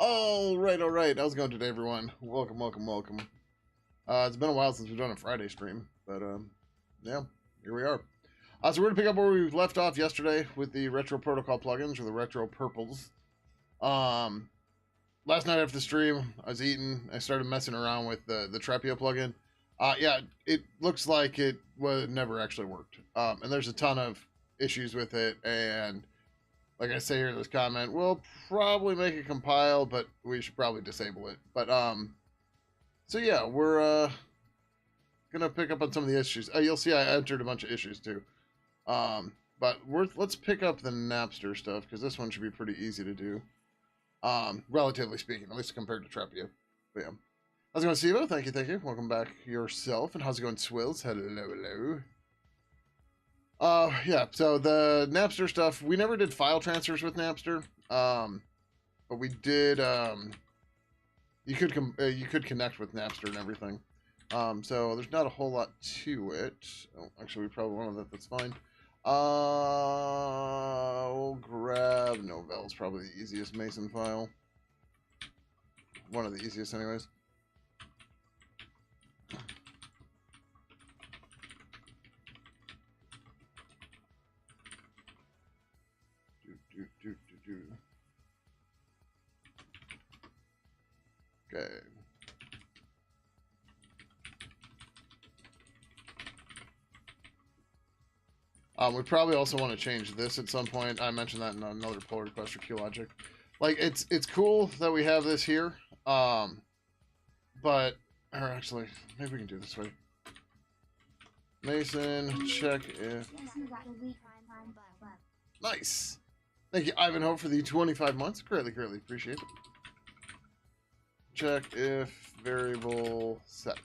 All right. How's it going today, everyone? Welcome, welcome, welcome. It's been a while since we've done a Friday stream, but yeah, here we are. So we're gonna pick up where we left off yesterday with the Retro Protocol plugins, or the Retro Purples. Um, Last night after the stream, I was eating. I started messing around with the Trapio plugin. Yeah, it looks like it never actually worked. And there's a ton of issues with it, and like I say here in this comment, we'll probably make it compile, but we should probably disable it. But so yeah, we're gonna pick up on some of the issues. You'll see I entered a bunch of issues too. But let's pick up the Napster stuff because this one should be pretty easy to do. Relatively speaking, at least compared to Trapio. But yeah. How's it going, Sivo? Thank you, thank you. Welcome back yourself. And how's it going, Swills? Hello, hello. Yeah, so the Napster stuff, we never did file transfers with Napster. But we did, you could connect with Napster and everything. So there's not a whole lot to it. Oh, actually, we probably wanted that. That's fine. We'll grab Novel's probably the easiest Mason file. One of the easiest, anyways. Okay. We probably also want to change this at some point. I mentioned that in another pull request for QLogic. Like, it's cool that we have this here. But, or actually, maybe we can do it this way. Mason, check if... Nice! Thank you, Ivanhoe, for the 25 months. Greatly, greatly appreciate it. Check if variable set.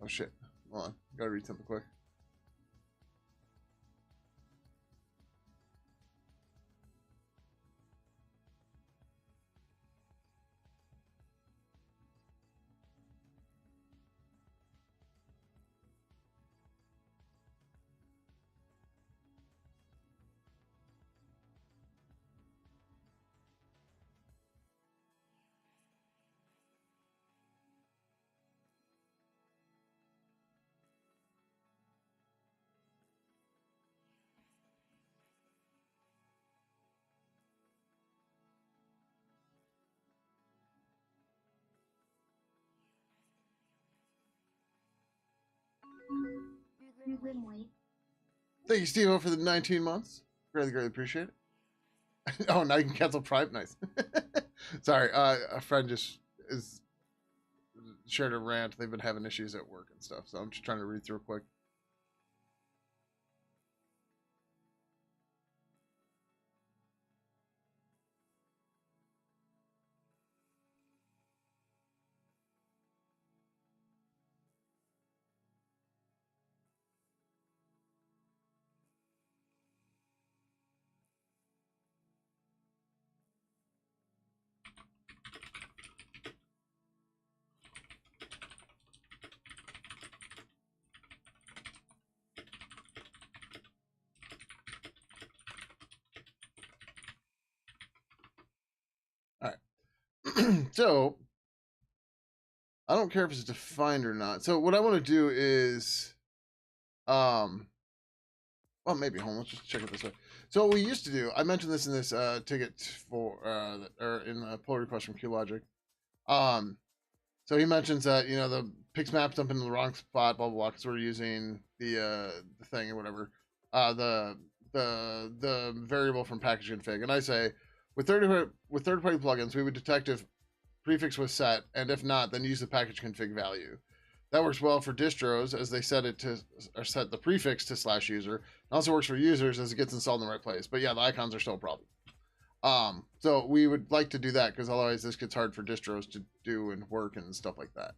Oh shit. Hold on. Gotta read something quick. Thank you, Steve, for the 19 months. Greatly, greatly appreciate it. Oh, now you can cancel Prime. Nice. Sorry, a friend just shared a rant. They've been having issues at work and stuff, so I'm just trying to read through quick. All right. So I don't care if it's defined or not. So what I want to do is, well, maybe. Hold on, let's just check it this way. So what we used to do, I mentioned this in this ticket for, or in a pull request from QLogic. So he mentions that the pix mapped up in the wrong spot, blah blah blah, because we're using the thing or whatever, the variable from package config, and I say with third party plugins we would detect if prefix was set, and if not, then use the package config value. That works well for distros as they set it to or set the prefix to /user. It also works for users as it gets installed in the right place. But yeah, the icons are still a problem. So we would like to do that because otherwise this gets hard for distros to do and work and stuff like that.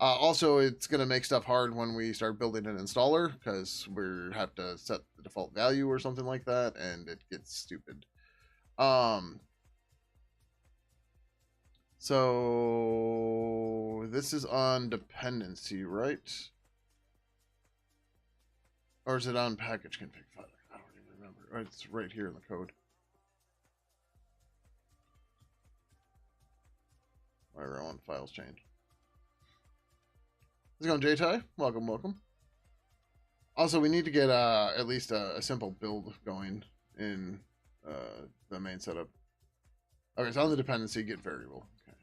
Also, it's going to make stuff hard when we start building an installer because we have to set the default value or something like that, and it gets stupid. So this is on dependency, right? Or is it on package config file? I don't even remember. Oh, it's right here in the code. Whatever, I want files changed. How's it going, JTI? Welcome, welcome. Also, we need to get at least a simple build going in the main setup. Okay, so on the dependency, get variable. Okay.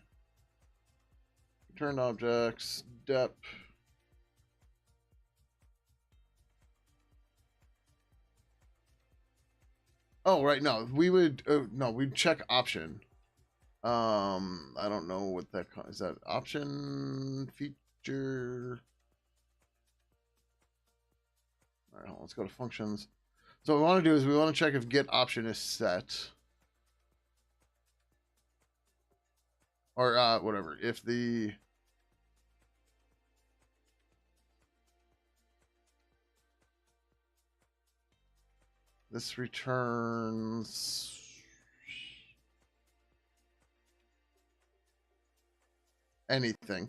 Return objects, dep. Oh, right, no, we would, no, we'd check option. I don't know what that, is that option feature? All right, let's go to functions. So what we want to do is we want to check if get option is set. Or whatever. If the this returns anything.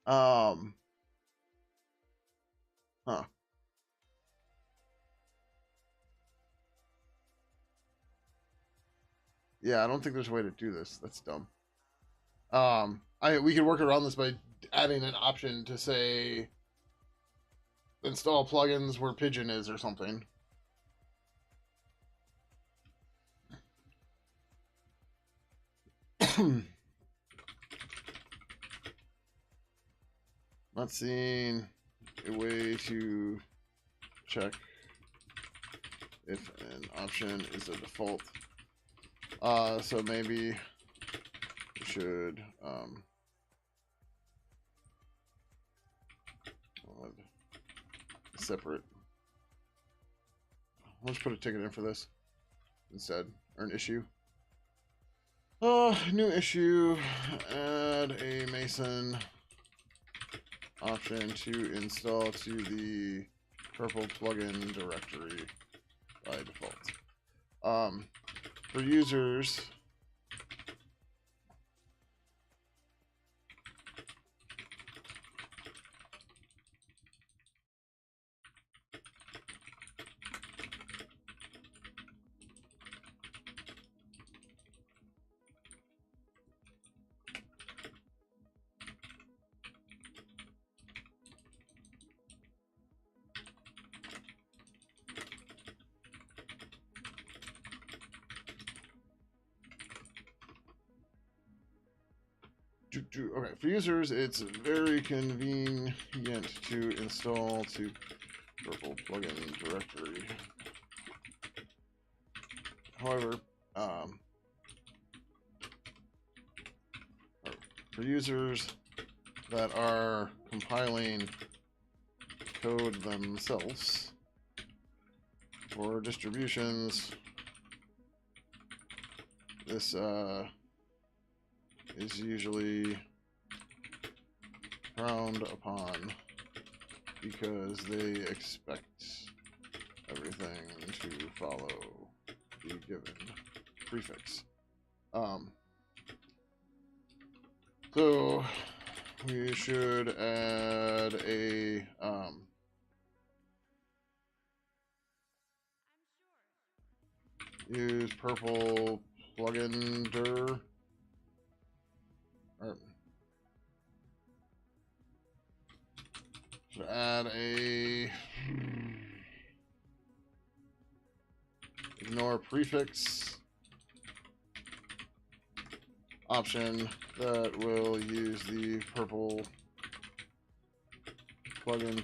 Huh. Yeah, I don't think there's a way to do this. That's dumb. We could work around this by adding an option to say install plugins where Pidgin is or something. Not seeing a way to check if an option is a default. So maybe we should separate. Let's put a ticket in for this instead, or an issue. New issue. Add a Mason option to install to the purple plugin directory by default. For users, okay, for users, it's very convenient to install to purple plugin directory. However, for users that are compiling code themselves for distributions, this is usually frowned upon because they expect everything to follow the given prefix. So we should add a use purple plugin dir. Should add a ignore prefix option that will use the purple plugin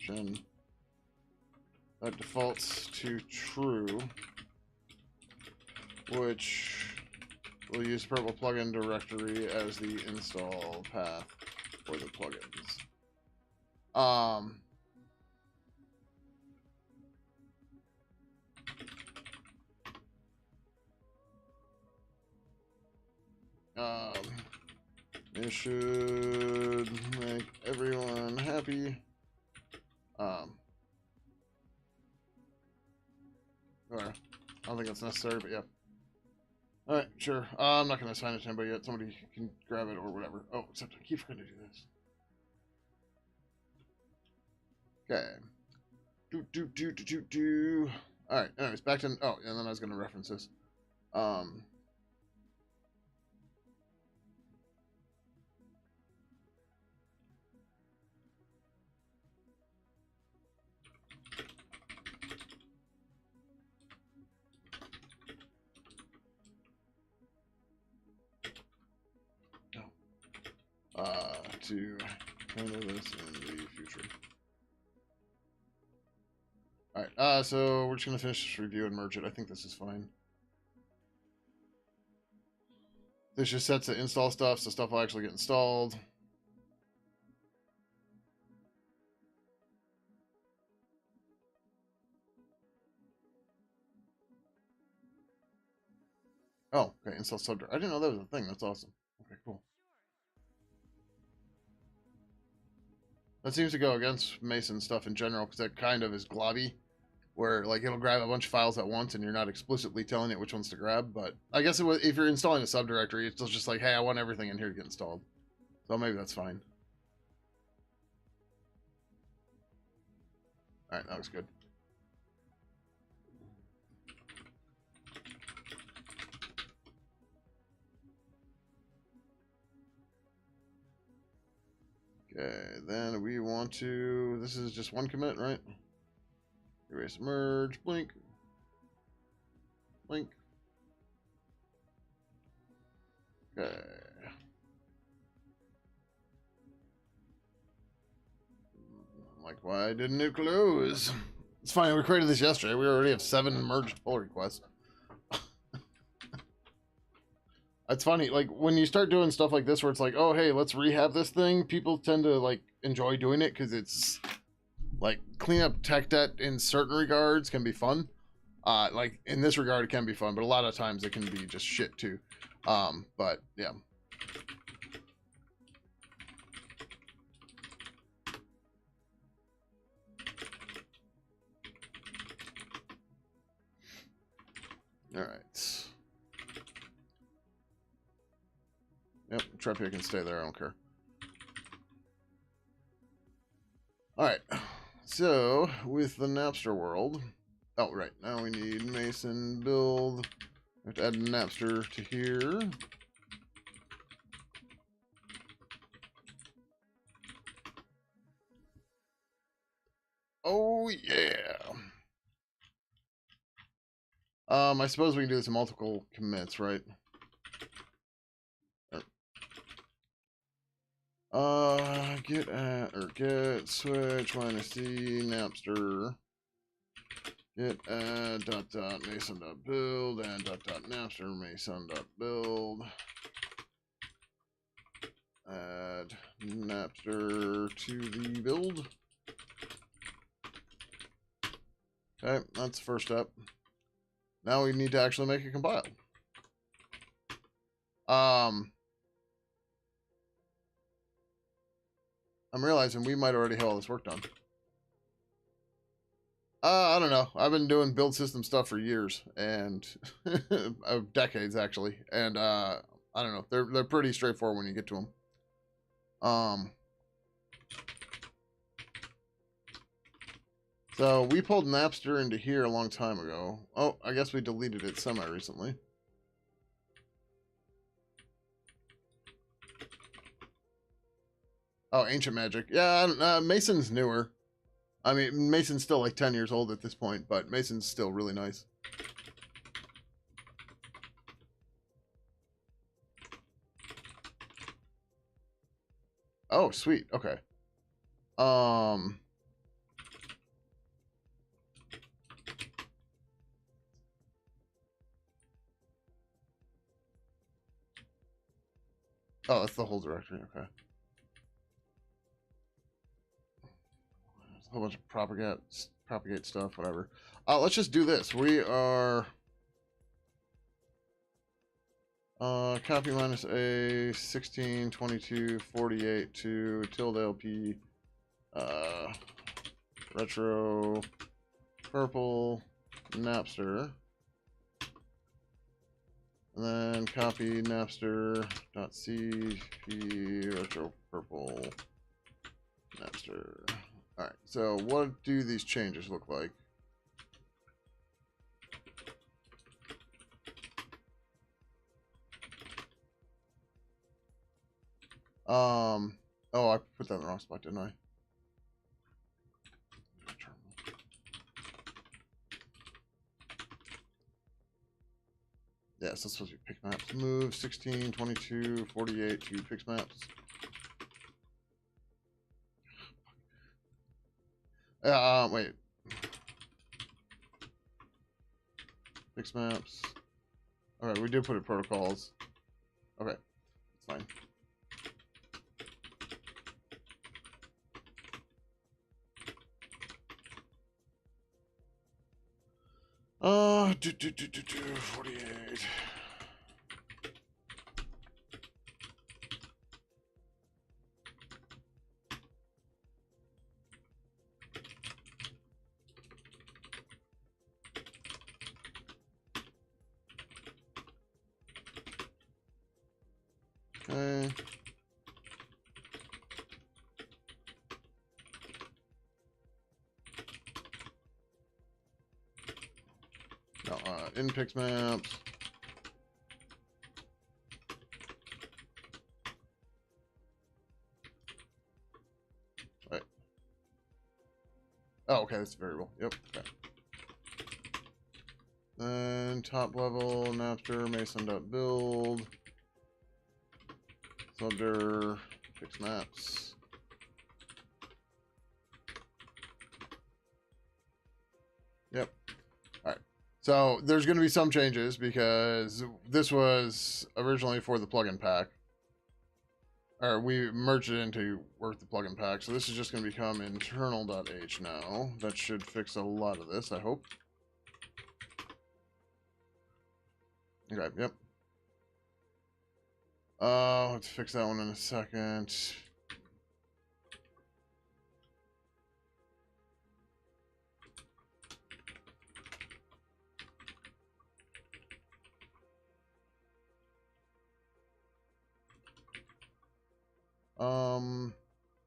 version that defaults to true, which will use purple plugin directory as the install path for the plugins. It should make everyone happy. Or, I don't think that's necessary, but yeah. Alright, sure. I'm not going to assign it to anybody yet. Somebody can grab it or whatever. Oh, except I keep forgetting to do this. Okay. All right. Anyways, back to oh, and then I was gonna reference this. Um. To handle this in the future. All right. So we're just gonna finish this review and merge it. I think this is fine. This just sets the install stuff, so stuff will actually get installed. Oh, okay. Install subdirectory. I didn't know that was a thing. That's awesome. Okay, cool. That seems to go against Mason stuff in general because that kind of is globby, where like it'll grab a bunch of files at once and you're not explicitly telling it which ones to grab. But I guess if you're installing a subdirectory, it's just like, hey, I want everything in here to get installed. So maybe that's fine. All right, that looks good. Okay, then we want to, this is just one commit, right? Erase, merge, blink, blink. Okay. Like, why didn't it close? It's fine, we created this yesterday. We already have 7 merged pull requests. It's funny, like, when you start doing stuff like this where it's like, oh, hey, let's rehab this thing, people tend to, like, enjoy doing it because it's, like, clean up tech debt in certain regards can be fun. Like, in this regard, it can be fun, but a lot of times it can be just shit, too. But, yeah. All right. Yep, Trepia can stay there. I don't care. All right. So, with the Napster world... Oh, right. Now we need Mason build. We have to add Napster to here. Oh, yeah. I suppose we can do this in multiple commits, right? Get switch minus C Napster. Get add dot mason dot build and dot napster mason dot build. Add Napster to the build. Okay, that's the first step. Now we need to actually make a compile. I'm realizing we might already have all this work done. I don't know. I've been doing build system stuff for years and decades actually. And I don't know. They're pretty straightforward when you get to them. So we pulled Napster into here a long time ago. Oh, I guess we deleted it semi-recently. Oh, Ancient Magic. Yeah, Mason's newer. I mean, Mason's still like 10 years old at this point, but Mason's still really nice. Oh, sweet. Okay. Oh, that's the whole directory. Okay. There's a whole bunch of propagate stuff, whatever. Let's just do this. We are copy minus a 16 22 48 to tilde LP retro purple Napster. And then copy Napster.cp retro purple Napster. Alright, so what do these changes look like? Oh, I put that in the wrong spot, didn't I? Yes, that's supposed to be pick maps. Move 16, 22, 48 to pick maps. Wait. Fix maps. Alright, we did put it protocols. Okay, that's fine. Oh, 48. Okay. No, in pix maps. Right. Oh, okay, that's a variable. Yep. Okay. Then top level Napster Mason.build. Subdir fix maps. Yep. Alright. So there's going to be some changes because this was originally for the plugin pack. Or we merged it into work the plugin pack. So this is just going to become internal.h now. That should fix a lot of this, I hope. Okay, yep. Let's fix that one in a second.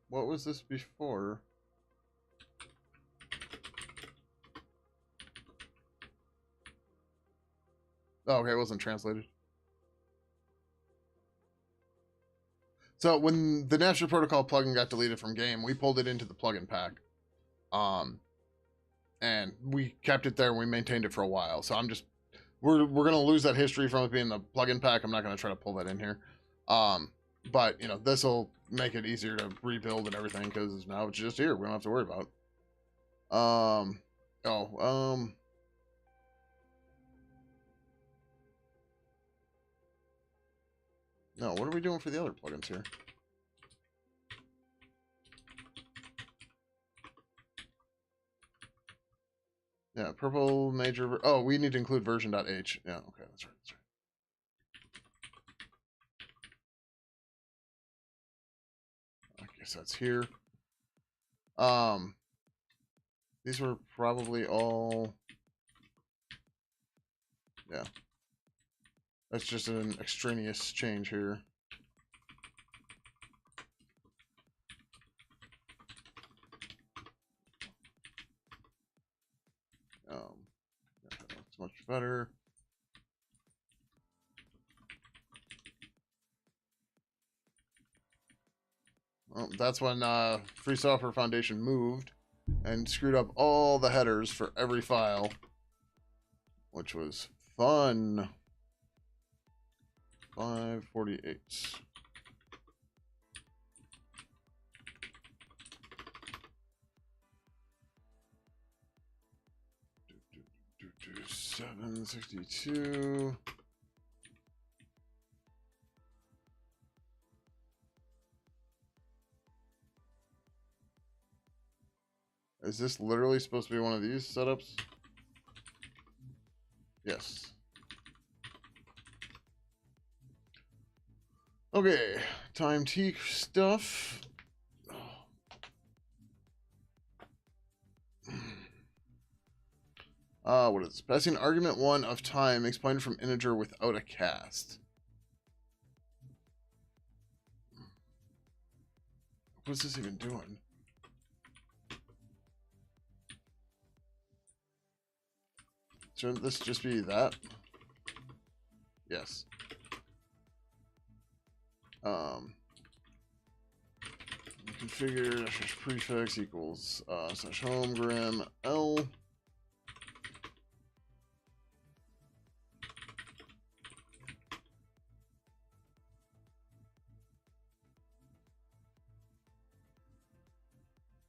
What was this before? Oh, okay, it wasn't translated. So when the National Protocol plugin got deleted from game, we pulled it into the plugin pack. And we kept it there and we maintained it for a while. So we're gonna lose that history from it being the plugin pack. I'm not gonna try to pull that in here. But you know, this will make it easier to rebuild and everything because now it's just here. We don't have to worry about it. No, what are we doing for the other plugins here? Yeah, purple major. Oh, we need to include version.h. Yeah, okay, that's right. That's right. I guess that's here. These were probably all. Yeah. That's just an extraneous change here. Yeah, that's much better. Well, that's when Free Software Foundation moved and screwed up all the headers for every file, which was fun. 548. Do 762. Is this literally supposed to be one of these setups? Yes. Okay, time T stuff. What is this? Passing argument 1 of time explained from integer without a cast. What is this even doing? shouldn't this just be that? Yes. Configure prefix equals slash home gram L.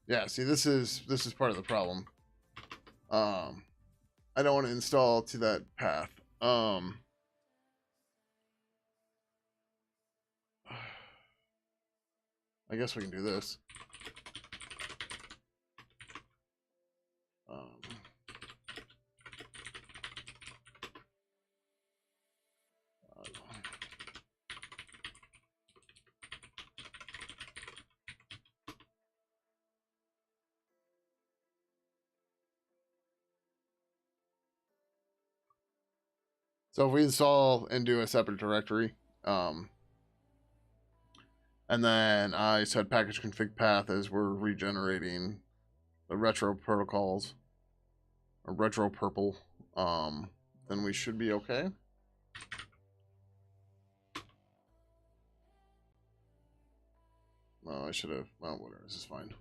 Yeah, see, this is part of the problem. I don't want to install to that path. I guess we can do this. So if we install and do a separate directory, and then I set package config path as we're regenerating the retro protocols, or retro purple, then we should be okay. Well, I should have, well, whatever, this is fine.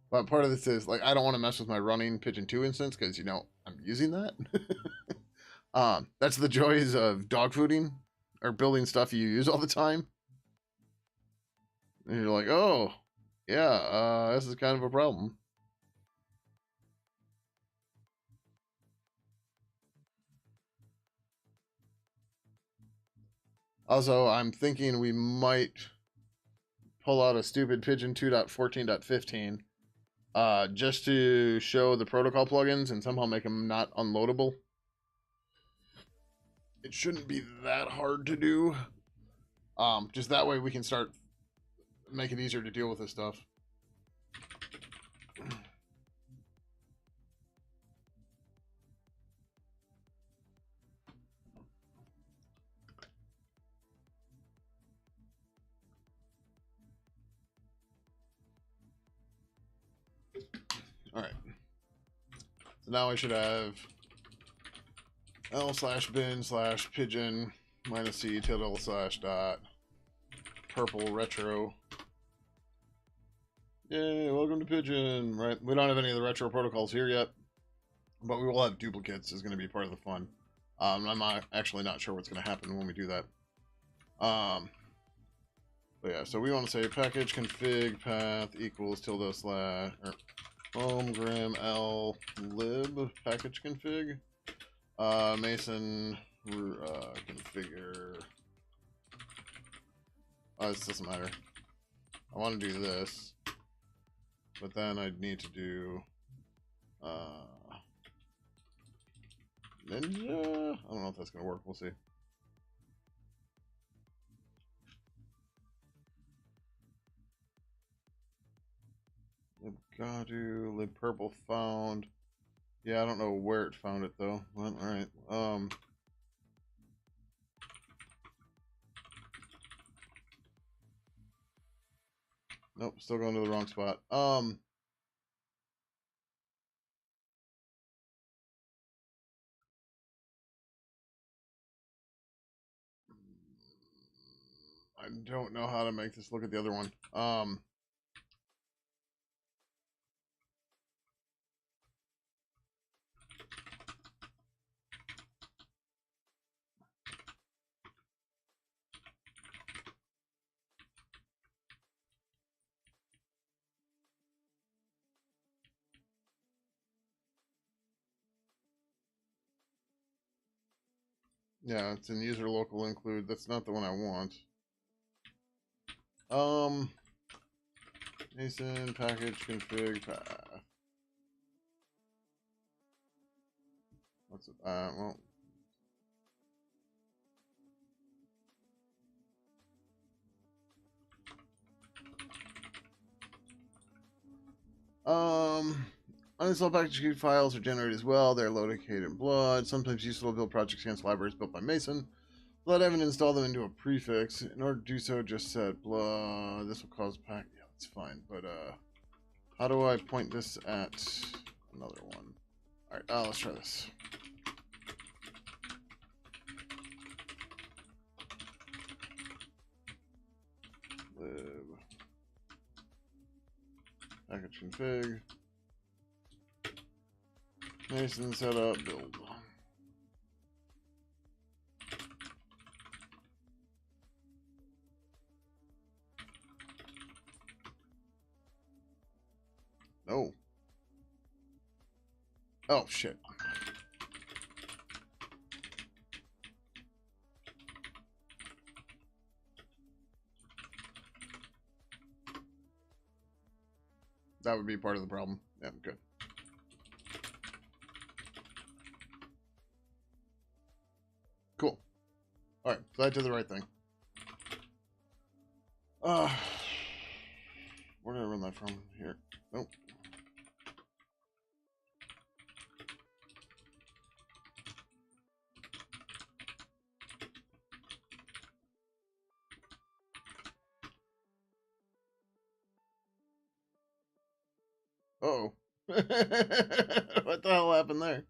But part of this is, like, I don't want to mess with my running Pidgin 2 instance, because, you know, I'm using that. That's the joys of dog fooding, or building stuff you use all the time. And you're like, oh, yeah, this is kind of a problem. Also, I'm thinking we might pull out a stupid Pidgin 2.14.15 just to show the protocol plugins and somehow make them not unloadable. It shouldn't be that hard to do. Just that way we can start make it easier to deal with this stuff. All right. So now I should have L/bin/Pidgin -c /dot purple retro. Yay, welcome to Pidgin. Right. We don't have any of the retro protocols here yet, but we will have duplicates is going to be part of the fun. I'm actually not sure what's going to happen when we do that. But yeah, so we want to say package config path equals tilde slash or home gram L lib package config Mason configure. This doesn't matter. I want to do this, but then I'd need to do Ninja. I don't know if that's gonna work. We'll see. Libgadu, libpurple found. Yeah, I don't know where it found it though. Well, all right. Nope, still going to the wrong spot. I don't know how to make this look at the other one. Yeah, it's in user local include. That's not the one I want. Mason package config path. What's it? Well. Uninstall package files are generated as well. They're located in blood. Sometimes useful to build projects against libraries built by Mason. Let Evan install them into a prefix. In order to do so, just set blood. This will cause pack. Yeah, It's fine, but how do I point this at another one? All right, let's try this. Lib. Package config. Mason setup build. No. Oh shit. That would be part of the problem. Yeah, good. Cool. All right, so I did the right thing. Where did I run that from? Here. Nope. Uh-oh. What the hell happened there?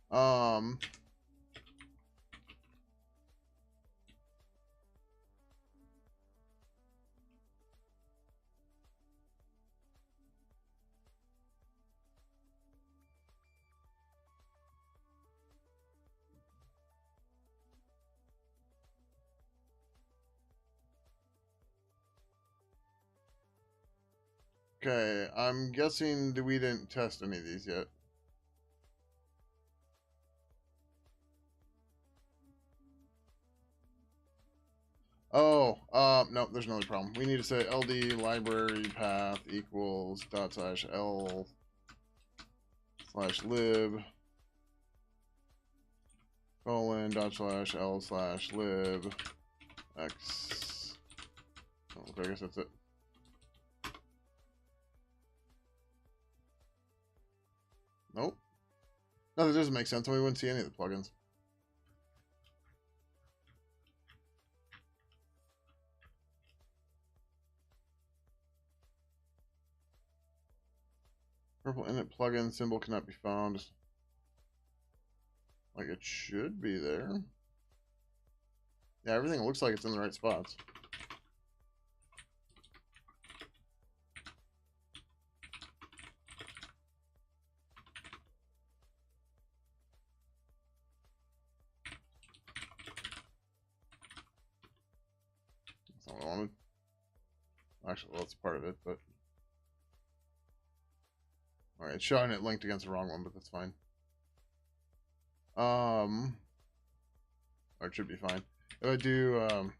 Um, okay, I'm guessing we didn't test any of these yet. Oh, no, there's another problem. We need to say LD library path equals /L/lib :/L/lib x. Oh, okay, I guess that's it. Nope. No, that doesn't make sense. We wouldn't see any of the plugins. Purple init plugin symbol cannot be found. Like it should be there. Yeah, everything looks like it's in the right spots. That's not what I wanted. Actually, well, that's part of it, but... Alright, it's showing it linked against the wrong one, but that's fine. Or it should be fine. If I do, I don't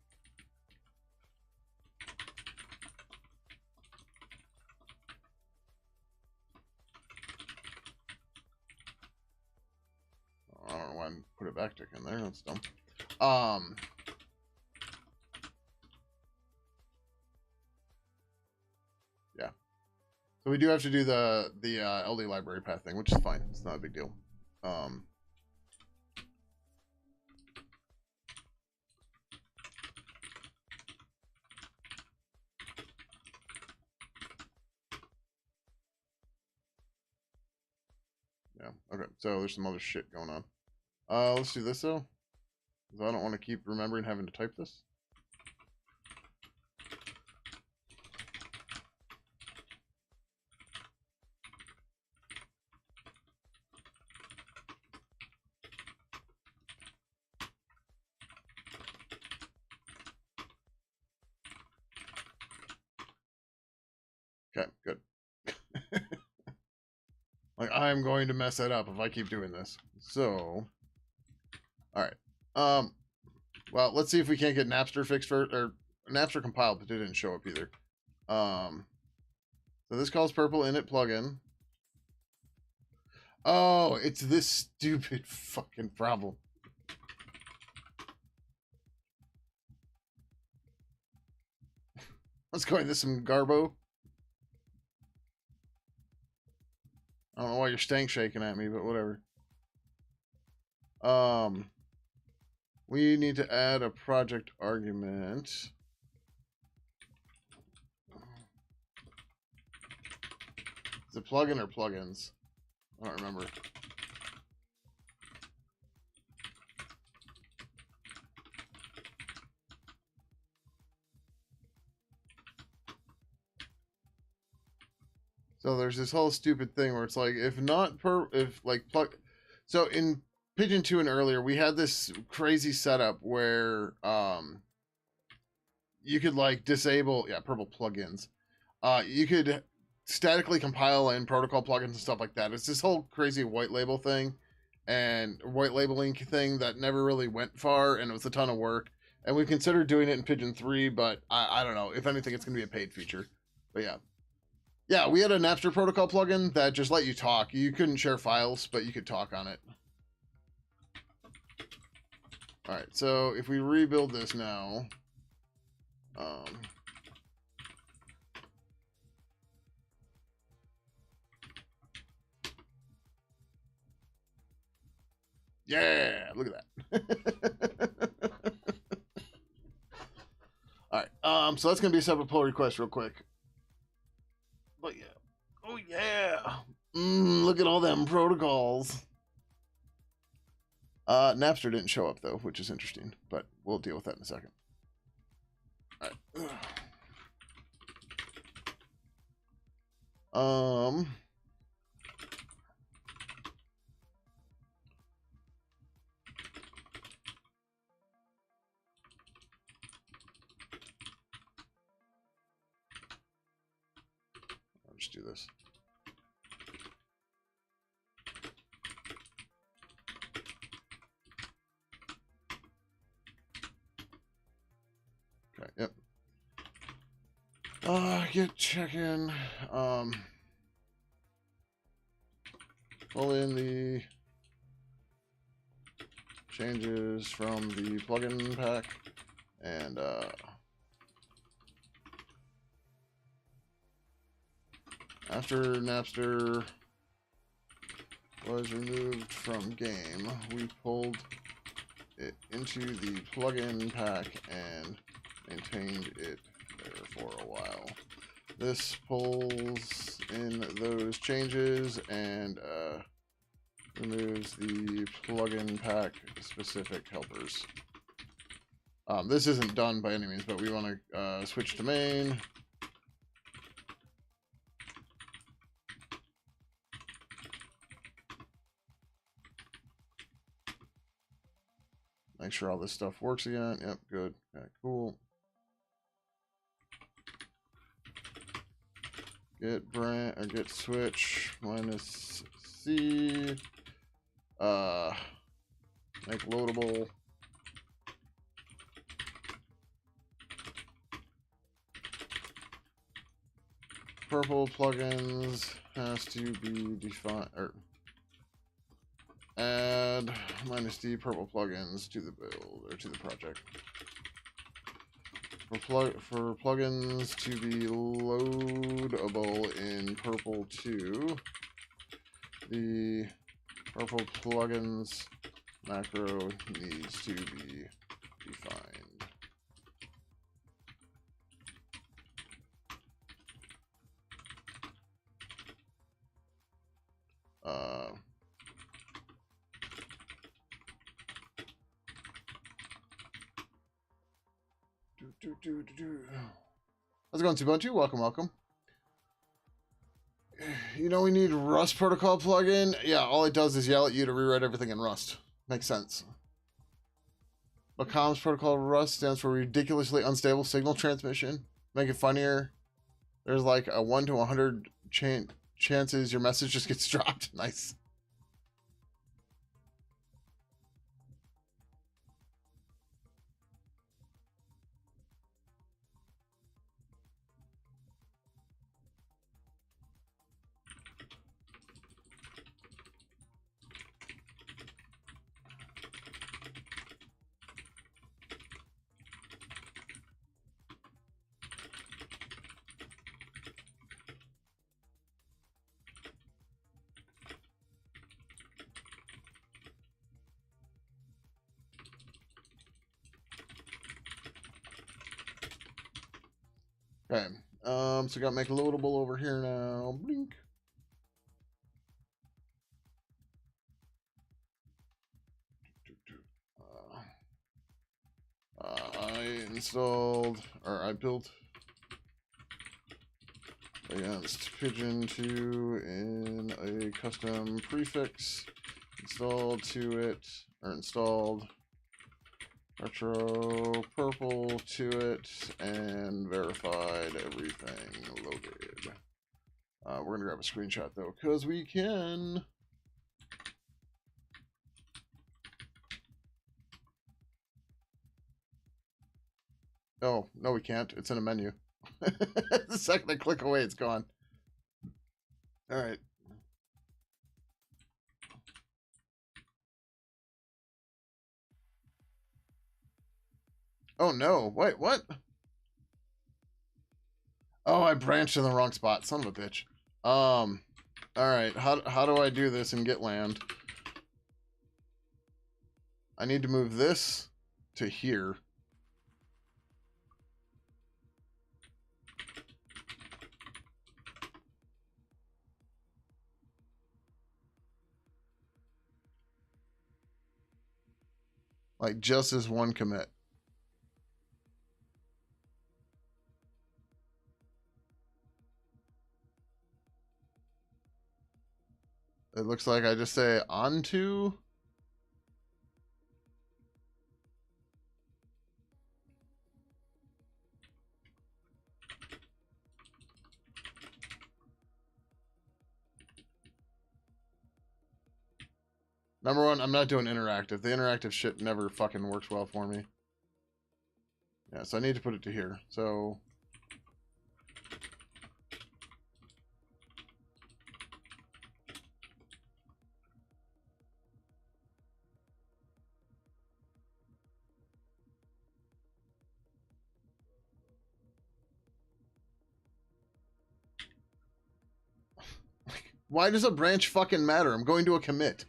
know why I put a backtick in there, that's dumb. Yeah. So we do have to do the LD library path thing, which is fine. It's not a big deal. Yeah, okay. So there's some other shit going on. Let's do this though. Because I don't want to keep remembering having to type this. Okay, good. Like, I'm going to mess it up if I keep doing this. So, alright. Well, let's see if we can't get Napster fixed first, or Napster compiled, but it didn't show up either. So this calls purple init plugin. Oh, it's this stupid fucking problem. Let's go into some Garbo. I don't know why you're stank shaking at me, but whatever. We need to add a project argument. Is it plugin or plugins? I don't remember. So there's this whole stupid thing where it's like, so in Pidgin 2 and earlier, we had this crazy setup where you could like disable, purple plugins. You could statically compile in protocol plugins and stuff like that. It's this whole crazy white label thing and white labeling thing that never really went far, and it was a ton of work. And we considered doing it in Pidgin 3, but I don't know. If anything, it's going to be a paid feature. But yeah. Yeah, we had a Napster protocol plugin that just let you talk. You couldn't share files, but you could talk on it. Alright, so if we rebuild this now... yeah, look at that. Alright, so that's going to be a separate pull request real quick. But yeah. Oh yeah. Look at all them protocols. Napster didn't show up though, which is interesting, but we'll deal with that in a second. All right. I'll just do this. Okay, yep. Get check-in. Pull in the changes from the plugin pack, and after Napster was removed from game, we pulled it into the plugin pack and maintained it there for a while. This pulls in those changes and removes the plugin pack specific helpers. This isn't done by any means, but we want to switch to main. Make sure all this stuff works again. Yep, good. Okay, cool. Get brand or get switch minus C. Make loadable. Purple plugins has to be defined, or add minus D purple plugins to the build or to the project. For plugins to be loadable in purple 2, the purple plugins macro needs to be defined. How's it going, Ubuntu? Welcome, welcome. You know we need Rust protocol plugin? Yeah, all it does is yell at you to rewrite everything in Rust. Makes sense. But comms protocol Rust stands for ridiculously unstable signal transmission. Make it funnier. There's like a 1 to 100 chances your message just gets dropped. Nice. Okay. So got to make a loadable over here now. Blink. I installed, or I built against Pidgin 2 in a custom prefix, installed to it, or installed retro purple to it, and verified everything loaded. We're gonna grab a screenshot though, because we can. Oh, no, we can't. It's in a menu. The second I click away, it's gone. All right. Oh no! Wait, what? Oh, I branched in the wrong spot. Son of a bitch. All right. How do I do this in GitLand? I need to move this to here. Like just as one commit. It looks like I just say onto. Number one, I'm not doing interactive. The interactive shit never fucking works well for me. Yeah, so I need to put it to here. So why does a branch fucking matter? I'm going to a commit.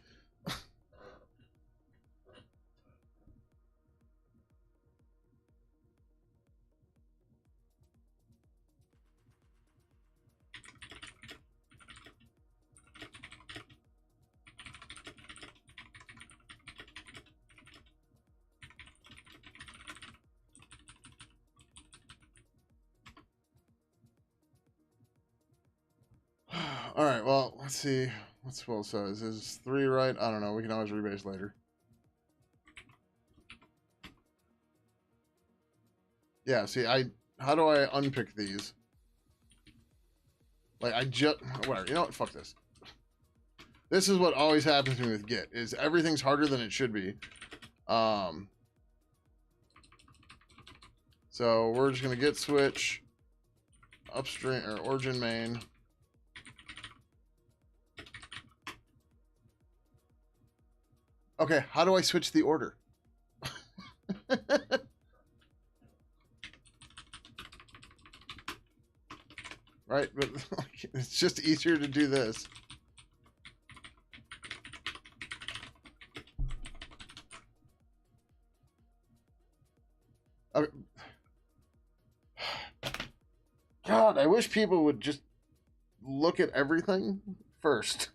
All right, well, let's see. What's Will says? Is 3 right? I don't know. We can always rebase later. Yeah, see, how do I unpick these? Like, whatever. You know what? Fuck this. This is what always happens to me with Git, is everything's harder than it should be. So we're just going to git switch upstream, or origin main. Okay, how do I switch the order? Right, but it's just easier to do this. Okay. God, I wish people would just look at everything first.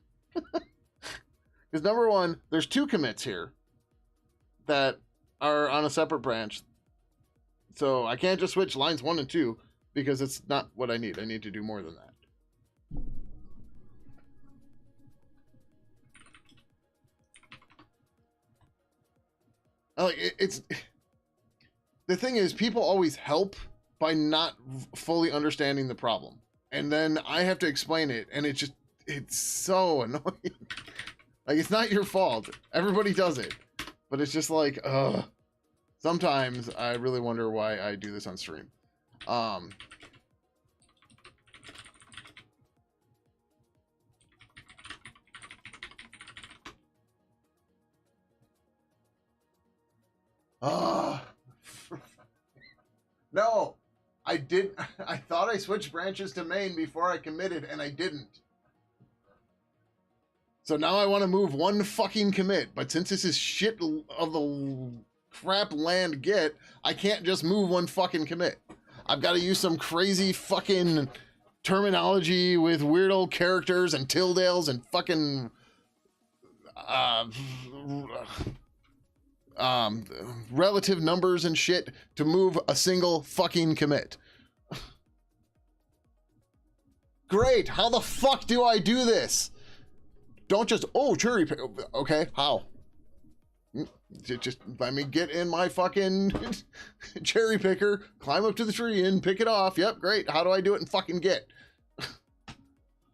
Because number one, there's 2 commits here that are on a separate branch. So I can't just switch lines 1 and 2 because it's not what I need. I need to do more than that. Like it's the thing is, people always help by not fully understanding the problem, and then I have to explain it, and it's so annoying. Like, it's not your fault. Everybody does it, but it's just like, sometimes I really wonder why I do this on stream. No, I did. I thought I switched branches to main before I committed, and I didn't. So now I want to move one fucking commit, but since this is shit of the crap land Git, I can't just move one fucking commit. I've got to use some crazy fucking terminology with weird old characters and tildes and fucking relative numbers and shit to move a single fucking commit. Great. How the fuck do I do this? Don't just, oh, cherry pick. Okay, how? Just let me get in my fucking cherry picker, climb up to the tree and pick it off. Yep, great. How do I do it in fucking Git?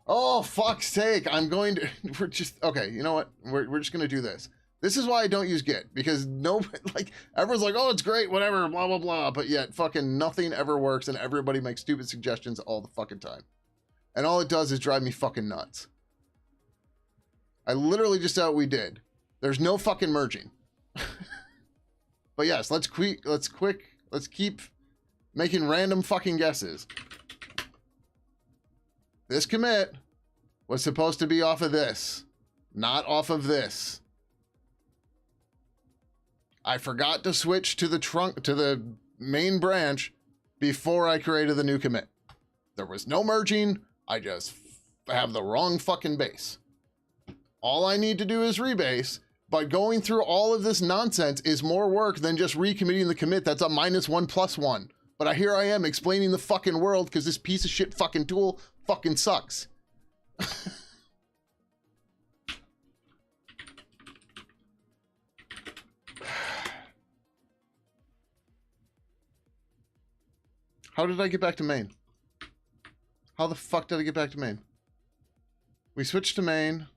Oh, fuck's sake. I'm going to, we're just, okay, you know what? We're just going to do this. This is why I don't use Git, because nobody, like, everyone's like, oh, it's great, whatever, blah, blah, blah. But yet fucking nothing ever works and everybody makes stupid suggestions all the fucking time. And all it does is drive me fucking nuts. I literally just said what we did. There's no fucking merging. But yes, let's keep making random fucking guesses. This commit was supposed to be off of this, not off of this. I forgot to switch to the main branch before I created the new commit. There was no merging. I just have the wrong fucking base. All I need to do is rebase, but going through all of this nonsense is more work than just recommitting the commit that's a -1+1. But here I am explaining the fucking world because this piece of shit fucking tool fucking sucks. How did I get back to main? How the fuck did I get back to main? We switched to main.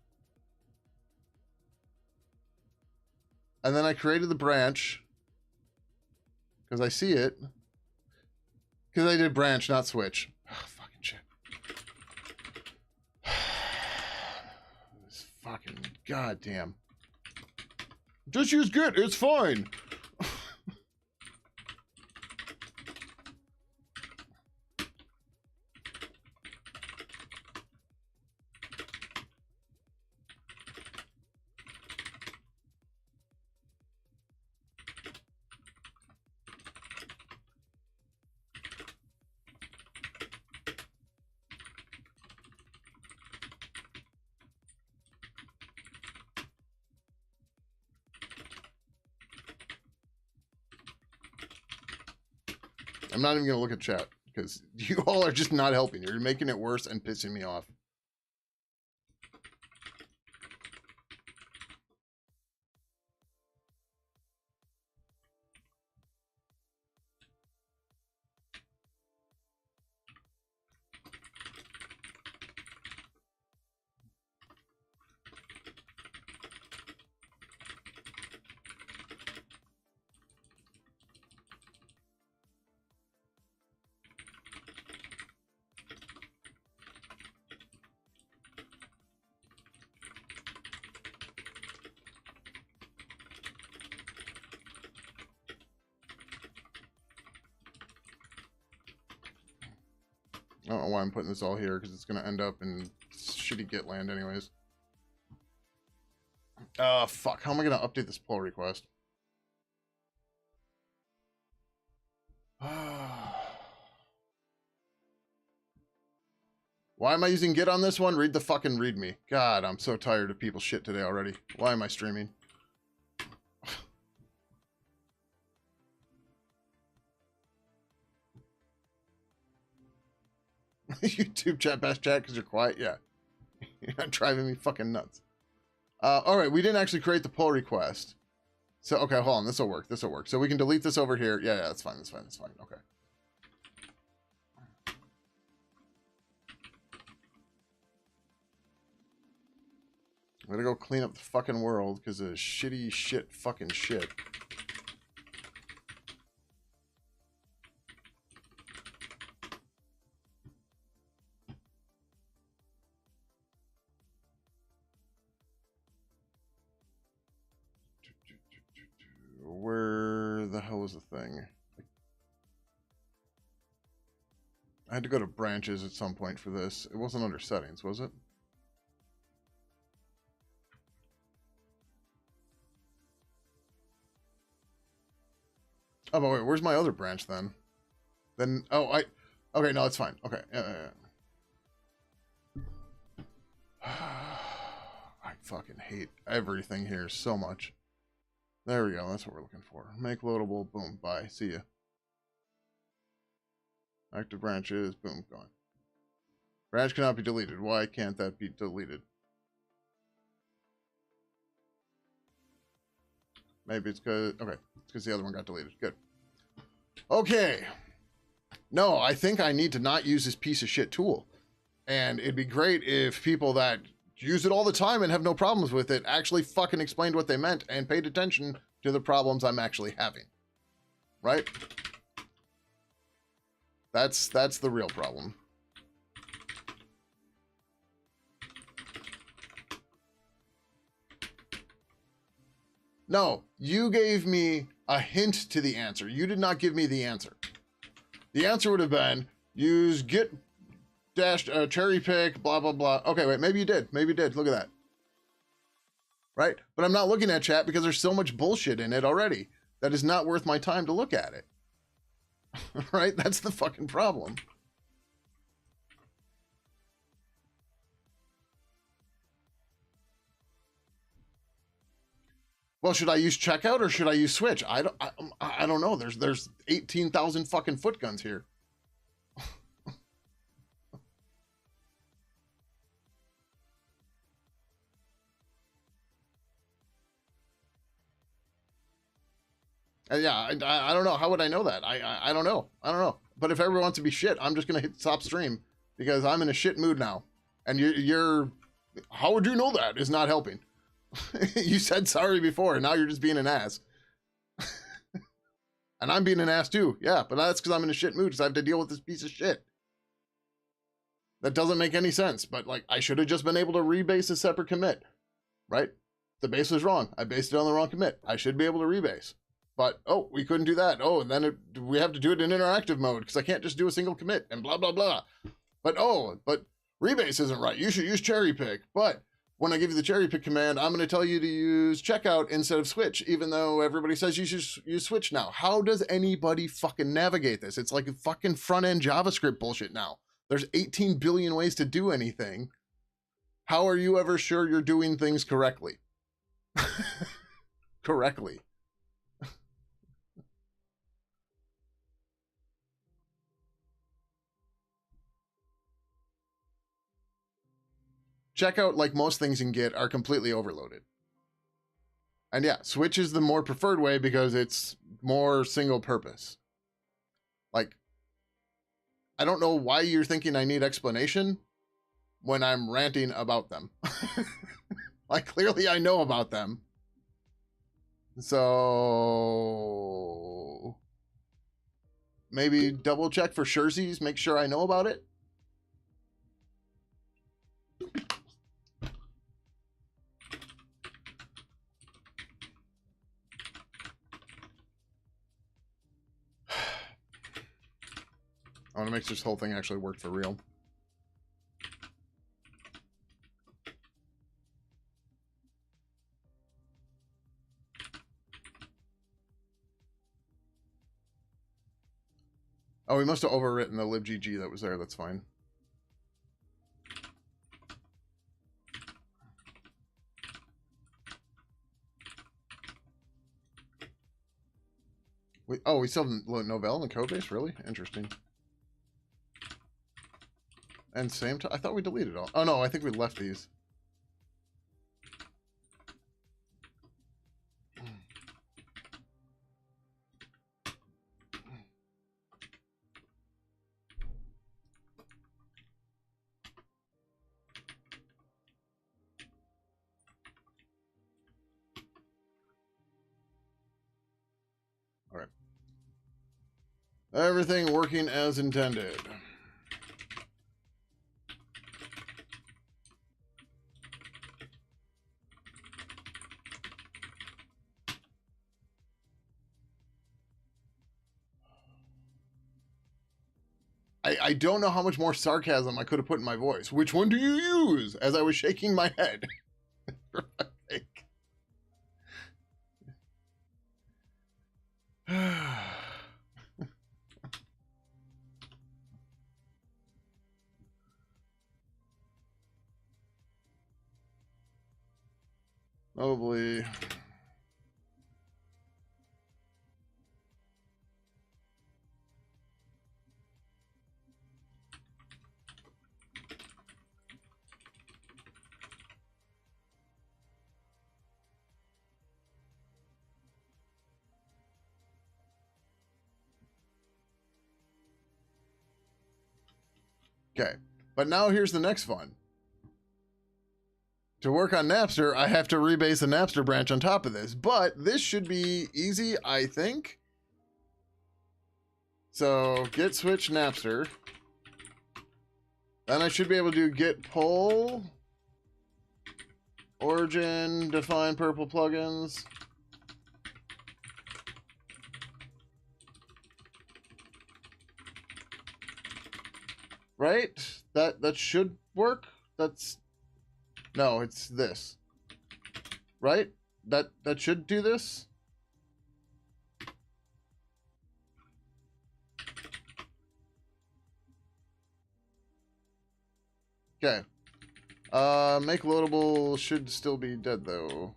And then I created the branch. Because I see it. Because I did branch, not switch. Oh, fucking shit. This fucking goddamn. Just use Git, it's fine. I'm not even going to look at chat because you all are just not helping. You're making it worse and pissing me off. I don't know why I'm putting this all here because it's going to end up in shitty Git land anyways. Fuck. How am I going to update this pull request? Why am I using Git on this one? Read the fucking readme. God, I'm so tired of people shit today already. Why am I streaming? YouTube chat, best chat because you're quiet? Yeah. You're not driving me fucking nuts. Alright, we didn't actually create the pull request. So, okay, hold on. This will work. This will work. So we can delete this over here. Yeah, that's fine. That's fine. That's fine. Okay. I'm gonna go clean up the fucking world because of shitty shit fucking shit. Where the hell is the thing? I had to go to branches at some point for this. It wasn't under settings, was it? Oh, but wait, where's my other branch then? Then, oh, okay, no, it's fine. Okay. I fucking hate everything here so much. There we go. That's what we're looking for. Make loadable. Boom. Bye. See ya. Active branches. Boom. Gone. Branch cannot be deleted. Why can't that be deleted? Maybe it's because... Okay. It's because the other one got deleted. Good. Okay. No, I think I need to not use this piece of shit tool. And it'd be great if people that use it all the time and have no problems with it actually fucking explained what they meant and paid attention to the problems I'm actually having. Right? That's the real problem. No, you gave me a hint to the answer. You did not give me the answer. The answer would have been use git dash cherry pick, blah, blah, blah. Okay, wait, maybe you did. Maybe you did. Look at that. Right? But I'm not looking at chat because there's so much bullshit in it already that is not worth my time to look at it. Right? That's the fucking problem. Well, should I use checkout or should I use switch? I don't know. There's 18,000 fucking foot guns here. Yeah, I don't know. How would I know that? I don't know. I don't know. But if everyone wants to be shit, I'm just gonna hit stop stream because I'm in a shit mood now. And you're how would you know that is not helping? You said sorry before, and now you're just being an ass. And I'm being an ass too. Yeah, but that's because I'm in a shit mood because I have to deal with this piece of shit. That doesn't make any sense. But like, I should have just been able to rebase a separate commit, right? The base was wrong. I based it on the wrong commit. I should be able to rebase. But, oh, we couldn't do that. Oh, and then we have to do it in interactive mode because I can't just do a single commit and blah, blah, blah. But, oh, but rebase isn't right. You should use cherry pick. But when I give you the cherry pick command, I'm going to tell you to use checkout instead of switch, even though everybody says you should use switch now. How does anybody fucking navigate this? It's like a fucking front-end JavaScript bullshit now. There's 18 billion ways to do anything. How are you ever sure you're doing things correctly? Correctly. Checkout, like most things in Git, are completely overloaded. And yeah, switch is the more preferred way because it's more single purpose. Like, I don't know why you're thinking I need explanation when I'm ranting about them. Like, clearly I know about them. So maybe double check for surezies, make sure I know about it. I want to make sure this whole thing actually worked for real. Oh, we must have overwritten the libgg that was there. That's fine. We still have Novell in the codebase? Really? Interesting. And same time? I thought we deleted all. Oh, no, I think we left these. All right. Everything working as intended. I don't know how much more sarcasm I could have put in my voice. Which one do you use? As I was shaking my head. Probably. Okay. But now here's the next fun. To work on Napster, I have to rebase the Napster branch on top of this. But this should be easy, I think. So git switch Napster. Then I should be able to do git pull origin define purple plugins. Right? That should work. That's no, it's this. Right? That should do this. Okay. Make loadable should still be dead though.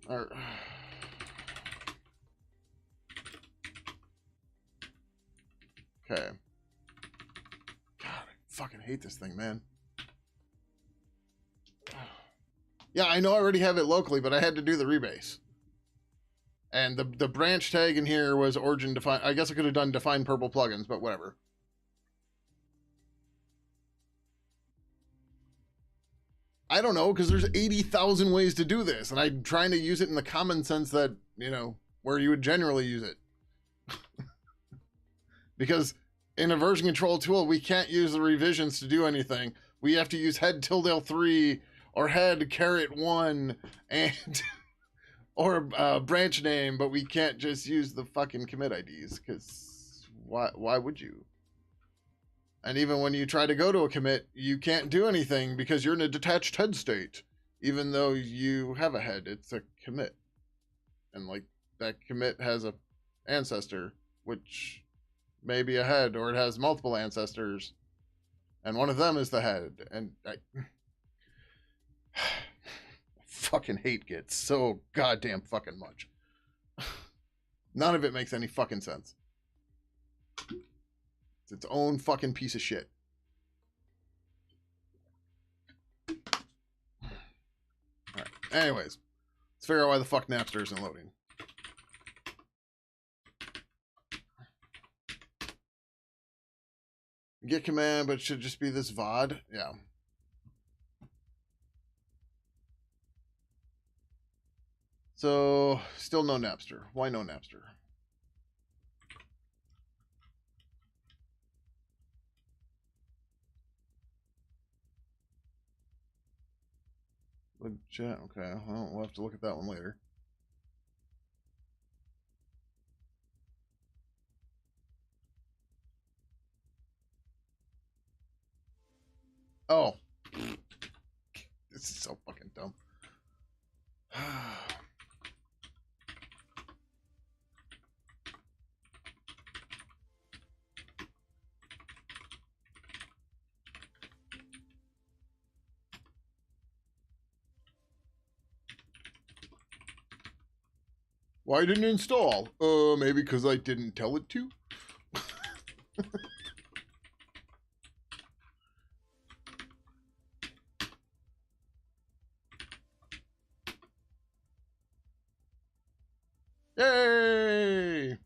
Alright. Okay. God, I fucking hate this thing, man. Yeah, I know I already have it locally, but I had to do the rebase. And the branch tag in here was origin define. I guess I could have done define purple plugins, but whatever. I don't know, because there's 80,000 ways to do this, and I'm trying to use it in the common sense that, you know, where you would generally use it. Because in a version control tool, we can't use the revisions to do anything. We have to use head tilde 3 or head caret 1 and or branch name, but we can't just use the fucking commit IDs, because why would you? And even when you try to go to a commit, you can't do anything because you're in a detached head state, even though you have a head. It's a commit, and like that commit has a ancestor, which may be a head, or it has multiple ancestors, and one of them is the head. And I fucking hate Git so goddamn fucking much. None of it makes any fucking sense. It's its own fucking piece of shit. Alright, anyways. Let's figure out why the fuck Napster isn't loading. Git command, but it should just be this VOD. Yeah. So, still no Napster. Why no Napster? Legit. Okay, well, we'll have to look at that one later. Oh. This is so fucking dumb. Why didn't it install? Maybe because I didn't tell it to? Yay!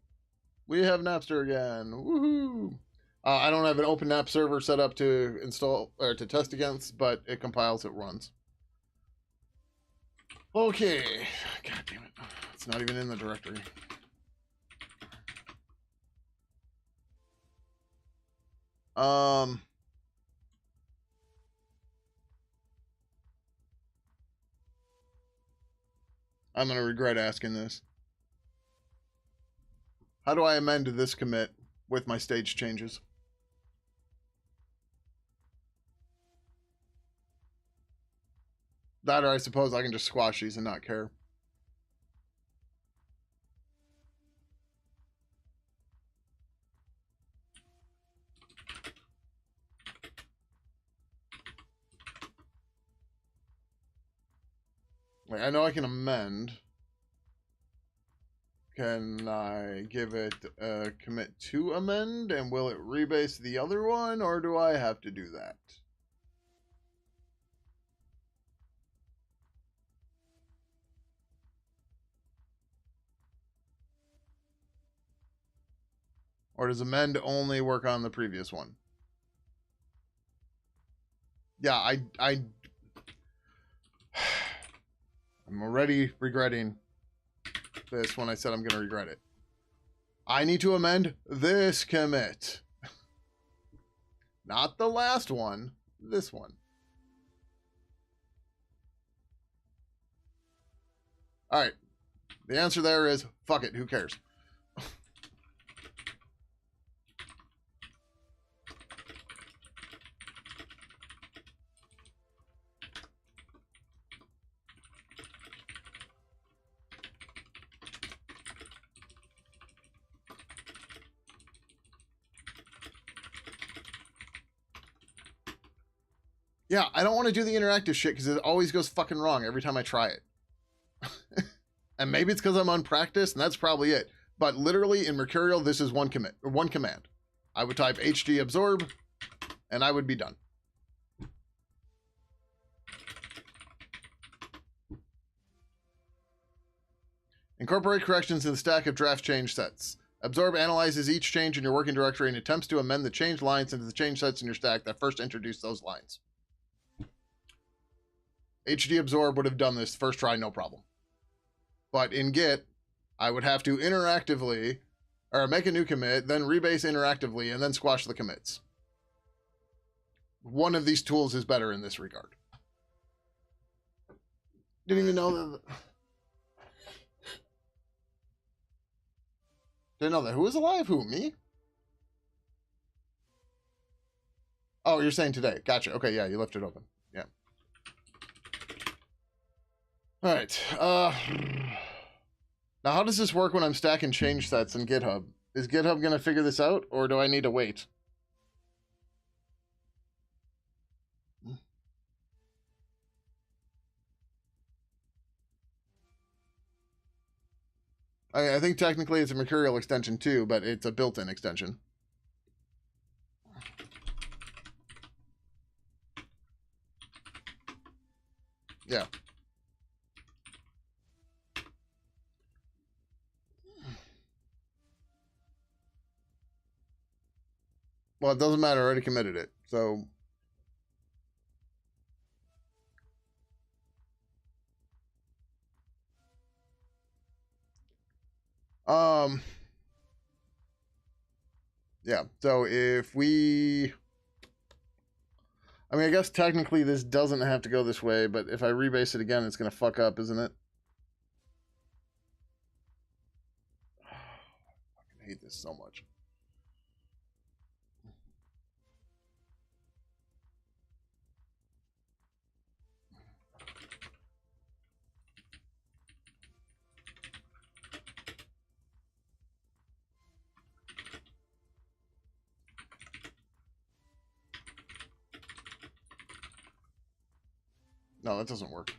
We have Napster again. Woohoo! I don't have an open app server set up to install or to test against, but it compiles, it runs. Okay. God damn it. It's not even in the directory. I'm going to regret asking this. How do I amend this commit with my stage changes? That, or I suppose I can just squash these and not care. Like, I know I can amend. Can I give it a commit to amend, and will it rebase the other one, or do I have to do that? Or does amend only work on the previous one? Yeah, I'm already regretting this when I said I'm going to regret it. I need to amend this commit. Not the last one, this one. All right. The answer there is fuck it. Who cares? Yeah, I don't want to do the interactive shit because it always goes fucking wrong every time I try it. And maybe it's because I'm unpracticed, and that's probably it. But literally in Mercurial, this is one commit or one command. I would type HG absorb, and I would be done. Incorporate corrections in the stack of draft change sets. Absorb analyzes each change in your working directory and attempts to amend the change lines into the change sets in your stack that first introduced those lines. HD absorb would have done this first try, no problem. But in Git, I would have to interactively, or make a new commit, then rebase interactively, and then squash the commits. One of these tools is better in this regard. Didn't even know that. Didn't know that. Who was alive? Who? Me? Oh, you're saying today. Gotcha. Okay, yeah, you left it open. Yeah. All right. Now, how does this work when I'm stacking change sets in GitHub? Is GitHub going to figure this out, or do I need to wait? I think technically it's a Mercurial extension too, but it's a built-in extension. Yeah. Well, it doesn't matter. I already committed it. So. Yeah. So if we. I mean, I guess technically this doesn't have to go this way, but if I rebase it again, it's going to fuck up, isn't it? I fucking hate this so much. No, that doesn't work.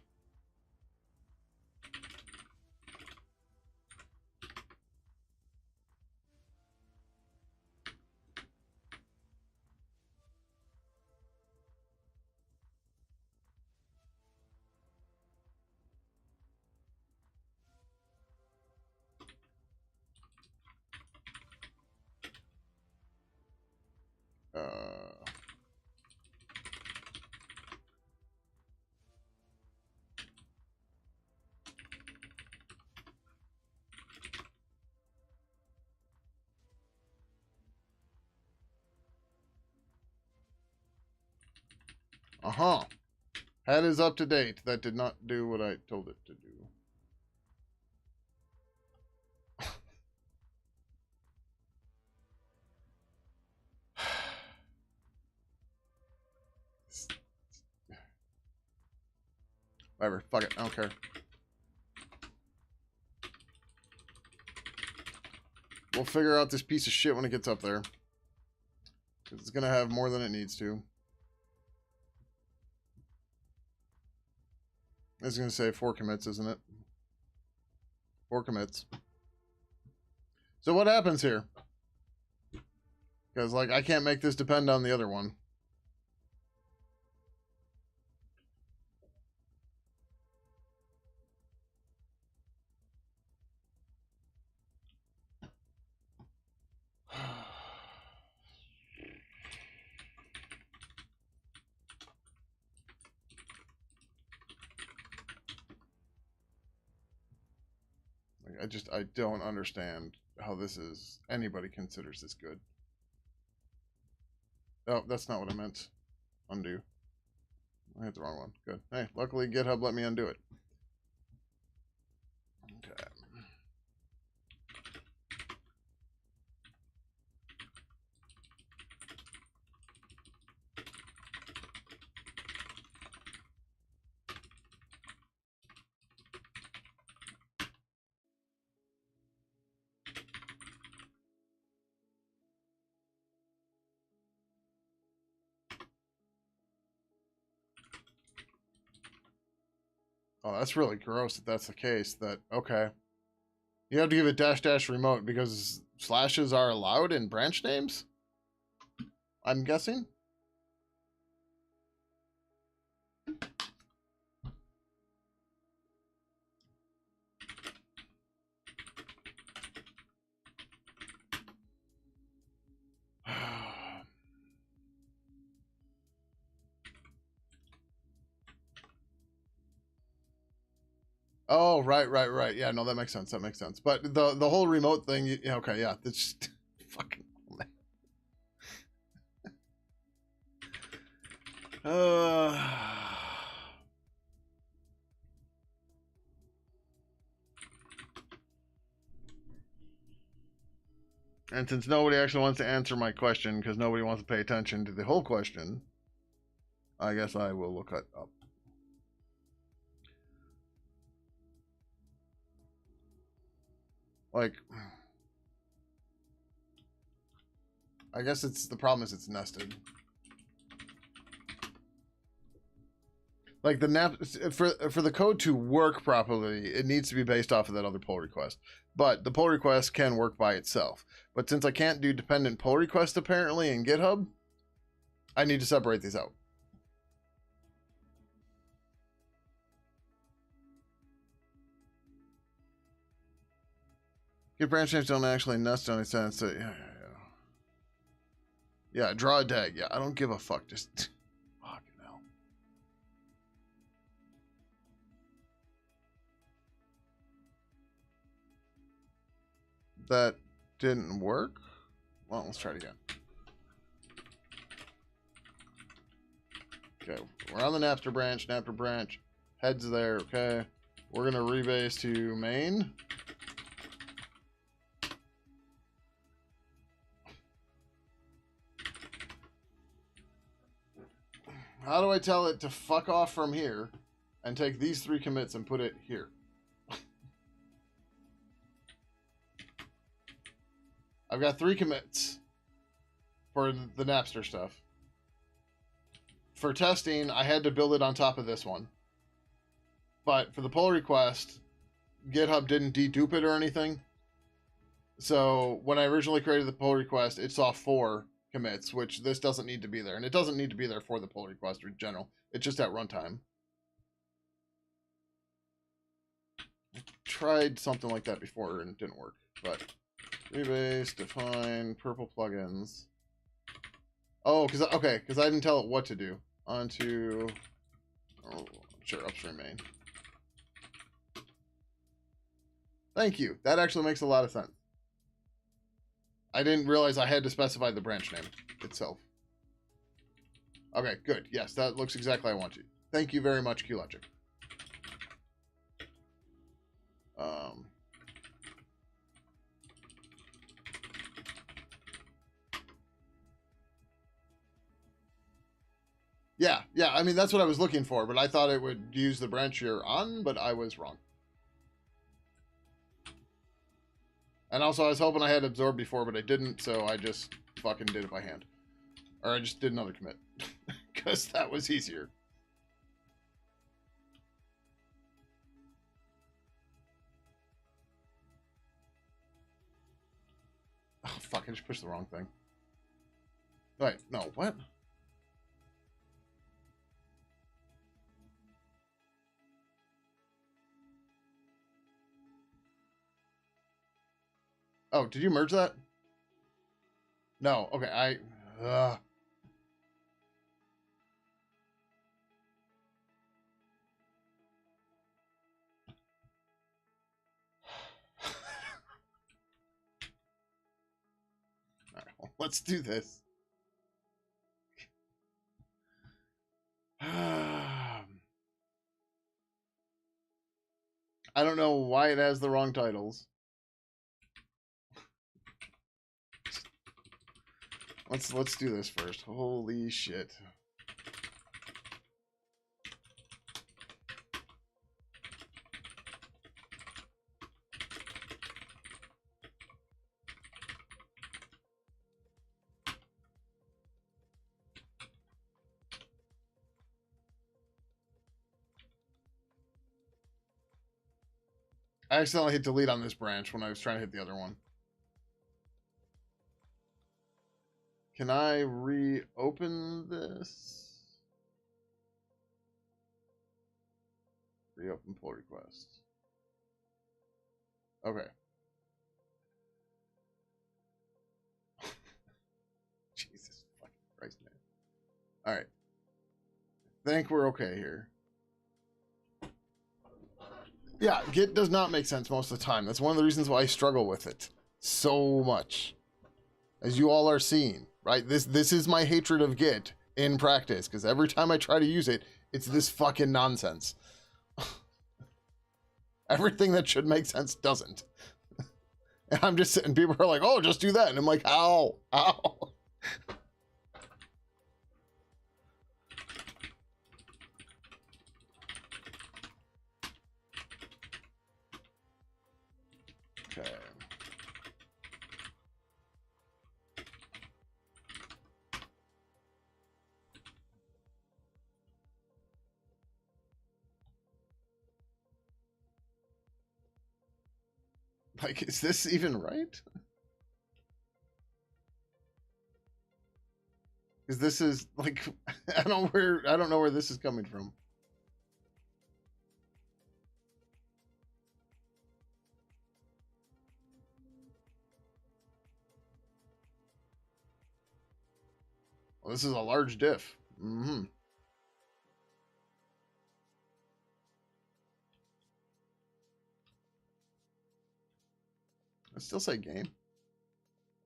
Uh-huh. Head is up to date. That did not do what I told it to do. Whatever. Fuck it. I don't care. We'll figure out this piece of shit when it gets up there. Because it's going to have more than it needs to. I was going to say 4 commits, isn't it? 4 commits. So what happens here? Because, like, I can't make this depend on the other one. I don't understand how this is, anybody considers this good. Oh, that's not what I meant. Undo. I hit the wrong one. Good. Hey, luckily GitHub let me undo it. Okay. Oh, that's really gross if that's the case. Okay. You have to give it -- remote because slashes are allowed in branch names? I'm guessing? Oh, right. Yeah, no, that makes sense. That makes sense. But the whole remote thing, yeah, okay, yeah, that's just fucking. And since nobody actually wants to answer my question because nobody wants to pay attention to the whole question, I guess I will look it up. Like, I guess the problem is it's nested. Like the for the code to work properly, it needs to be based off of that other pull request. But the pull request can work by itself. But since I can't do dependent pull request apparently in GitHub, I need to separate these out. Git branch names don't actually nest on any sense. So yeah, draw a tag. Yeah, I don't give a fuck. Just fucking hell. That didn't work. Well, let's try it again. Okay, we're on the Napster branch. Heads there, okay. We're gonna rebase to main. How do I tell it to fuck off from here and take these 3 commits and put it here? I've got 3 commits for the Napster stuff. For testing, I had to build it on top of this one. But for the pull request, GitHub didn't dedupe it or anything. So when I originally created the pull request, it saw 4 commits, which this doesn't need to be there. And it doesn't need to be there for the pull request in general. It's just at runtime. I tried something like that before and it didn't work. But rebase, define, purple plugins. Oh, because I didn't tell it what to do. Onto, sure, upstream main. Thank you. That actually makes a lot of sense. I didn't realize I had to specify the branch name itself. Okay, good. Yes, that looks exactly how I want you. Thank you very much, QLogic. Yeah, I mean, that's what I was looking for, but I thought it would use the branch you're on, but I was wrong. And also, I was hoping I had absorbed before, but I didn't, so I just fucking did it by hand. Or I just did another commit. Because that was easier. fuck, I just pushed the wrong thing. Wait, no, what? Oh, did you merge that? No, okay, Alright, well, let's do this. I don't know why it has the wrong titles. Let's do this first. Holy shit. I accidentally hit delete on this branch when I was trying to hit the other one. Can I reopen this? Reopen pull request. Okay. Jesus fucking Christ, man. Alright. Think we're okay here. Yeah, Git does not make sense most of the time. That's one of the reasons why I struggle with it so much. As you all are seeing, right? This is my hatred of Git in practice, because every time I try to use it, it's this fucking nonsense. Everything that should make sense doesn't. And I'm just sitting, people are like, oh, just do that. And I'm like, how? How? Okay. Like, is this even right? Because this is like, I don't know where this is coming from. Well, this is a large diff. Mm-hmm. I still say game.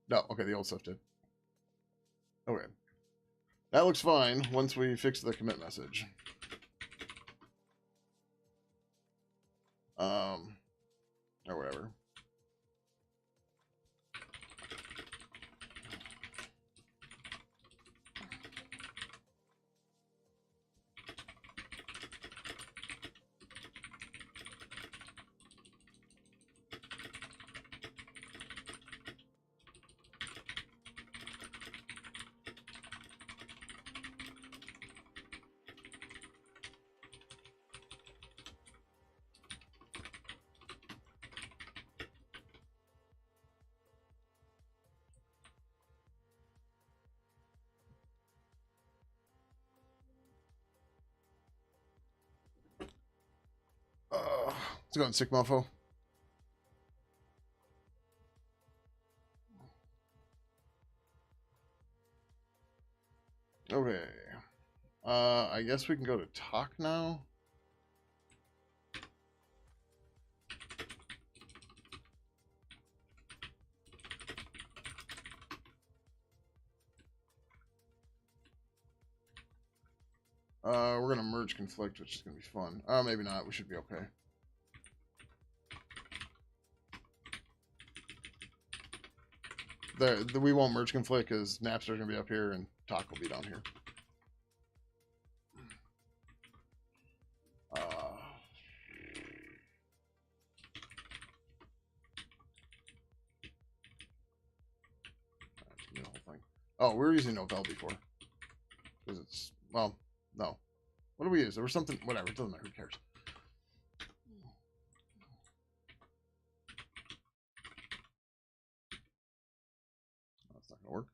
No, okay, the old stuff did. Okay. That looks fine once we fix the commit message. Or whatever. Let's go on sick mofo. Okay. I guess we can go to talk now. We're gonna merge conflict, which is gonna be fun. Maybe not. We should be okay. We won't merge conflict because Napster's gonna be up here and talk will be down here. The whole thing. Oh, we were using Novell before. Because it's, well, no. What do we use? There was something, whatever, it doesn't matter, who cares? gonna work.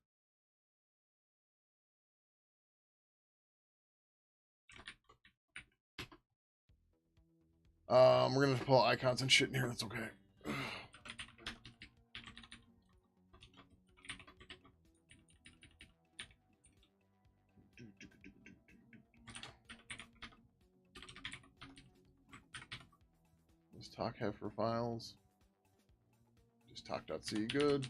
We're gonna pull icons and shit in here. That's okay. Does talk have for files? Just talk.c, good.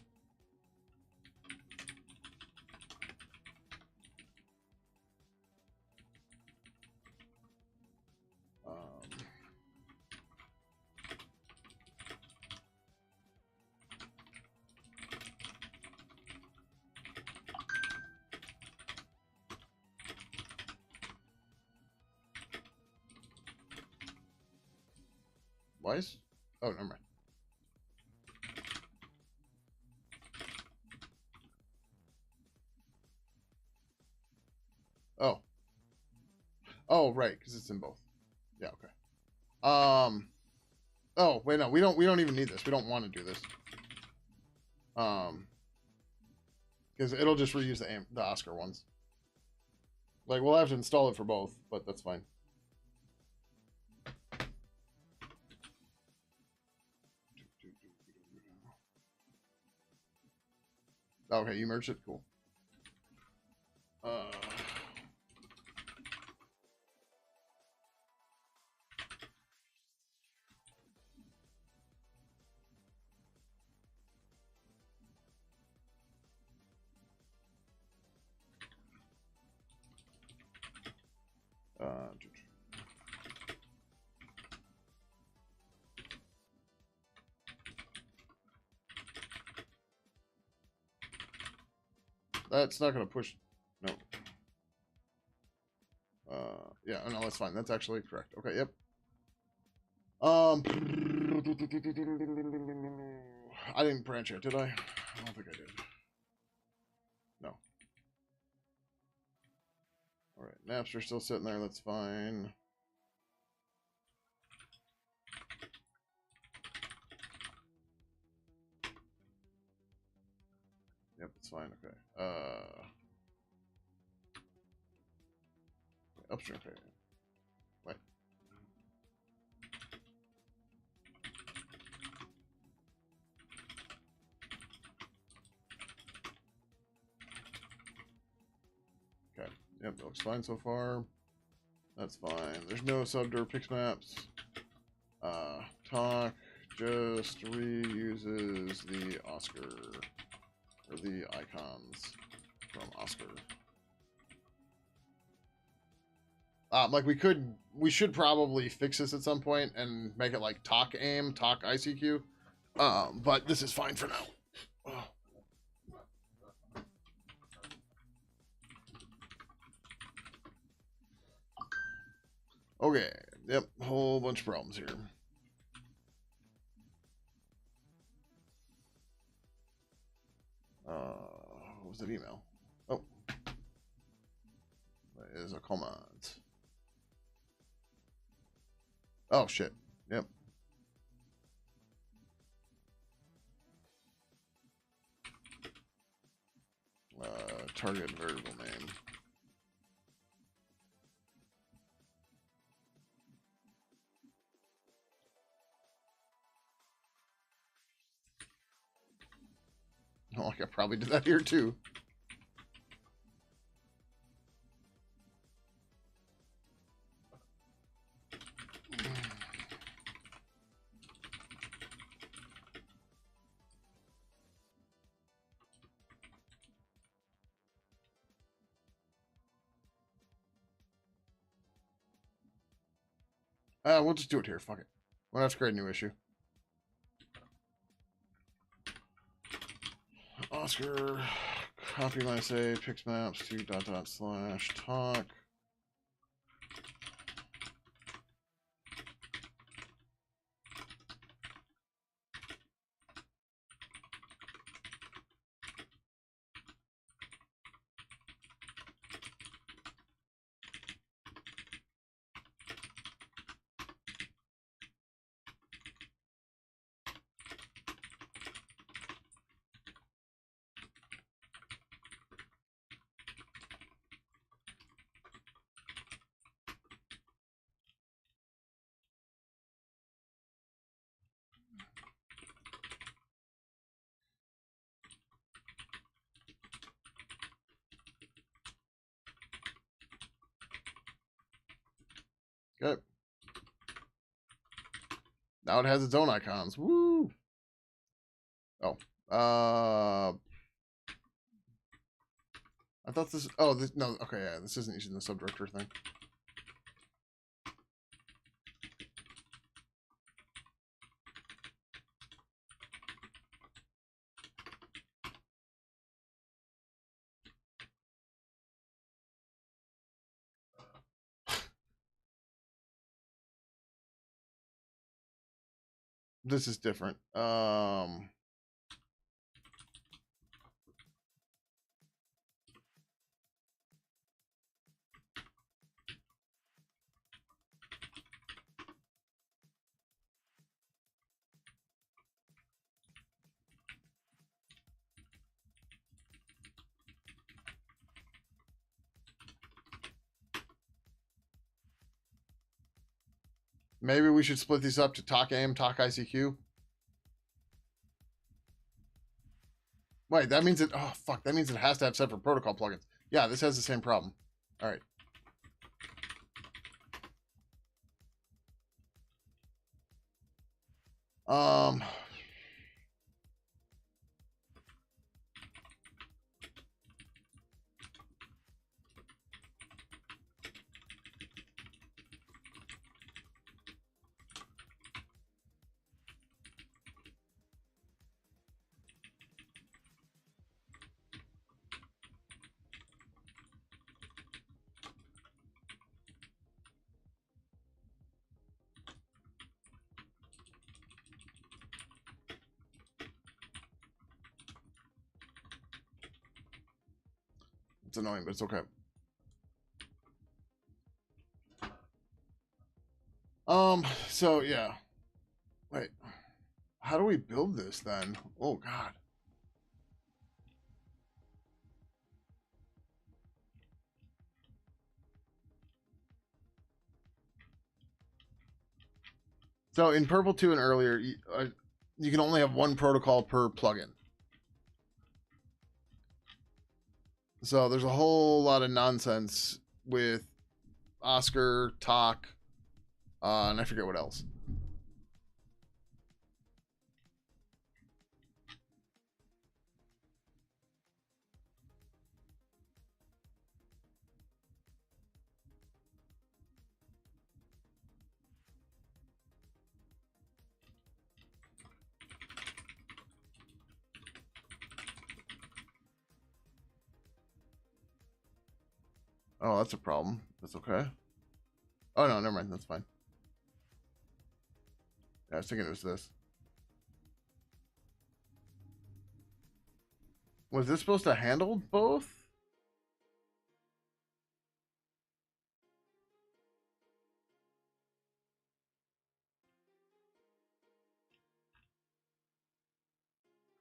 Wise? Oh, never mind. Oh. Oh, right, because it's in both. Yeah, okay. Oh, wait, no, we don't even need this. We don't want to do this. Because it'll just reuse the Oscar ones. Like, we'll have to install it for both, but that's fine. Okay, you merged it? Cool. That's not going to push. No. Yeah, no, that's fine. That's actually correct. Okay, yep. I didn't branch it, did I? I don't think I did. No. All right, Napster still sitting there. That's fine. Yep, it's fine. Okay. Upstream. Okay. What? Okay. Yep, that looks fine so far. That's fine. There's no subdir pixmaps. Talk just reuses the Oscar or the icons from Oscar. Like we should probably fix this at some point and make it like talk aim, talk ICQ. But this is fine for now. Oh. Okay. Yep. Whole bunch of problems here. What was that email? Oh. That is a comment. Oh, shit. Yep. Target variable name. Oh, I probably did that here too. We'll just do it here. Fuck it. We'll have to create a new issue. Oscar, copy my say, pixmaps to /talk. Okay. Now it has its own icons. Woo! Oh. I thought this... Oh, this, no. Okay, yeah. This isn't using the subdirector thing. This is different. Maybe we should split these up to talk aim, talk ICQ. Wait, that means it... Oh, fuck. That means it has to have separate protocol plugins. Yeah, this has the same problem. All right. It's annoying, but it's okay. So yeah. Wait. How do we build this then? Oh god. So in Purple 2 and earlier, you can only have one protocol per plugin. So there's a whole lot of nonsense with Oscar, Talk, and I forget what else. Oh, that's a problem. That's okay. Oh, no, never mind. That's fine. Yeah, I was thinking it was this. Was this supposed to handle both?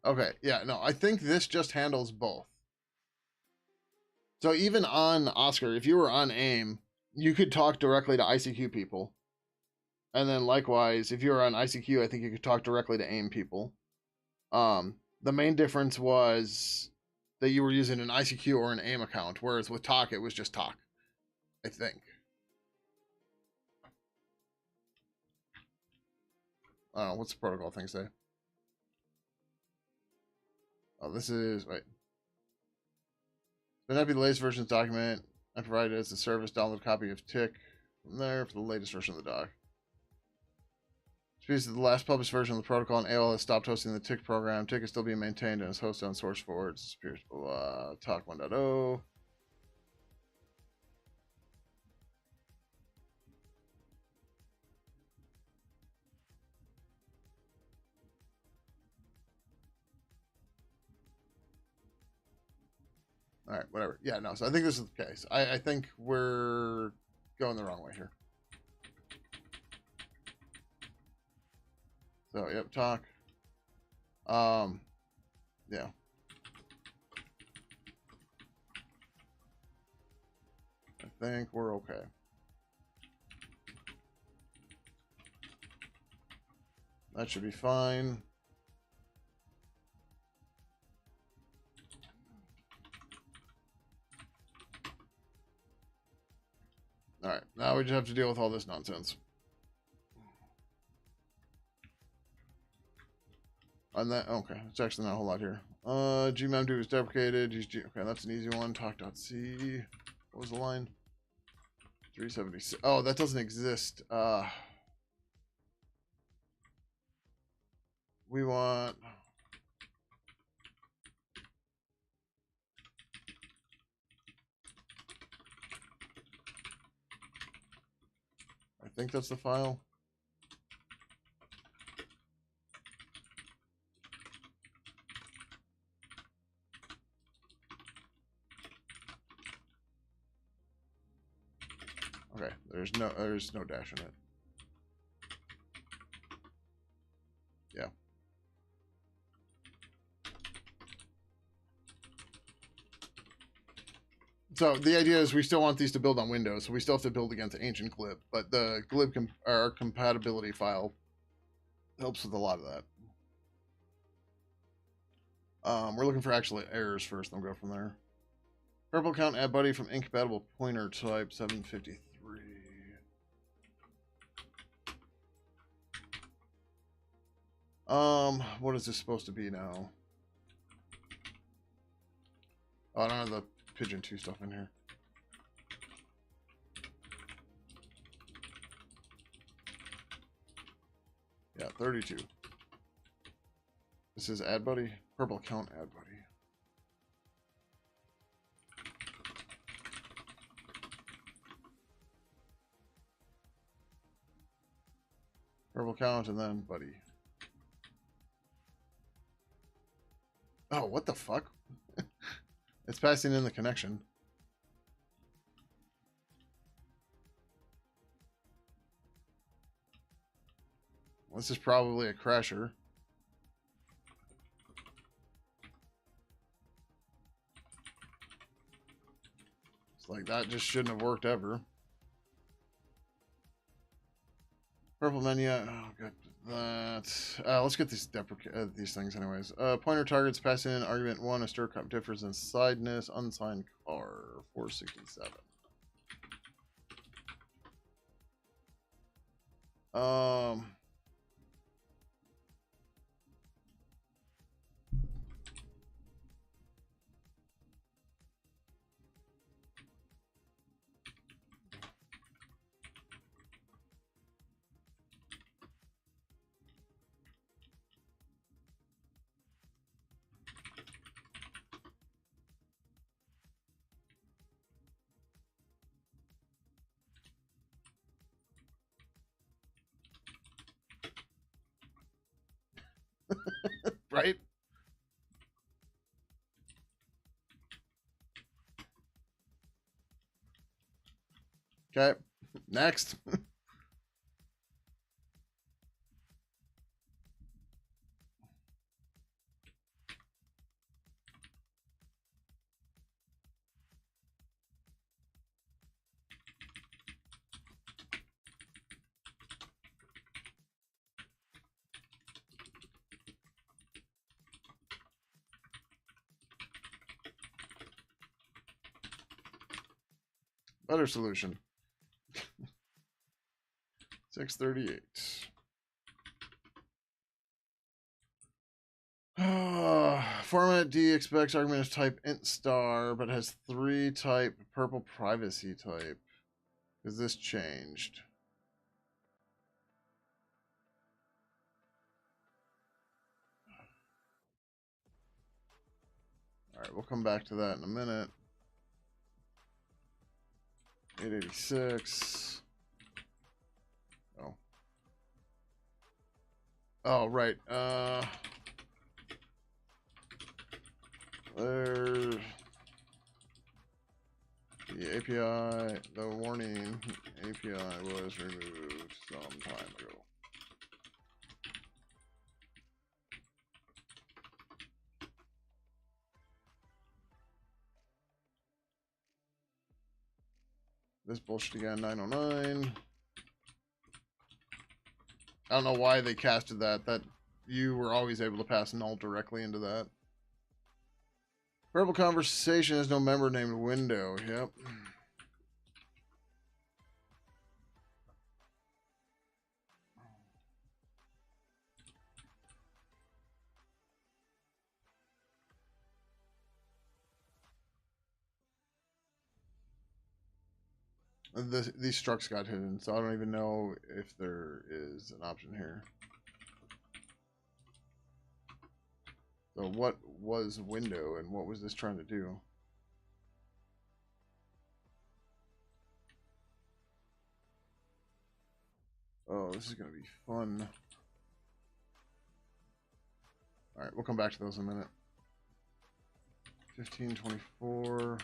Okay, yeah, no, I think this just handles both. So even on Oscar, if you were on AIM, you could talk directly to ICQ people. And then likewise, if you were on ICQ, I think you could talk directly to AIM people. The main difference was that you were using an ICQ or an AIM account, whereas with Talk, it was just Talk, I think. I don't know, what's the protocol thing say? Oh, this is, wait. There might be the latest version of the document. I provided as a service download copy of Tick from there for the latest version of the doc. Because the last published version of the protocol and AOL has stopped hosting the Tick program. Tick is still being maintained and is hosted on SourceForge. Disappears. Talk 1.0. All right, whatever. Yeah, no. So I think this is the case. I think we're going the wrong way here. So yep, Talk. Yeah. I think we're okay. That should be fine. All Alright, now we just have to deal with all this nonsense. On that, okay, it's actually not a whole lot here. Gmem2 is deprecated. Okay, that's an easy one. Talk.c. What was the line? 376. Oh, that doesn't exist. We want... I think that's the file. Okay, there's no dash in it. Yeah. So the idea is we still want these to build on Windows, so we still have to build against ancient glib, but the glib our compatibility file helps with a lot of that. We're looking for actual errors first, then we'll go from there. Purple count add buddy from incompatible pointer type 753. What is this supposed to be now? Oh, I don't have the Pidgin 2 stuff in here. Yeah, 32. This is add buddy. Purple count add buddy. Purple count and then buddy. Oh, what the fuck? It's passing in the connection. This is probably a crasher. It's like that just shouldn't have worked ever. Purple menu. Oh, good. Let's get these things anyways. Pointer targets passing in argument 1, a stir cup differs in sideness, unsigned car, 467. Right? Okay. Next. Better solution. 638. Format D expects argument is type int star, but has 3 type purple privacy type. Is this changed? Alright, we'll come back to that in a minute. 886. Oh. Oh, right. There's the API, the warning API was removed some time ago. This bullshit again, 909. I don't know why they casted that. That you were always able to pass null directly into that. Verbal conversation has no member named window. Yep. These structs got hidden, so I don't even know if there is an option here. So what was window and what was this trying to do? Oh, this is going to be fun. Alright, we'll come back to those in a minute. 1524.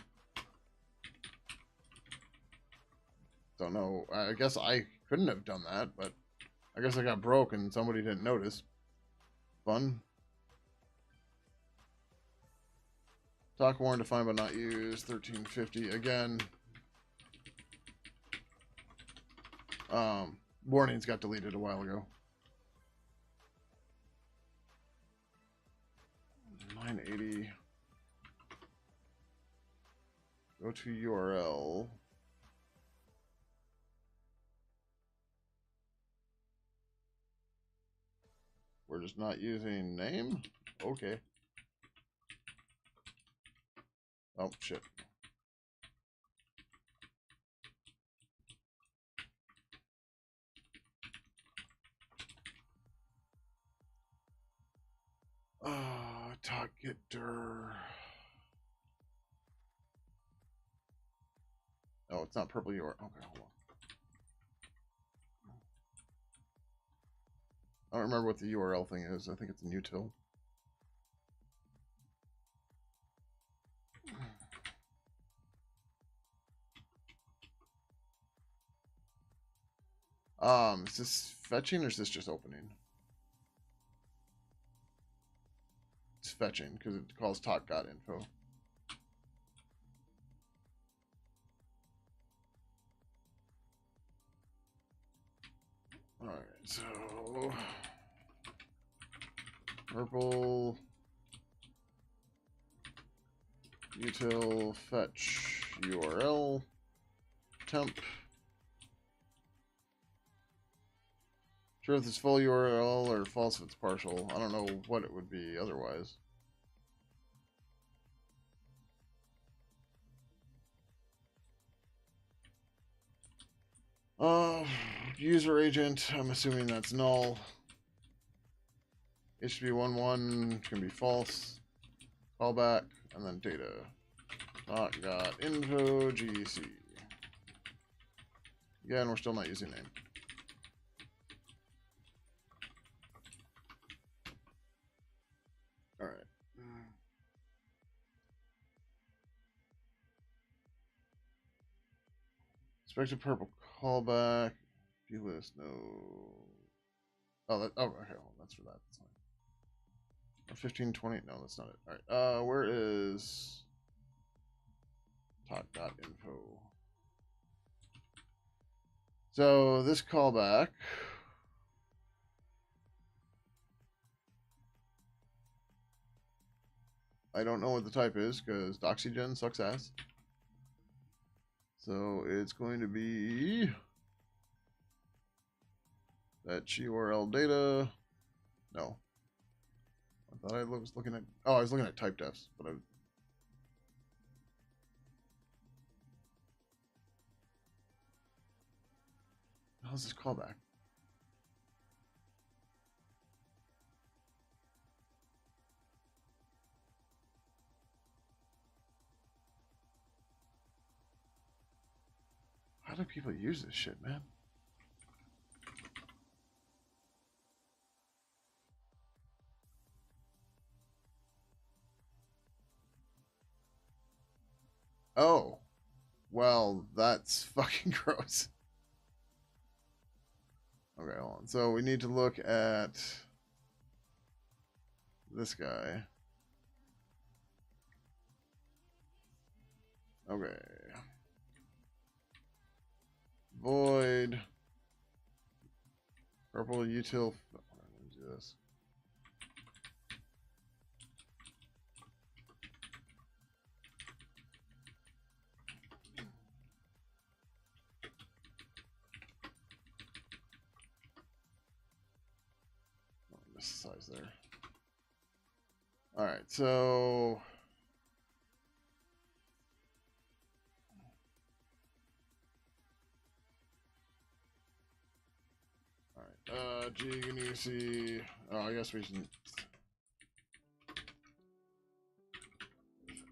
Don't know. I guess I couldn't have done that, but I guess I got broke and somebody didn't notice. Fun. Talk warn defined but not used. 1350. Again. Warnings got deleted a while ago. 980. Go to URL. We're just not using name? Okay. Oh, shit. Targeter. Oh, it's not purple URL. Okay, hold on. I don't remember what the URL thing is. I think it's an util. Is this fetching or is this just opening? It's fetching because it calls talk.info. Alright, so purple util fetch URL temp. Sure if it's full URL or false if it's partial. I don't know what it would be otherwise. User agent, I'm assuming that's null. HTTP11 can be false. Callback, and then data. Info GC. Again, we're still not using name. Alright. Expected purple callback. View list, no. Oh, okay, well, that's for that. That's fine. 1520, no, that's not it. Alright, where is talk.info? So, this callback. I don't know what the type is, because Doxygen sucks ass. So, it's going to be that URL data. No. I thought I was looking at... Oh, I was looking at type defs, but I... How's this callback? How do people use this shit, man? Oh. Well, that's fucking gross. Okay, hold on. So we need to look at this guy. Okay. Void. Purple util. Let me do this. Oh, I missed the size there. All right, so Can you see? Oh, I guess we should.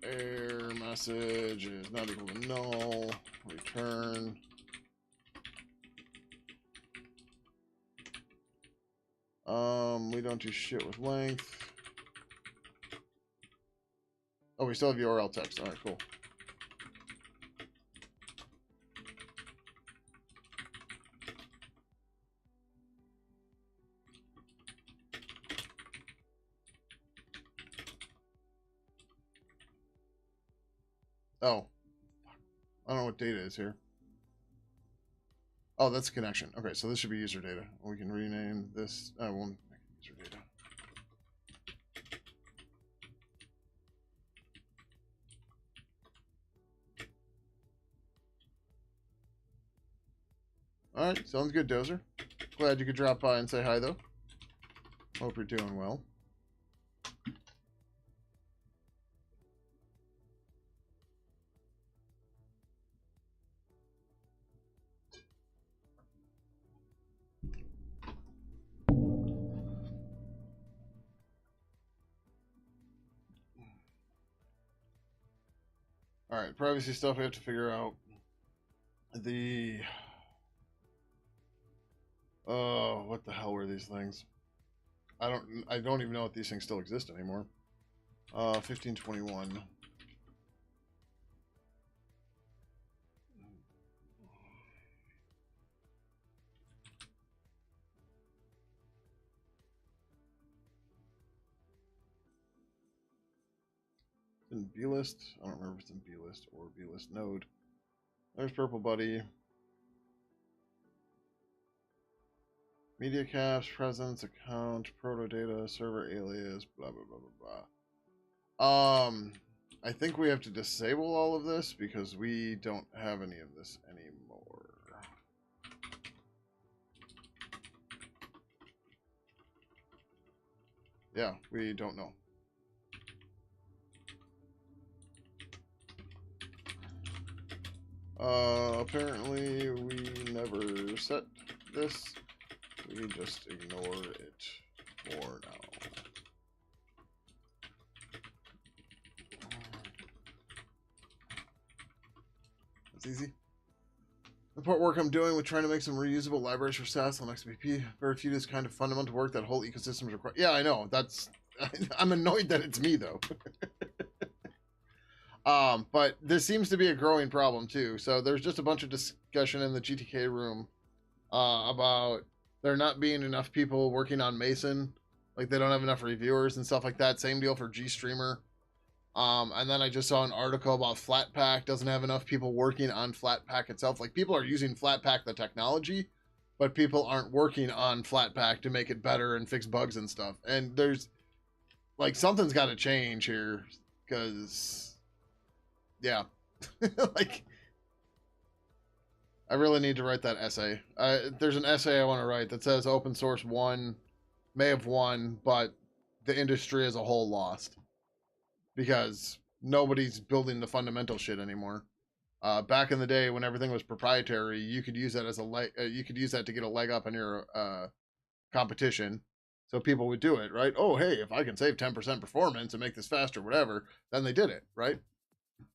Error message is not equal to null. Return. We don't do shit with length. Oh, we still have URL text. All right, cool. Oh, I don't know what data is here. Oh, that's a connection. Okay, so this should be user data. We can rename this. I won't make it user data. All right, sounds good, Dozer. Glad you could drop by and say hi, though. Hope you're doing well. All right, privacy stuff we have to figure out. The oh, what the hell were these things? I don't even know if these things still exist anymore. 1521. In B list, I don't remember if it's in B list or B list node. There's Purple Buddy. Media caps, presence, account, proto data, server alias, blah blah blah blah blah. I think we have to disable all of this because we don't have any of this anymore. Yeah, we don't know. Apparently we never set this. We just ignore it for now. That's easy. The part work I'm doing with trying to make some reusable libraries for SAS on XBP. Very few is kind of fundamental work that whole ecosystem requires. Yeah, I know. That's I'm annoyed that it's me though. But this seems to be a growing problem too. So there's just a bunch of discussion in the GTK room about there not being enough people working on Mason. Like they don't have enough reviewers and stuff like that. Same deal for GStreamer. And then I just saw an article about Flatpak doesn't have enough people working on Flatpak itself. Like people are using Flatpak the technology, but people aren't working on Flatpak to make it better and fix bugs and stuff. And there's like something's got to change here because yeah, like I really need to write that essay. There's an essay I want to write that says open source may have won, but the industry as a whole lost. Because nobody's building the fundamental shit anymore. Back in the day when everything was proprietary, you could use that as you could use that to get a leg up on your competition. So people would do it, right? Oh, hey, if I can save 10% performance and make this faster, whatever, then they did it, right?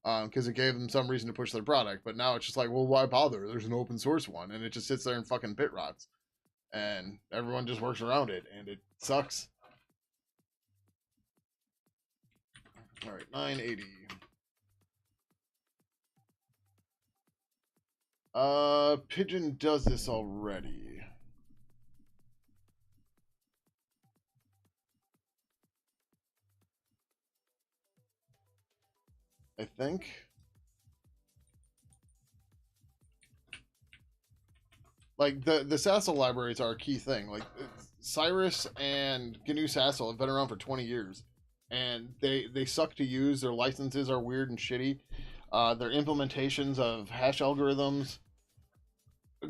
Because it gave them some reason to push their product. But now it's just like, well, why bother? There's an open source one, and it just sits there and fucking pit rots, and everyone just works around it, and it sucks. All right, 980. Pidgin does this already. I think. Like the Sassel libraries are a key thing. Like Cyrus and GNU Sassel have been around for 20 years, and they suck to use. Their licenses are weird and shitty. Their implementations of hash algorithms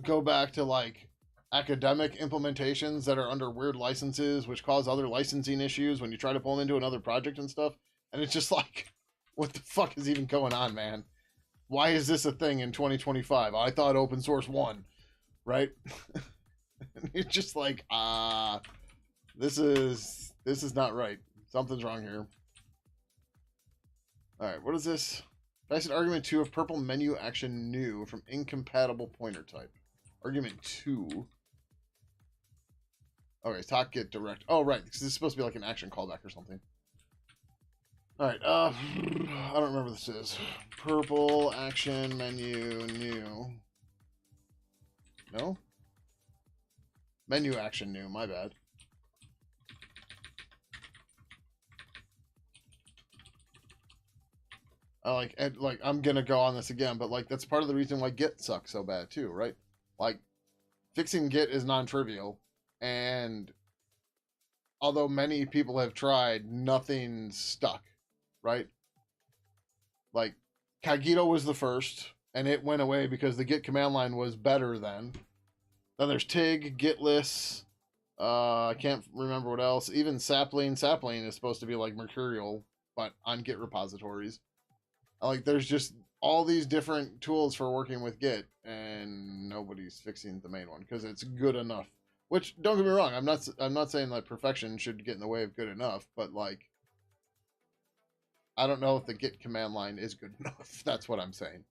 go back to like academic implementations that are under weird licenses, which cause other licensing issues when you try to pull them into another project and stuff. And it's just like, what the fuck is even going on, man? Why is this a thing in 2025? I thought open source won, right? It's just like, this is not right. Something's wrong here. All right, what is this? Basic argument 2 of purple menu action new from incompatible pointer type. Argument 2. Okay, talk get direct. Oh, right, because this is supposed to be like an action callback or something. All right, I don't remember what this is. Purple action menu new. No? Menu action new, my bad. I'm gonna go on this again, but like that's part of the reason why Git sucks so bad too, right? Like fixing Git is non-trivial, and although many people have tried, nothing's stuck, right? Like Kagito was the first, and it went away because the Git command line was better then. Then there's Tig, Gitless, I can't remember what else. Even Sapling. Sapling is supposed to be like Mercurial, but on Git repositories. Like there's just all these different tools for working with Git, and nobody's fixing the main one because it's good enough. Which, don't get me wrong, I'm not saying that perfection should get in the way of good enough, but like I don't know if the Git command line is good enough. That's what I'm saying.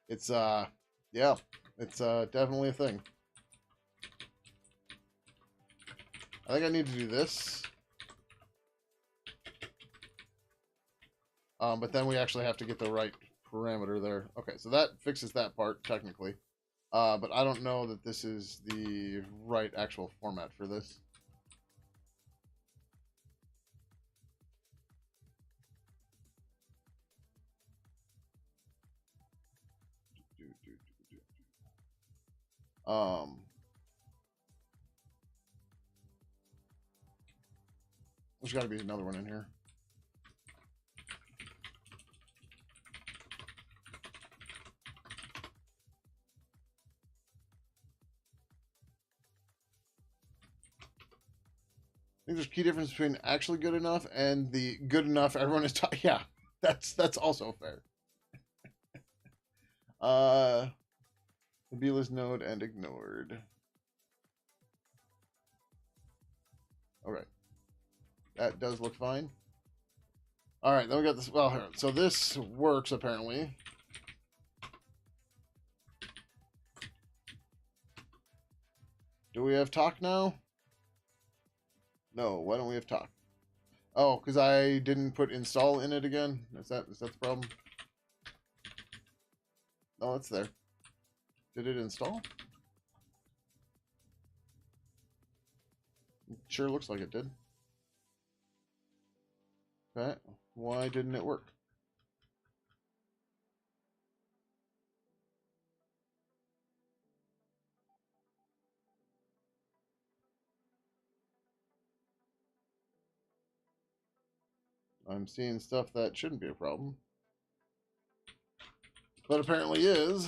It's yeah, it's definitely a thing. I think I need to do this. But then we actually have to get the right parameter there. Okay, so that fixes that part, technically. But I don't know that this is the right actual format for this. There's got to be another one in here. I think there's a key difference between actually good enough and the good enough everyone is talking. Yeah, that's also fair. Nabila's node and ignored. Alright. That does look fine. Alright, then we got this. Well, so this works apparently. Do we have talk now? No, why don't we have talk? Oh, because I didn't put install in it again? Is that the problem? Oh, it's there. Did it install? It sure looks like it did. Okay, why didn't it work? I'm seeing stuff that shouldn't be a problem. But apparently is.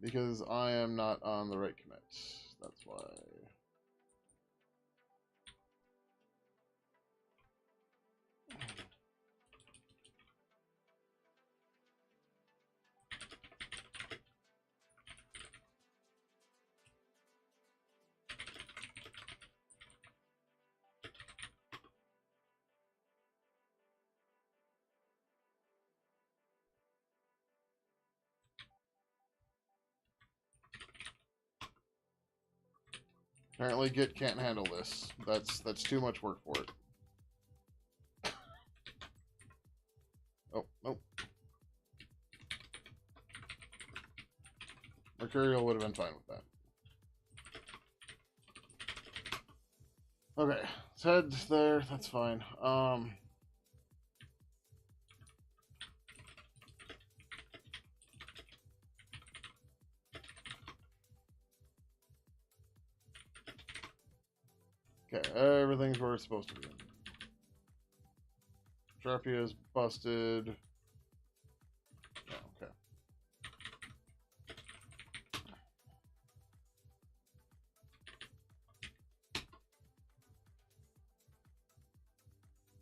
Because I am not on the right commit. That's why. Apparently Git can't handle this. That's too much work for it. Oh, nope. Mercurial would have been fine with that. Okay, let's head there. That's fine. Okay, everything's where it's supposed to be. Sharpie is busted. Oh, okay.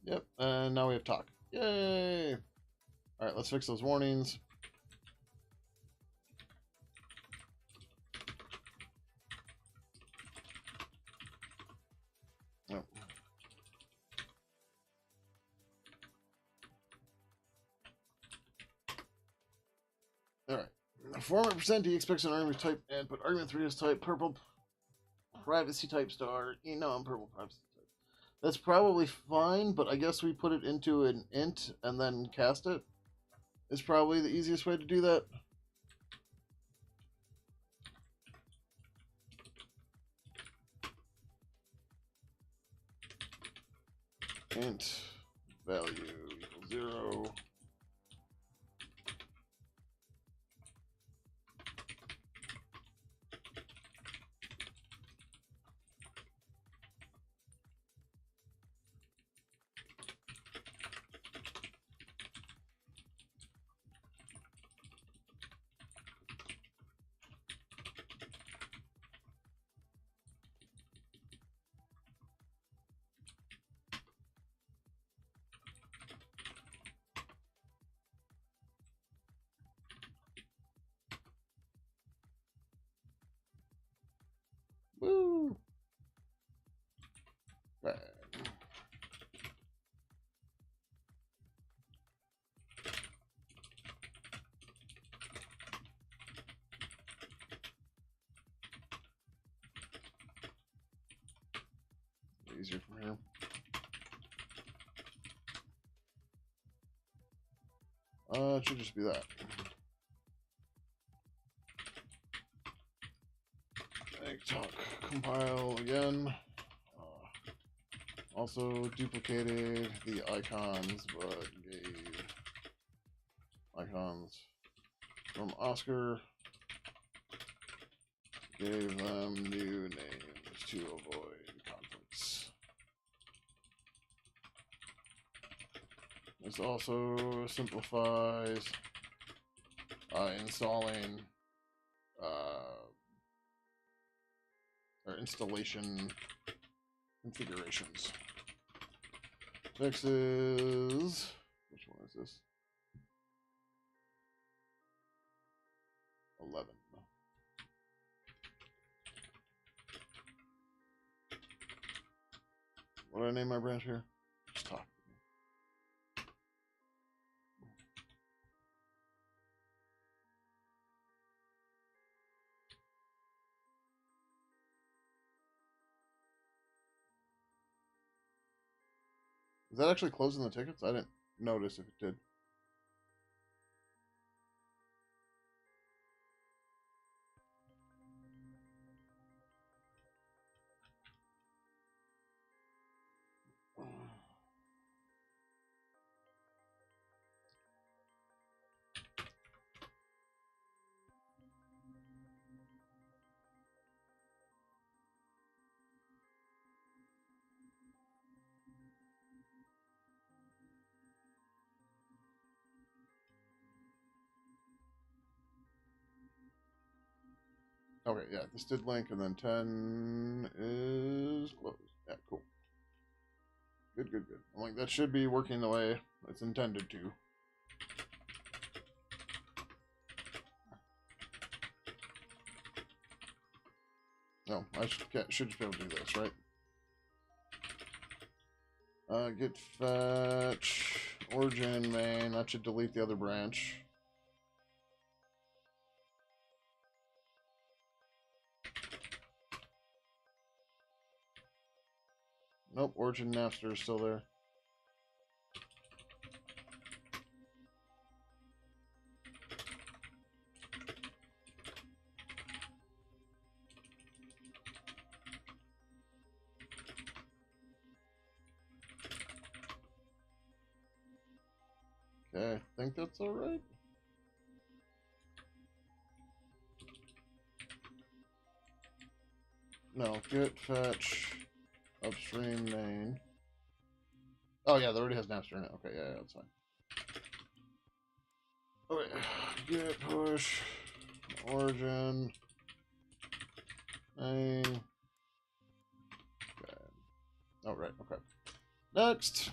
Yep, and now we have talk. Yay! Alright, let's fix those warnings. Format percent he expects an argument type and put argument 3 as type purple privacy type star, non-purple privacy type. That's probably fine, but I guess we put it into an int and then cast it. Is probably the easiest way to do that. Int value equals 0. Woo! Bang. Easier from here. It should just be that. Talk compile again. Also duplicated the icons, but gave icons from Oscar. Gave them new names to avoid conflicts. This also simplifies installing or installation configurations. Fixes. Which one is this? 11. What do I name my branch here? Just talk. Is that actually closing the tickets? I didn't notice if it did. Okay, yeah, this did link, and then 10 is closed. Yeah, cool. Good, good, good. I'm like, that should be working the way it's intended to. No, I should just be able to do this, right? Git fetch, origin main, that should delete the other branch. Nope, origin Napster is still there. Okay, I think that's alright. No, git fetch upstream main. Oh yeah, that already has Napster in it. Okay, yeah, that's fine. Okay, git push origin main. Okay. Oh right, okay. Next.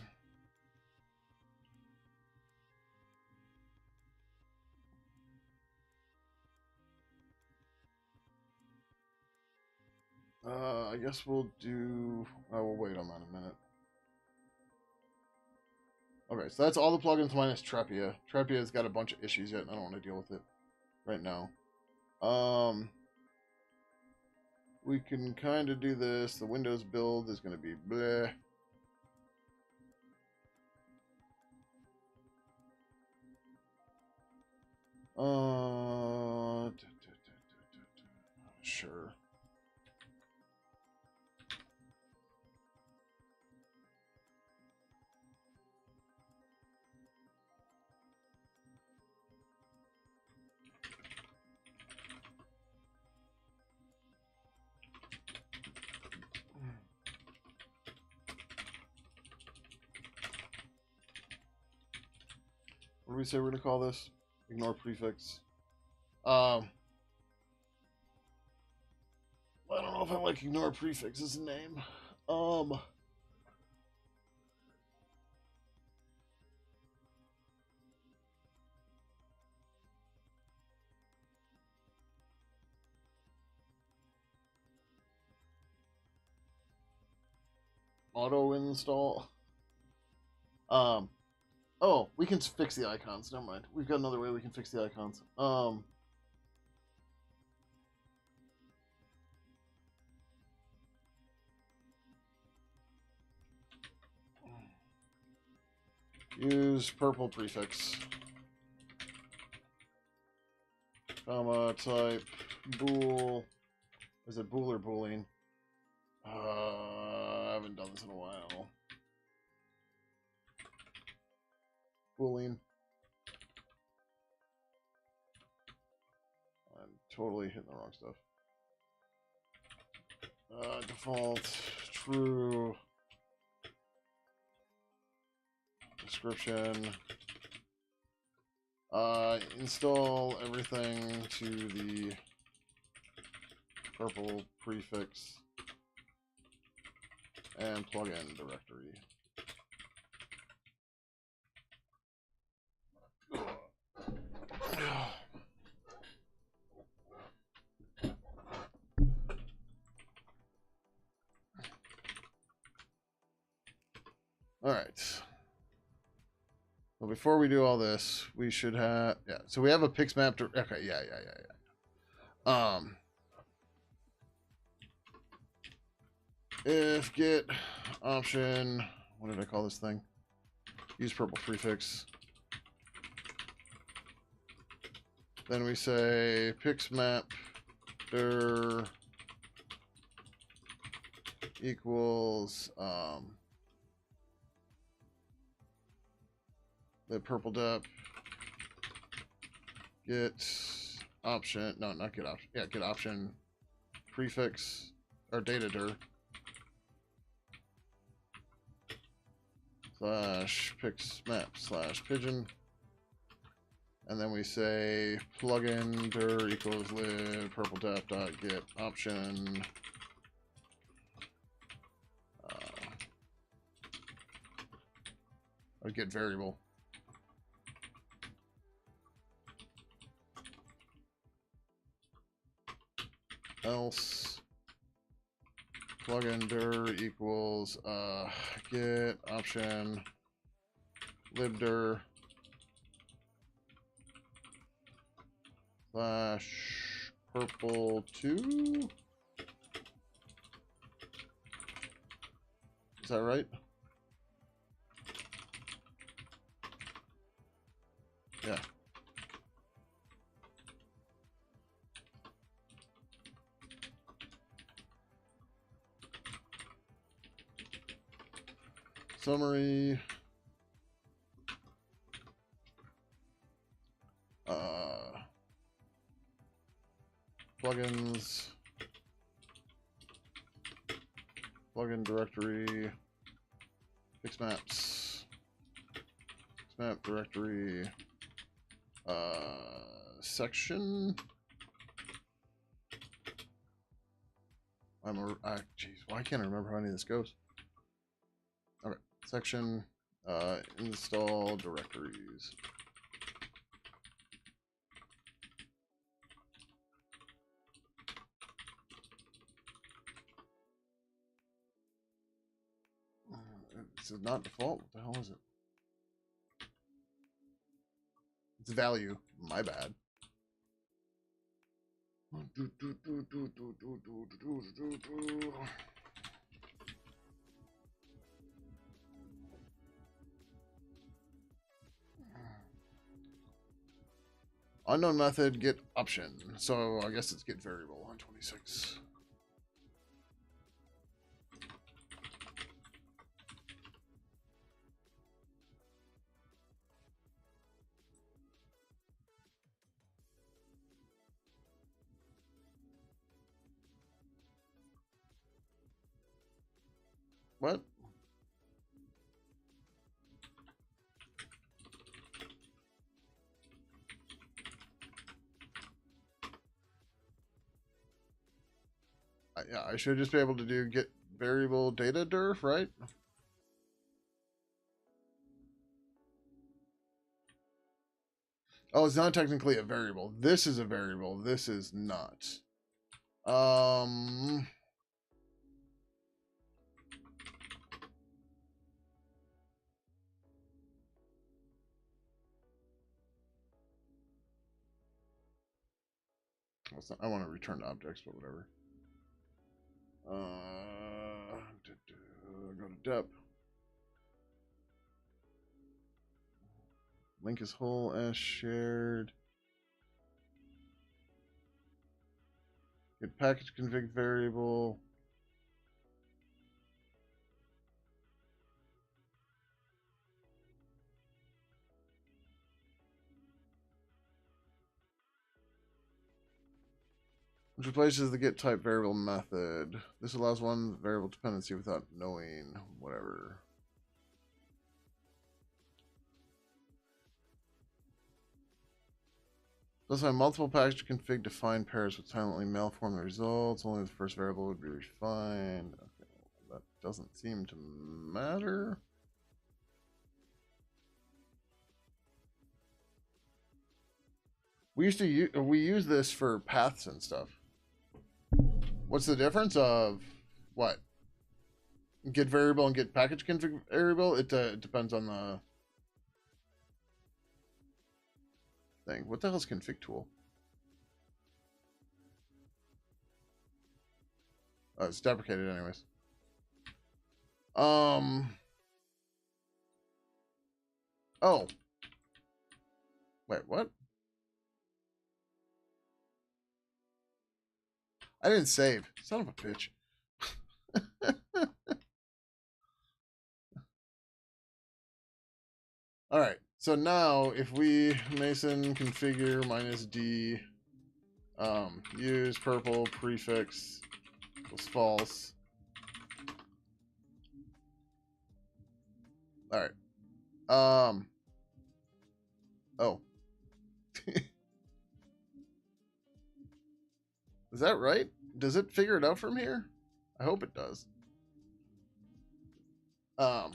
I guess we'll do. I will wait on that a minute. Okay, so that's all the plugins minus Trepia. Trepia's got a bunch of issues yet, and I don't want to deal with it right now. Um, we can kind of do this. The Windows build is going to be bleh. Sure. What do we say we're gonna call this? Ignore prefix. I don't know if I like ignore prefix as a name. Auto install. Oh, we can fix the icons. Never mind. We've got another way we can fix the icons. Use purple prefix. Comma, type, bool. Is it bool or boolean? I haven't done this in a while. Boolean. I'm totally hitting the wrong stuff. Default, true. Description. Install everything to the purple prefix and plugin directory. All right. Well, before we do all this, we should have, yeah. So we have a pixmap. Okay, yeah. If get option, what did I call this thing? Use purple prefix. Then we say pixmap dir equals the purple dep get option, no, not get option, yeah, get option prefix or data dir slash pixmap slash Pidgin, and then we say plugin dir equals lib purple dep dot get option or get variable. Else plugin dir equals get option libdir slash purple 2. Is that right? Yeah. Summary. Plugins. Plugin directory. Pixmaps. Pixmap directory. Section. Geez, why can't I remember how any of this goes? Okay, section, install directories. This is not default. What the hell is it? It's value. My bad. Unknown method, get option. So I guess it's get variable on 26. What? Yeah, I should just be able to do get variable data derf, right? Oh, it's not technically a variable. This is a variable. This is not. Um, I want to return to objects, but whatever. Go to dep. Link is whole as shared. Get package config variable. Which replaces the get type variable method. This allows one variable dependency without knowing whatever. Specify multiple package config define pairs with silently malform the results. Only the first variable would be refined. Okay, that doesn't seem to matter. We use this for paths and stuff. What's the difference of what? Get variable and get package config variable? It depends on the thing. What the hell is config tool? Oh, it's deprecated anyways. Oh. Wait, what? I didn't save. Son of a bitch. All right. So now if we Mason configure -d use purple prefix was false. All right. Oh. Is that right? Does it figure it out from here? I hope it does. Um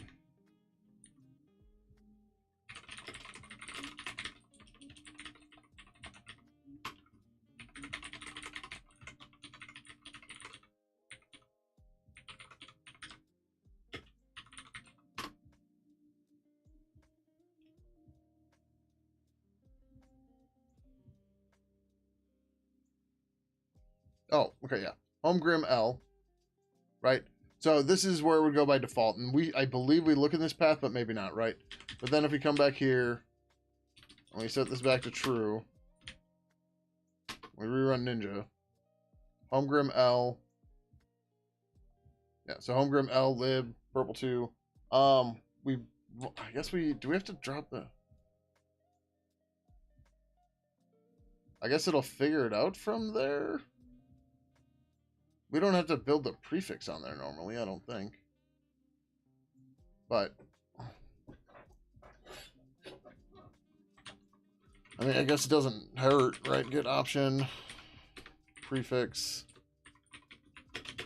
Oh, okay, yeah. Homegrim L, right? So this is where it would go by default, and I believe we look in this path, but maybe not, right? But then if we come back here, and we set this back to true, we rerun Ninja. Homegrim L. Yeah, so Homegrim L lib purple 2. I guess do we have to drop the I guess it'll figure it out from there. We don't have to build the prefix on there normally, I don't think. But I mean, I guess it doesn't hurt, right? Get option prefix.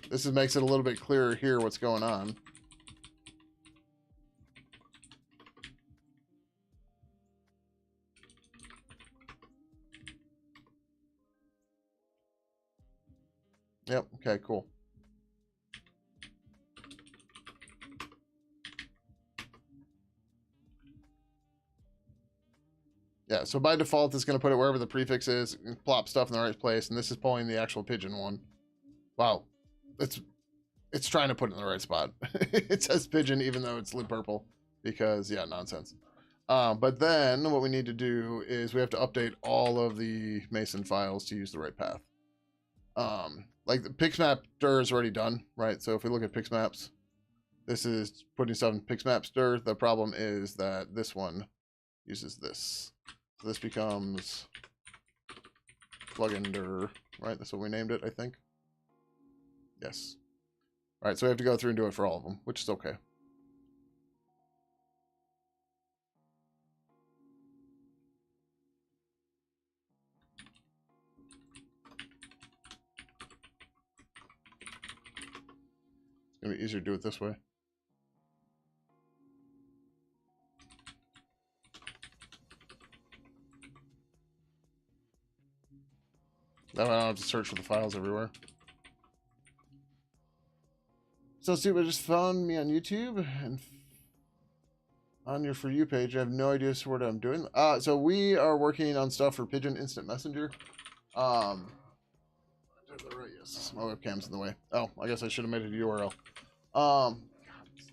This makes it a little bit clearer here what's going on. Yep, okay, cool. Yeah, so by default, it's going to put it wherever the prefix is, and plop stuff in the right place, and this is pulling the actual Pidgin one. Wow, it's trying to put it in the right spot. It says Pidgin even though it's lit purple because, yeah, nonsense. But then what we need to do is we have to update all of the Mason files to use the right path. Like the Pixmap dir is already done, right? So if we look at Pixmaps, this is putting stuff in Pixmaps dir. The problem is that this one uses this. So this becomes plugin dir, right? That's what we named it, I think. Yes. All right, so we have to go through and do it for all of them, which is okay. It's gonna be easier to do it this way. That way I don't have to search for the files everywhere. So stupid, just found me on YouTube and on your For You page. I have no idea what I'm doing. So we are working on stuff for Pidgin Instant Messenger. Right, yes, my webcam's in the way. Oh, I guess I should have made it a URL. God,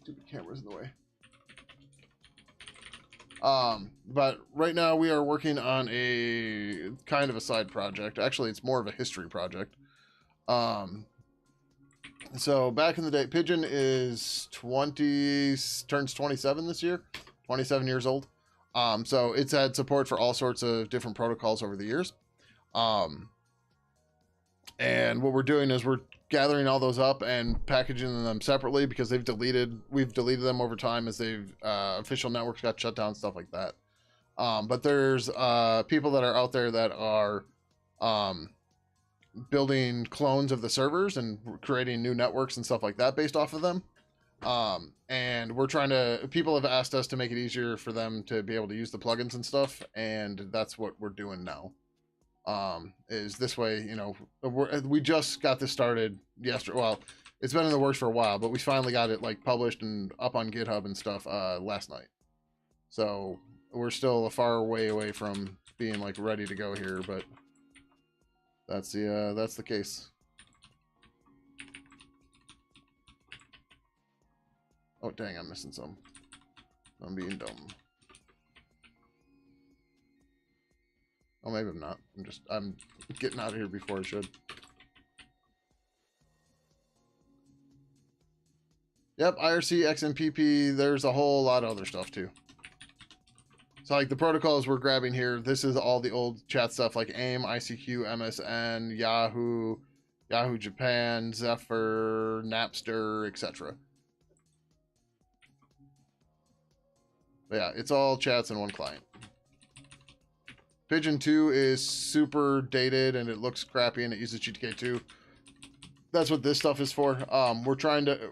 stupid camera's in the way. But right now we are working on a kind of a side project. Actually, it's more of a history project. So back in the day, Pidgin is turns 27 this year, 27 years old. So it's had support for all sorts of different protocols over the years. And what we're doing is we're gathering all those up and packaging them separately because we've deleted them over time as they've official networks got shut down, stuff like that. But there's people that are out there that are building clones of the servers and creating new networks and stuff like that based off of them. And we're trying to, people have asked us to make it easier for them to be able to use the plugins and stuff. And that's what we're doing now. Is this way, you know, we just got this started yesterday. Well, it's been in the works for a while, but we finally got it like published and up on GitHub and stuff last night. So we're still a far way away from being like ready to go here, but that's the case. Oh dang, I'm missing some. I'm being dumb. Oh, maybe I'm not. I'm getting out of here before I should. Yep, IRC, XMPP, there's a whole lot of other stuff too. So like the protocols we're grabbing here, this is all the old chat stuff like AIM, ICQ, MSN, Yahoo, Yahoo Japan, Zephyr, Napster, etc. But yeah, it's all chats in one client. Pidgin 2 is super dated and it looks crappy and it uses GTK 2. That's what this stuff is for. We're trying to,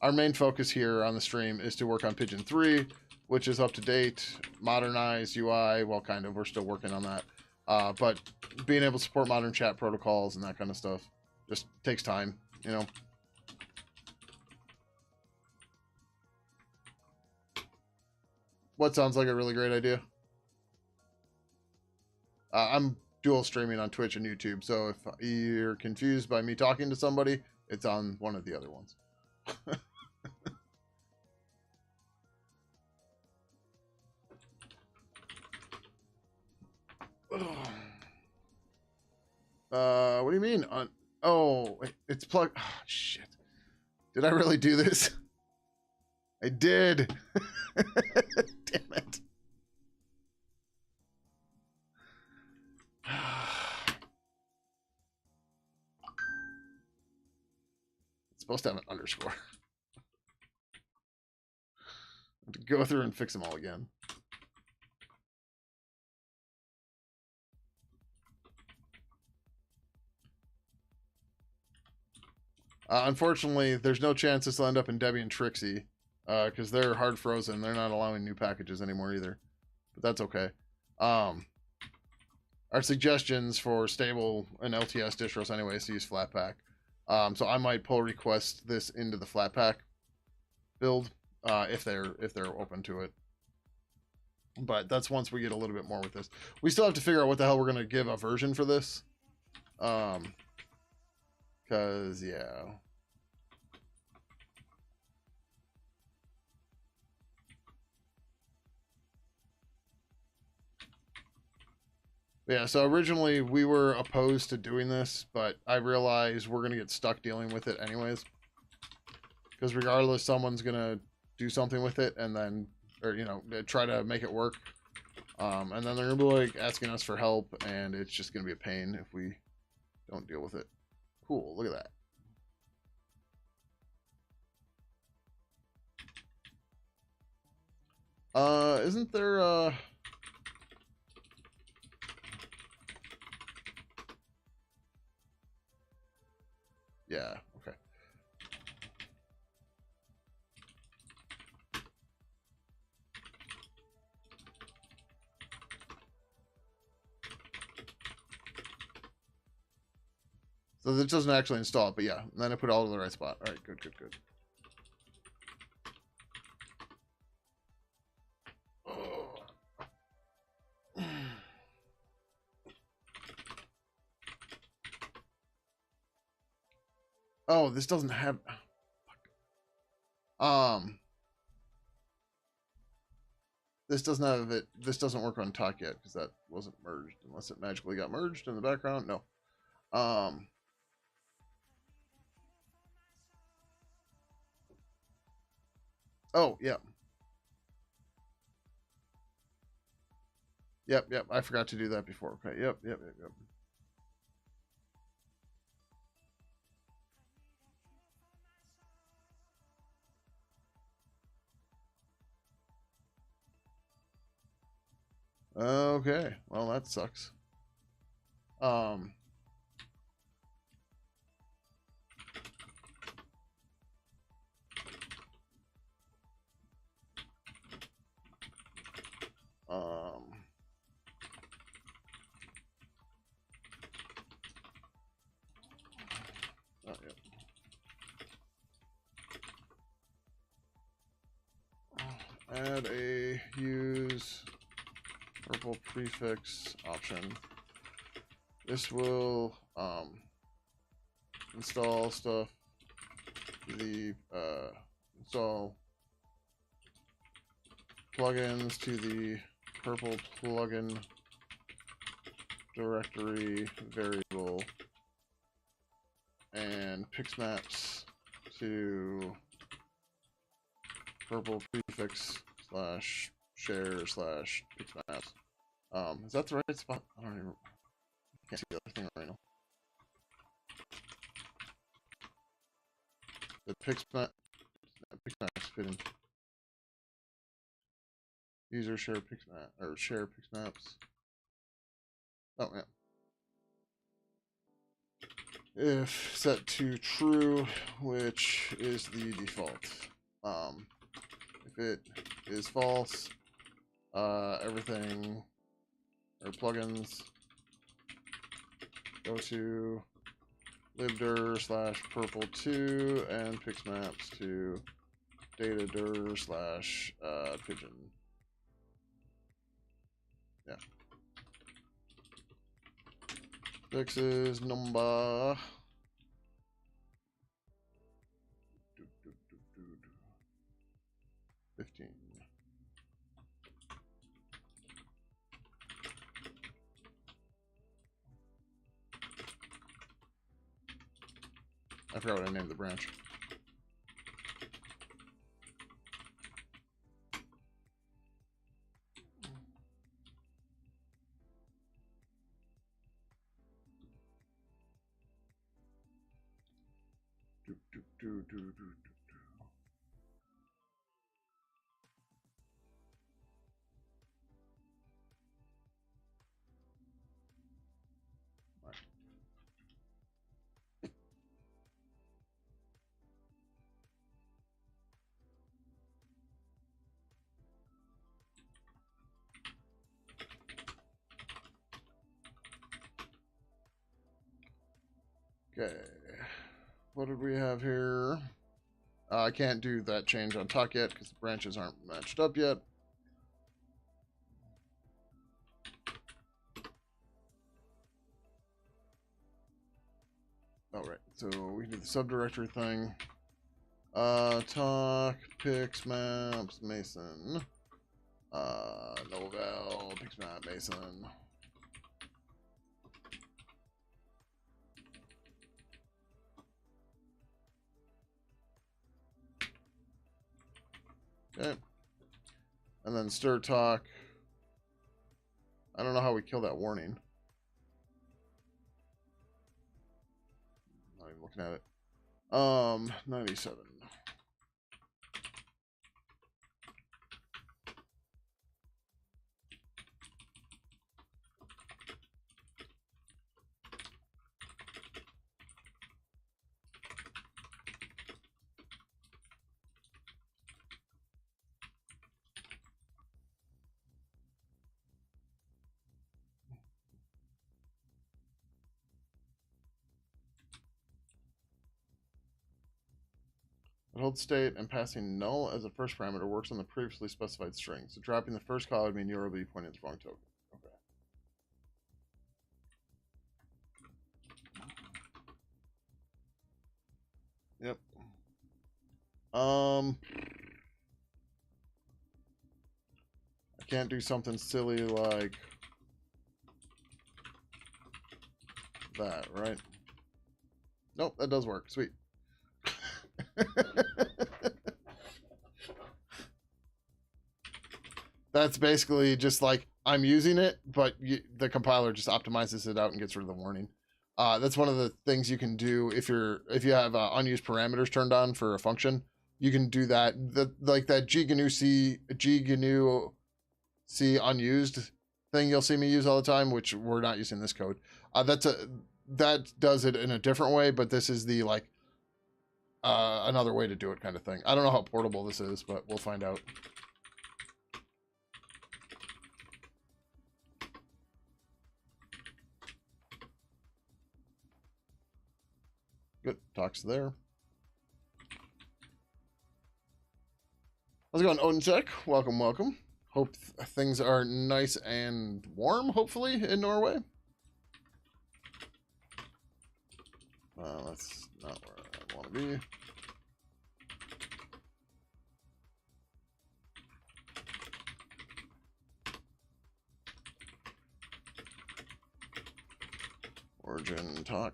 our main focus here on the stream is to work on Pidgin 3, which is up to date, modernized UI. Well, kind of, we're still working on that. But being able to support modern chat protocols and that kind of stuff just takes time, you know. What sounds like a really great idea? I'm dual streaming on Twitch and YouTube, so if you're confused by me talking to somebody, it's on one of the other ones. What do you mean? Oh, it's plug. Oh, shit. Did I really do this? I did. Damn it. It's supposed to have an underscore. I have to go through and fix them all again. Unfortunately, there's no chance this will end up in Debbie and Trixie because they're hard frozen. They're not allowing new packages anymore either, but that's okay. Our suggestions for stable and LTS distros anyways to use Flatpak. So I might pull request this into the Flatpak build if they're open to it. But that's once we get a little bit more with this. We still have to figure out what the hell we're going to give a version for this. Because, yeah. Yeah, so originally we were opposed to doing this, but I realized we're going to get stuck dealing with it anyways. Because regardless, someone's going to do something with it and then, or, you know, try to make it work. And then they're going to be like asking us for help, and it's just going to be a pain if we don't deal with it. Cool, look at that. Isn't there, yeah, okay. So this doesn't actually install it, but yeah, and then I put it all in the right spot. All right, good, good, good. Oh, this doesn't have... This doesn't have it. This doesn't work on talk yet because that wasn't merged. Unless it magically got merged in the background. No. Oh, yeah. Yep, yep. I forgot to do that before. Okay, yep, yep, yep, yep. Okay, well, that sucks. Um, um, oh, yeah. Add a use purple prefix option. This will install stuff. The install plugins to the purple plugin directory variable and pixmaps to purple prefix slash share slash pixmaps. Is that the right spot? I don't even. I can't see the other thing right now. The pixmaps fit in. User share pixmap or share pixmaps. Oh yeah. If set to true, which is the default. If it is false, everything or plugins go to libdir slash purple2 and pixmaps to datadir slash Pidgin. Yeah. Fixes number 15. I forgot what I named the branch. Okay, what did we have here? I can't do that change on talk yet because the branches aren't matched up yet. so we can do the subdirectory thing. Talk, pix, maps, Mason. Novel, pix, map, Mason. Okay. And then stir talk. I don't know how we kill that warning. Not even looking at it. 97. Hold state and passing null as a first parameter works on the previously specified string. So dropping the first call would mean you will be pointing to the wrong token. Okay. Yep. I can't do something silly like that, right? Nope, that does work. Sweet. That's basically just like I'm using it, but the compiler just optimizes it out and gets rid of the warning. That's one of the things you can do if you have unused parameters turned on for a function. You can do that. Like that GNU C unused thing you'll see me use all the time, which we're not using this code. That does it in a different way, but this is the like another way to do it kind of thing. I don't know how portable this is, but we'll find out. Good, talks there. How's it going, Odencheck? Welcome, welcome. Hope things are nice and warm, hopefully, in Norway. That's not where I want to be. Origin talk.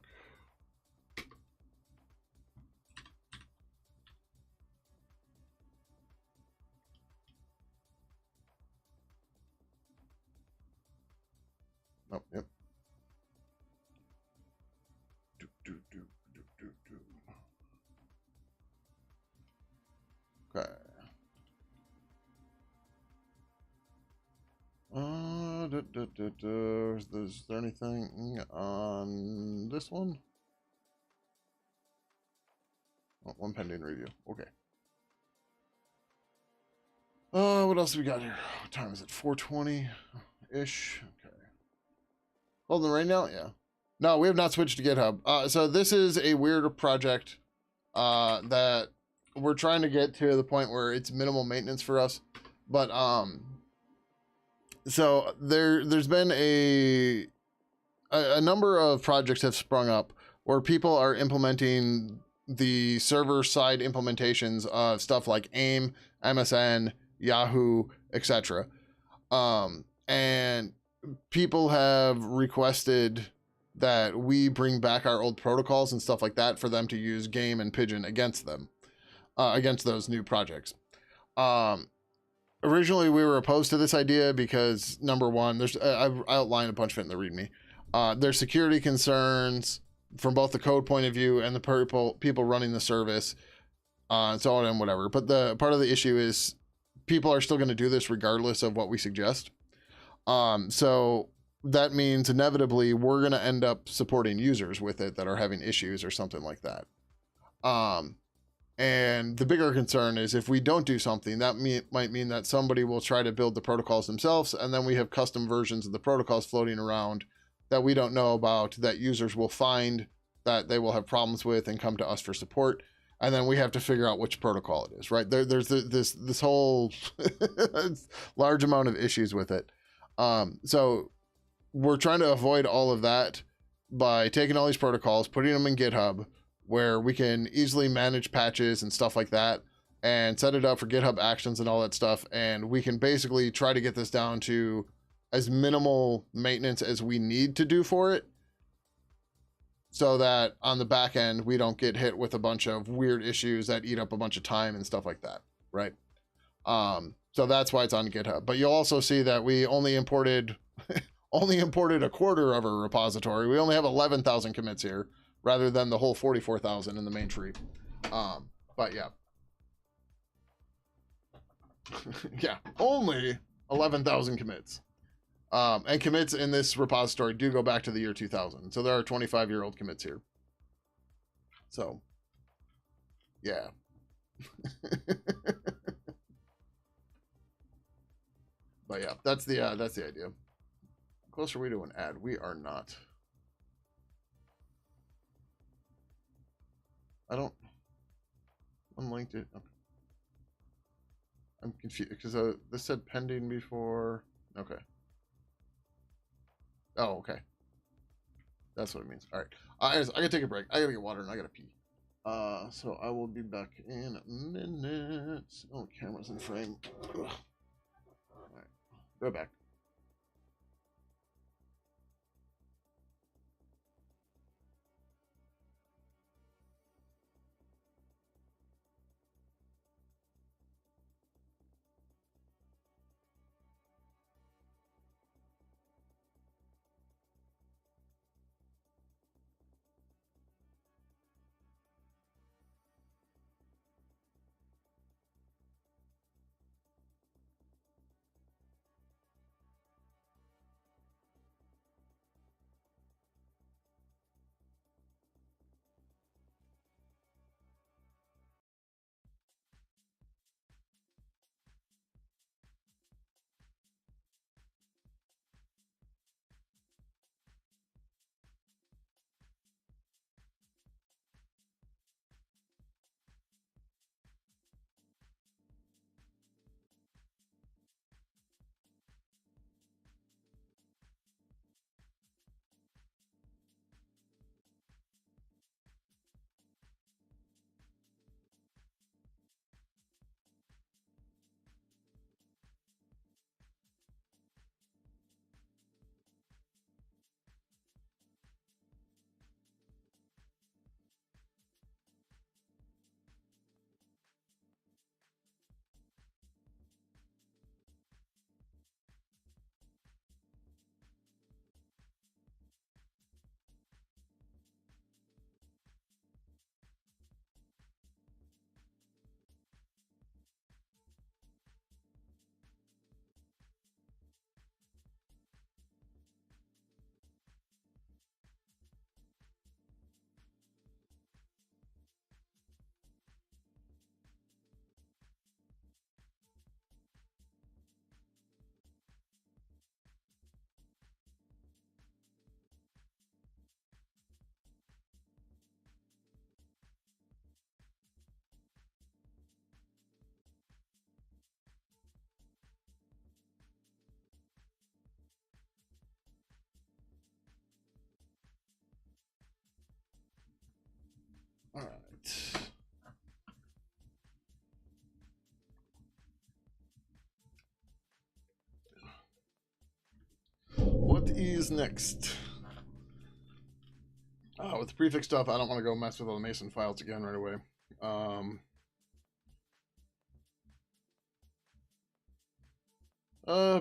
Oh, yep. Okay. Is there anything on this one? Oh, one pending review. Okay. What else do we got here? What time is it? 4:20-ish. Okay. Holding right now? Yeah. No, we have not switched to GitHub. So this is a weird project that we're trying to get to the point where it's minimal maintenance for us. But so there's been a number of projects have sprung up where people are implementing the server side implementations of stuff like AIM, MSN, Yahoo, etc. And people have requested that we bring back our old protocols and stuff like that for them to use Game and Pidgin against them, against those new projects. Originally, we were opposed to this idea because, number one, I've outlined a bunch of it in the README. There's security concerns from both the code point of view and the people running the service, and so on and whatever. But the part of the issue is people are still going to do this regardless of what we suggest. So that means inevitably we're going to end up supporting users with it that are having issues or something like that. And the bigger concern is if we don't do something, that might mean that somebody will try to build the protocols themselves, and then we have custom versions of the protocols floating around that we don't know about that users will find that they will have problems with and come to us for support. And then we have to figure out which protocol it is, right? There's this whole large amount of issues with it. So we're trying to avoid all of that by taking all these protocols, putting them in GitHub, where we can easily manage patches and stuff like that and set it up for GitHub Actions and all that stuff. And we can basically try to get this down to as minimal maintenance as we need to do for it, so that on the back end, we don't get hit with a bunch of weird issues that eat up a bunch of time and stuff like that, right? So that's why it's on GitHub. But you'll also see that we only imported only imported a quarter of a repository. We only have 11,000 commits here rather than the whole 44,000 in the main tree. But yeah. Yeah, only 11,000 commits. And commits in this repository do go back to the year 2000. So there are 25-year-old commits here. So, yeah. But yeah, that's the idea. How close are we to an ad? We are not. I don't. Unlinked it. Okay. I'm confused because this said pending before. Okay. Oh, okay. That's what it means. All right. I gotta take a break. I gotta get water and I gotta pee. So I will be back in a minute. Oh, camera's in frame. Ugh. All right. Go back. All right. What is next? With the prefix stuff, I don't want to go mess with all the Mason files again right away.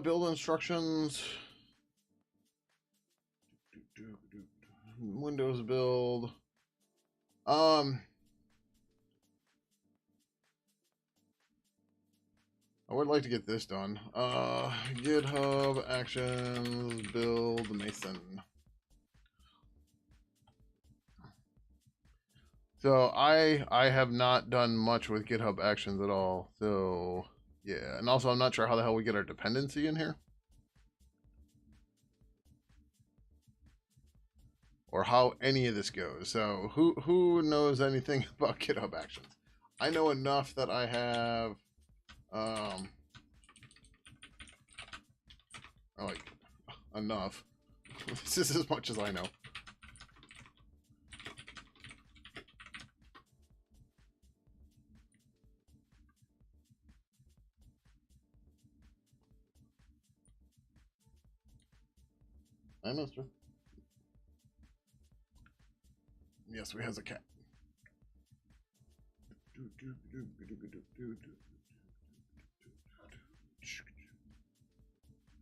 Build instructions. Windows build. I would like to get this done. GitHub Actions build Mason. So I have not done much with GitHub Actions at all. So yeah, and also I'm not sure how the hell we get our dependency in here, or how any of this goes. So who knows anything about GitHub Actions? I know enough that I have like enough. This is as much as I know. Hi, mister. Yes, we has a cat.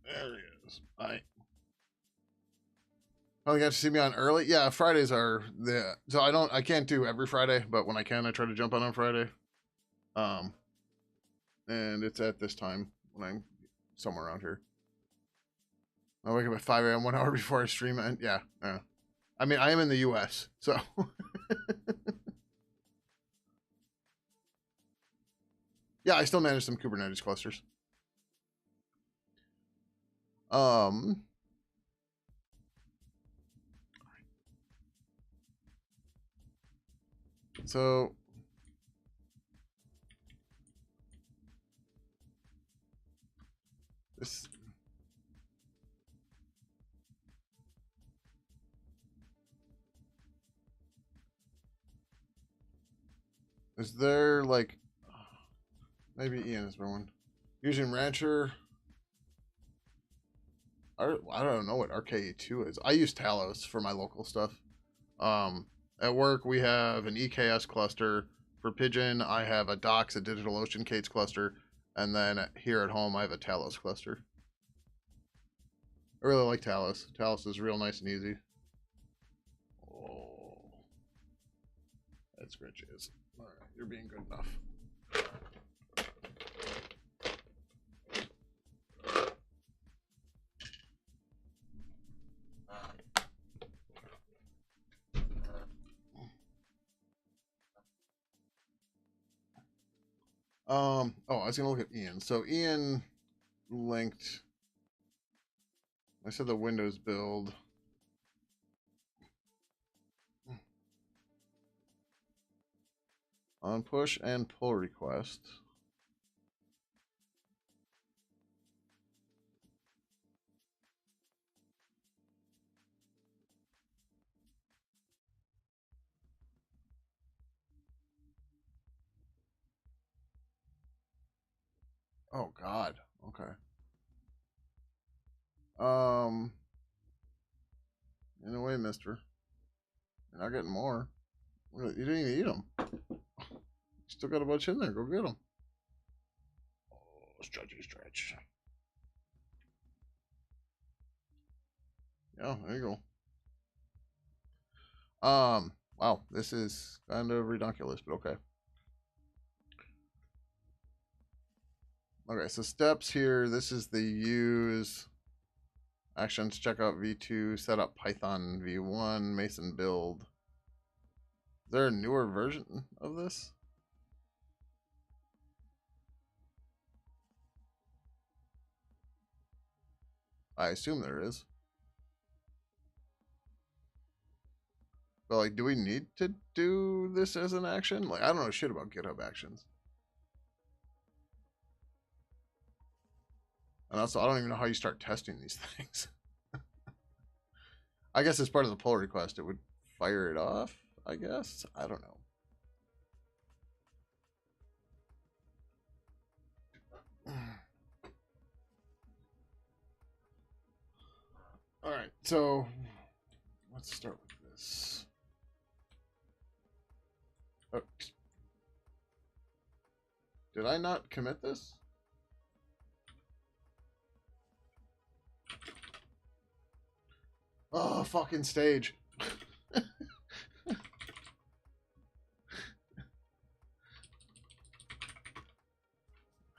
There he is. Hi. Oh, you got to see me on early? Yeah, Fridays are the so I can't do every Friday, but when I can, I try to jump on Friday. Um, and it's at this time when I'm somewhere around here. I wake up at 5 a.m. 1 hour before I stream, and yeah. I mean, I am in the U.S., so yeah, I still manage some Kubernetes clusters. So this is there like maybe Ian is one using Rancher. I don't know what RKE2 is. I use Talos for my local stuff. At work we have an EKS cluster. For Pidgin, I have a Docs, a DigitalOcean Kates cluster, and then here at home I have a Talos cluster. I really like Talos. Talos is real nice and easy. Oh, that's Grinches. All right, you're being good enough. Oh, I was gonna look at Ian. So Ian linked. I said the Windows build. On push and pull request. Oh God. Okay. In a way, mister. You're not getting more. You didn't even eat them. You still got a bunch in there. Go get them. Oh, stretchy stretch. Yeah, there you go. Wow, this is kind of redonkulous, but okay. Okay, so steps here. This is the use actions. Check out V2. Set up Python V1. Mason build. Is there a newer version of this? I assume there is. But like, do we need to do this as an action? Like, I don't know shit about GitHub Actions. And also, I don't even know how you start testing these things. I guess as part of the pull request, it would fire it off, I guess. I don't know. All right, so let's start with this. Oh, did I not commit this? Oh, fucking stage.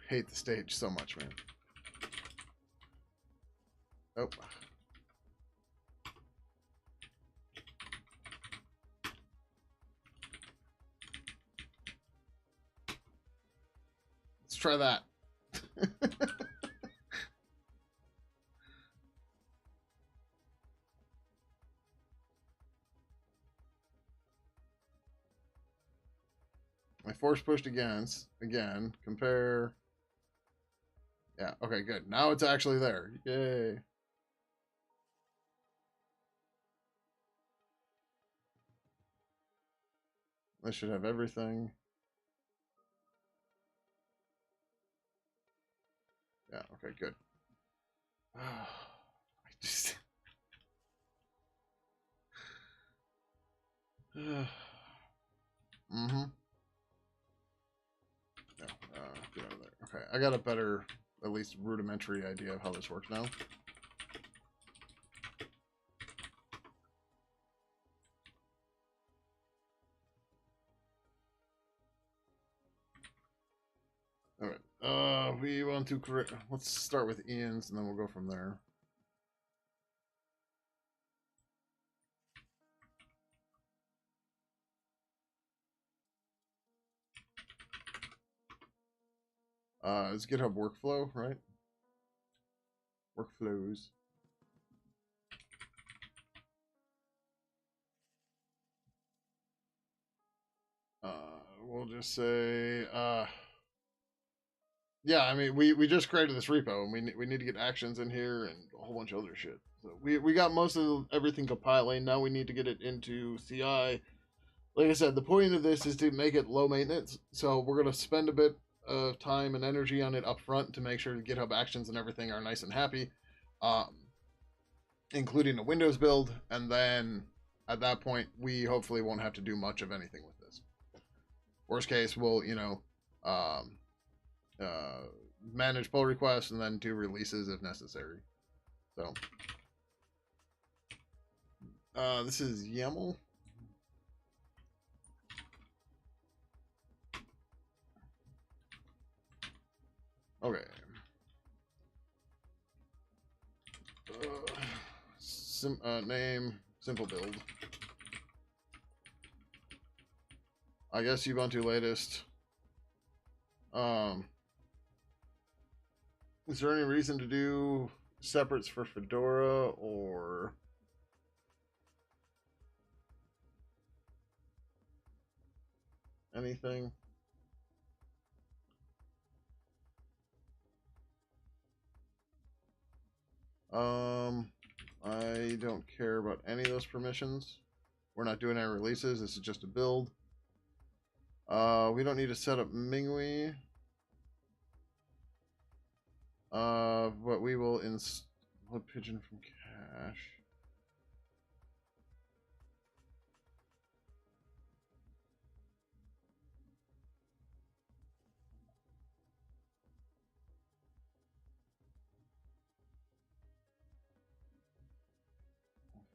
Hate the stage so much, man. Oh. Let's try that. I force pushed again. Compare. Yeah, okay, good. Now it's actually there. Yay. This should have everything. Yeah, okay, good. I just Mm-hmm. No, get out of there. Okay, I got a better, at least rudimentary idea of how this works now. Alright, we want to correct, let's start with Ian's and then we'll go from there. It's GitHub workflow, right? Workflows. We'll just say, yeah, I mean, we just created this repo, and we need to get actions in here and a whole bunch of other shit. So we got most of everything compiling. Now we need to get it into CI. Like I said, the point of this is to make it low maintenance. So we're gonna spend a bit of time and energy on it up front to make sure the GitHub actions and everything are nice and happy, including a Windows build. And then at that point, we hopefully won't have to do much of anything with this. Worst case, we'll manage pull requests and then do releases if necessary. So this is YAML. Okay. Name, simple build. I guess Ubuntu latest. Is there any reason to do separates for Fedora or anything? I don't care about any of those permissions. We're not doing any releases. This is just a build. We don't need to set up Mingui. But we will install Pidgin from cache.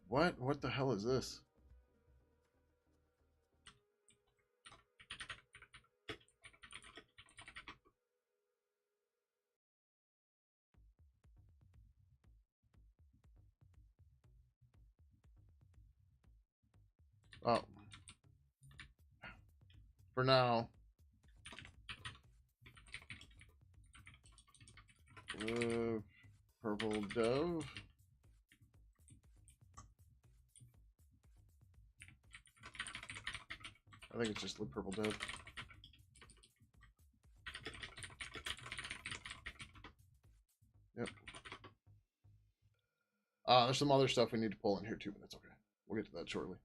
What? What the hell is this? Oh. For now. Purple dove. I think it's just purple dove. Yep. There's some other stuff we need to pull in here too, but that's okay. We'll get to that shortly.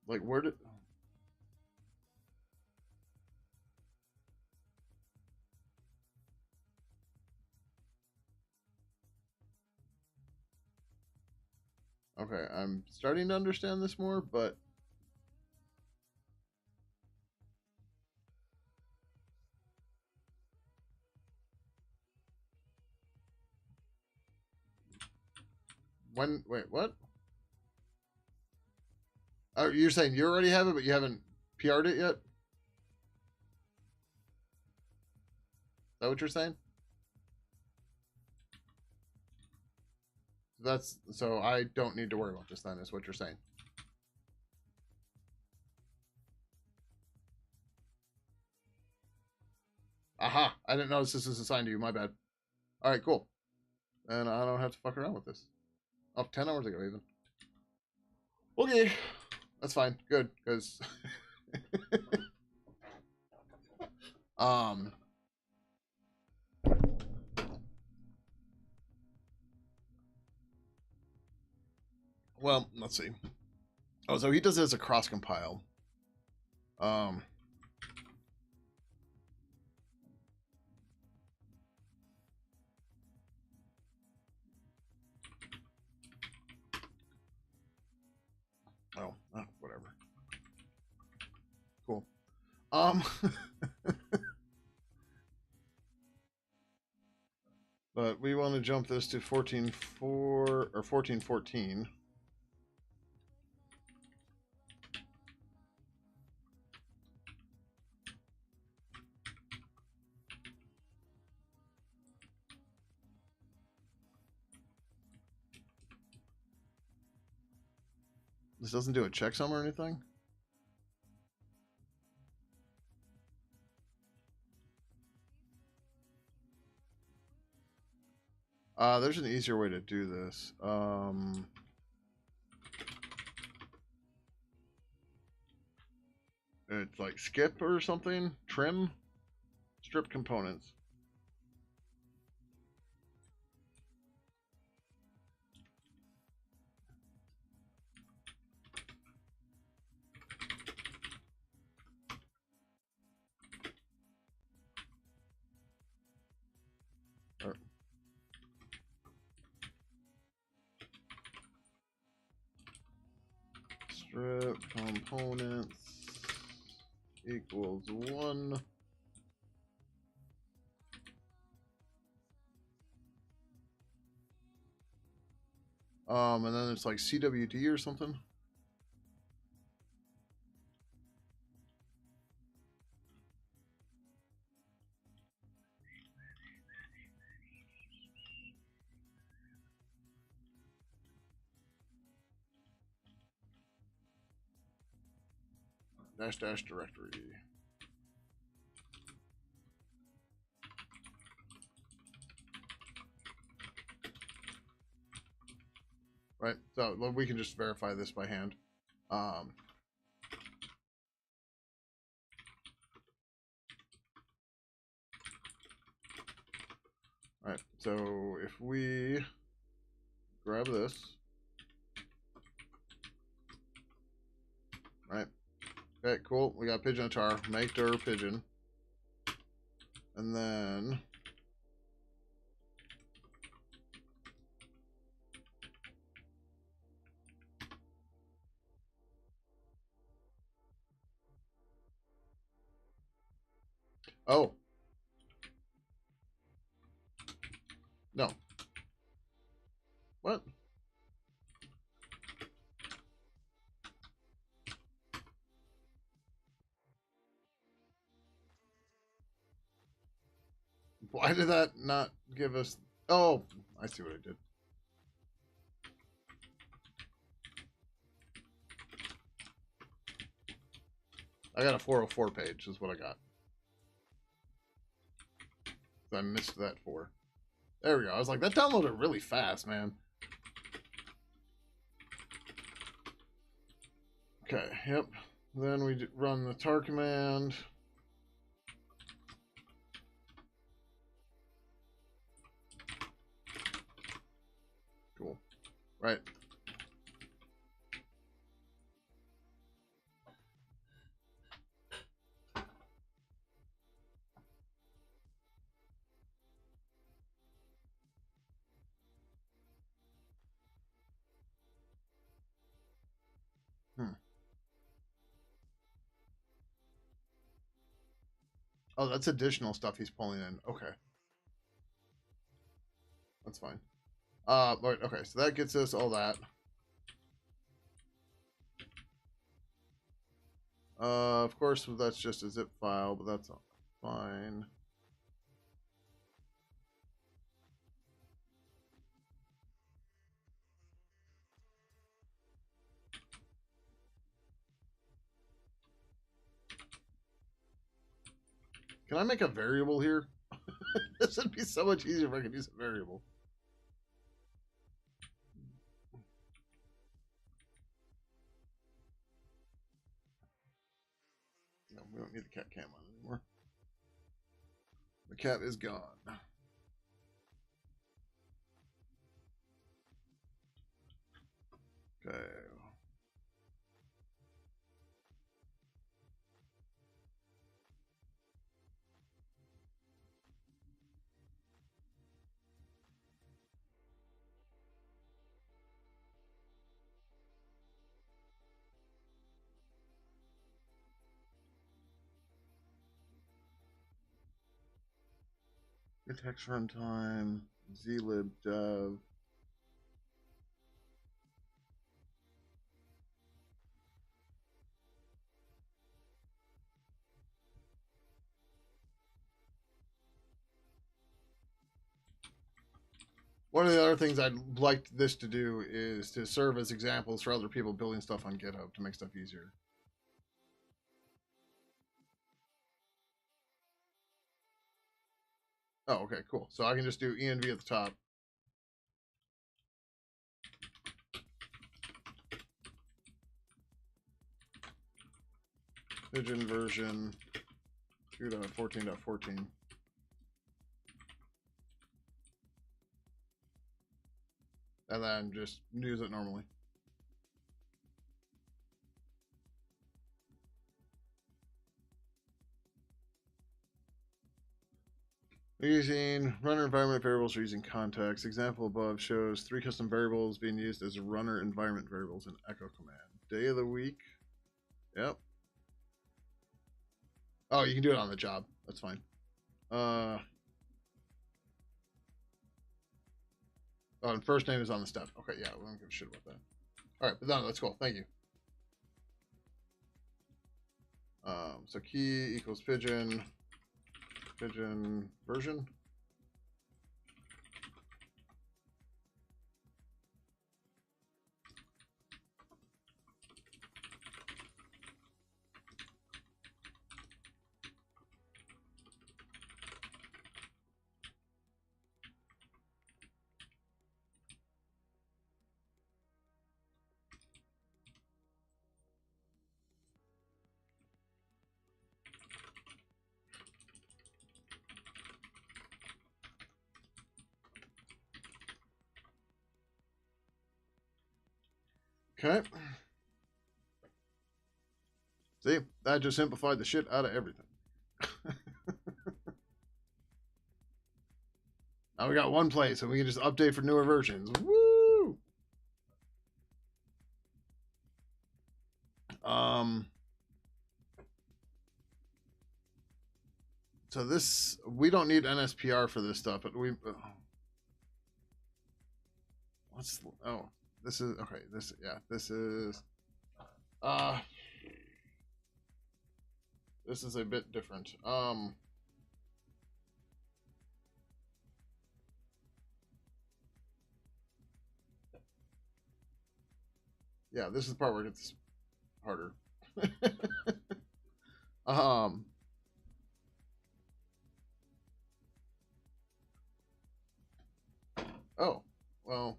Like where did? Okay, I'm starting to understand this more, but when? Wait, what? Oh, you're saying you already have it, but you haven't PR'd it yet? Is that what you're saying? That's so I don't need to worry about this then, is what you're saying. Aha! I didn't notice this is assigned to you. My bad. All right, cool. And I don't have to fuck around with this. Oh, 10 hours ago, even. Okay. That's fine. Good, because... Well, let's see. Oh, so he does it as a cross compile. Um, whatever. Cool. But we want to jump this to 14.4 or 14.14. This doesn't do a checksum or anything? There's an easier way to do this. It's like skip or something. Trim. Strip components. Strip components equals 1. And then it's like CWD or something. -- directory. Right, so we can just verify this by hand. Right, so if we grab this, right, okay, cool, we got pigeon tar, make dir pigeon, and then oh, no, what? Why did that not give us... Oh, I see what I did. I got a 404 page is what I got. I missed that 4. There we go. I was like, that downloaded really fast, man. Okay, yep. Then we run the tar command. Cool. Right. Oh, that's additional stuff he's pulling in. Okay. That's fine. Right, okay, so that gets us all that. Of course, that's just a zip file, but that's fine. Can I make a variable here? This would be so much easier if I could use a variable. No, we don't need the cat cam on anymore. The cat is gone. Okay. text runtime, zlib dev. One of the other things I'd like this to do is to serve as examples for other people building stuff on GitHub to make stuff easier. Oh, okay, cool. So I can just do env at the top. Pidgin version 2.14.14. And then just use it normally. Using runner environment variables or using context. Example above shows 3 custom variables being used as runner environment variables in echo command. Day of the week. Yep. Oh, you can do it on the job. That's fine. Oh, and first name is on the step. Okay, yeah, we don't give a shit about that. All right, but no, that's cool. Thank you. So key equals Pidgin version. Okay. See, that just simplified the shit out of everything. Now we got one place and we can just update for newer versions. Woo! So this, we don't need NSPR for this stuff, but we, oh, this is, okay, this, yeah, this is a bit different. Yeah, this is the part where it gets harder. Oh, well,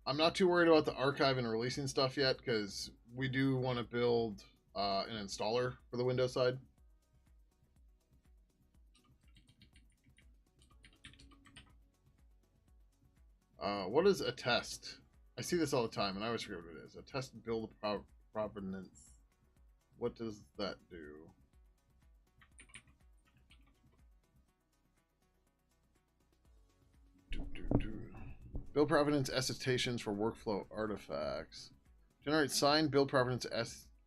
I'm not too worried about the archive and releasing stuff yet because we do want to build an installer for the Windows side. What is a test? I see this all the time, and I always forget what it is. A test build provenance. What does that do? Build provenance attestations for workflow artifacts. Generate signed build provenance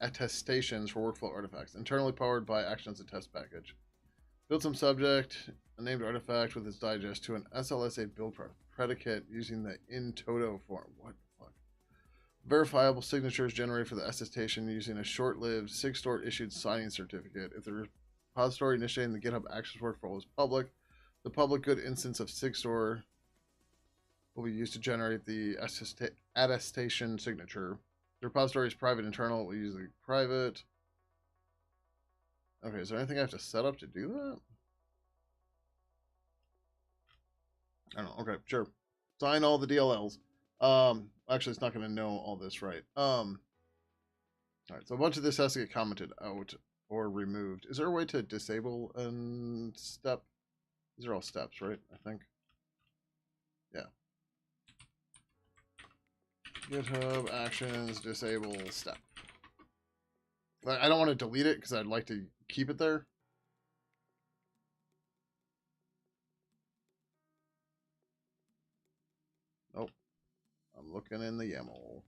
attestations for workflow artifacts. Internally powered by actions attest package. Build some subject, a named artifact with its digest to an SLSA build predicate using the in toto form. What the fuck? Verifiable signatures generated for the attestation using a short-lived SigStore issued signing certificate. If the repository initiating the GitHub Actions workflow is public, the public good instance of SigStore will be used to generate the attestation signature. The repository is private internal. We'll use the private. Okay, is there anything I have to set up to do that? I don't know. Okay, sure. Sign all the DLLs. Actually, it's not going to know all this, right? All right, so a bunch of this has to get commented out or removed. Is there a way to disable and step? These are all steps, right? I think. Yeah. GitHub Actions disable step. I don't want to delete it because I'd like to keep it there. I'm looking in the YAML.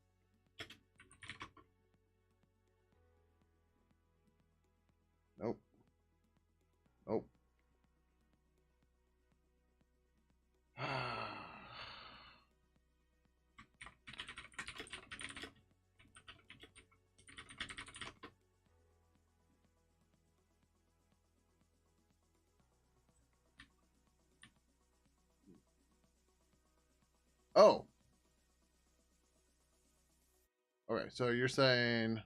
Nope. Nope. Oh. Okay, so you're saying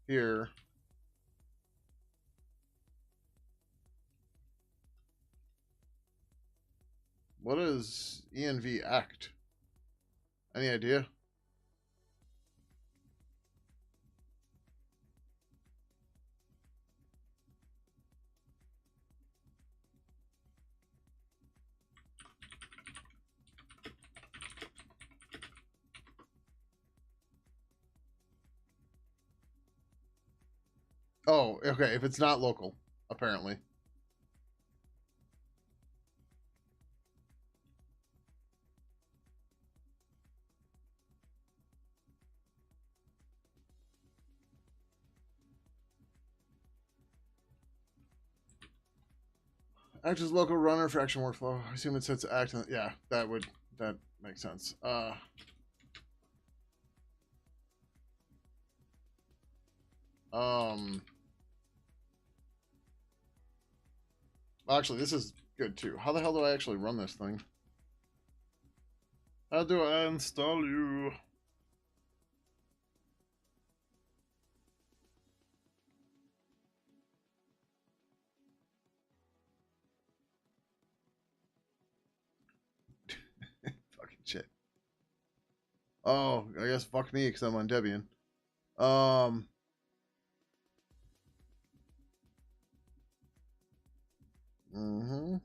here. What is env act? Any idea? Oh, okay. If it's not local, apparently. Act as local runner for action workflow. I assume it sets act. Yeah, that makes sense. Actually, this is good too. How the hell do I actually run this thing? How do I install you? Fucking shit. Oh, I guess fuck me because I'm on Debian. Mm-hmm.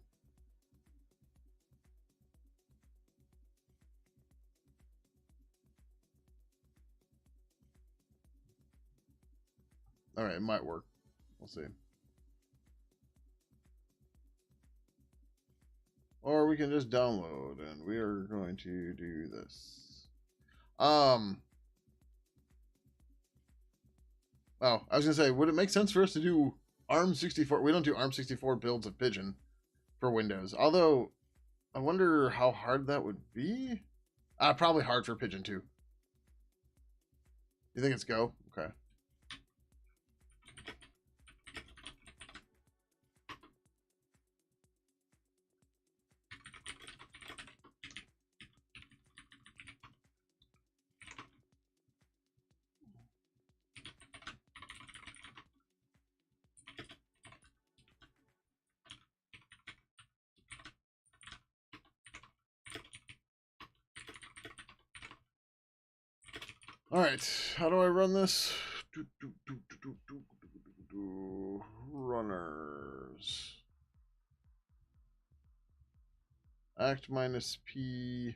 All right, it might work. We'll see. Or we can just download, and we are going to do this. Oh, I was gonna say, would it make sense for us to do ARM64? We don't do ARM64 builds of Pidgin for Windows. Although, I wonder how hard that would be. Probably hard for Pidgin too. You think it's Go? Okay. All right. How do I run this? Runners. Act minus P.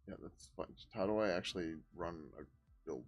Yeah, that's fun. How do I actually run a build?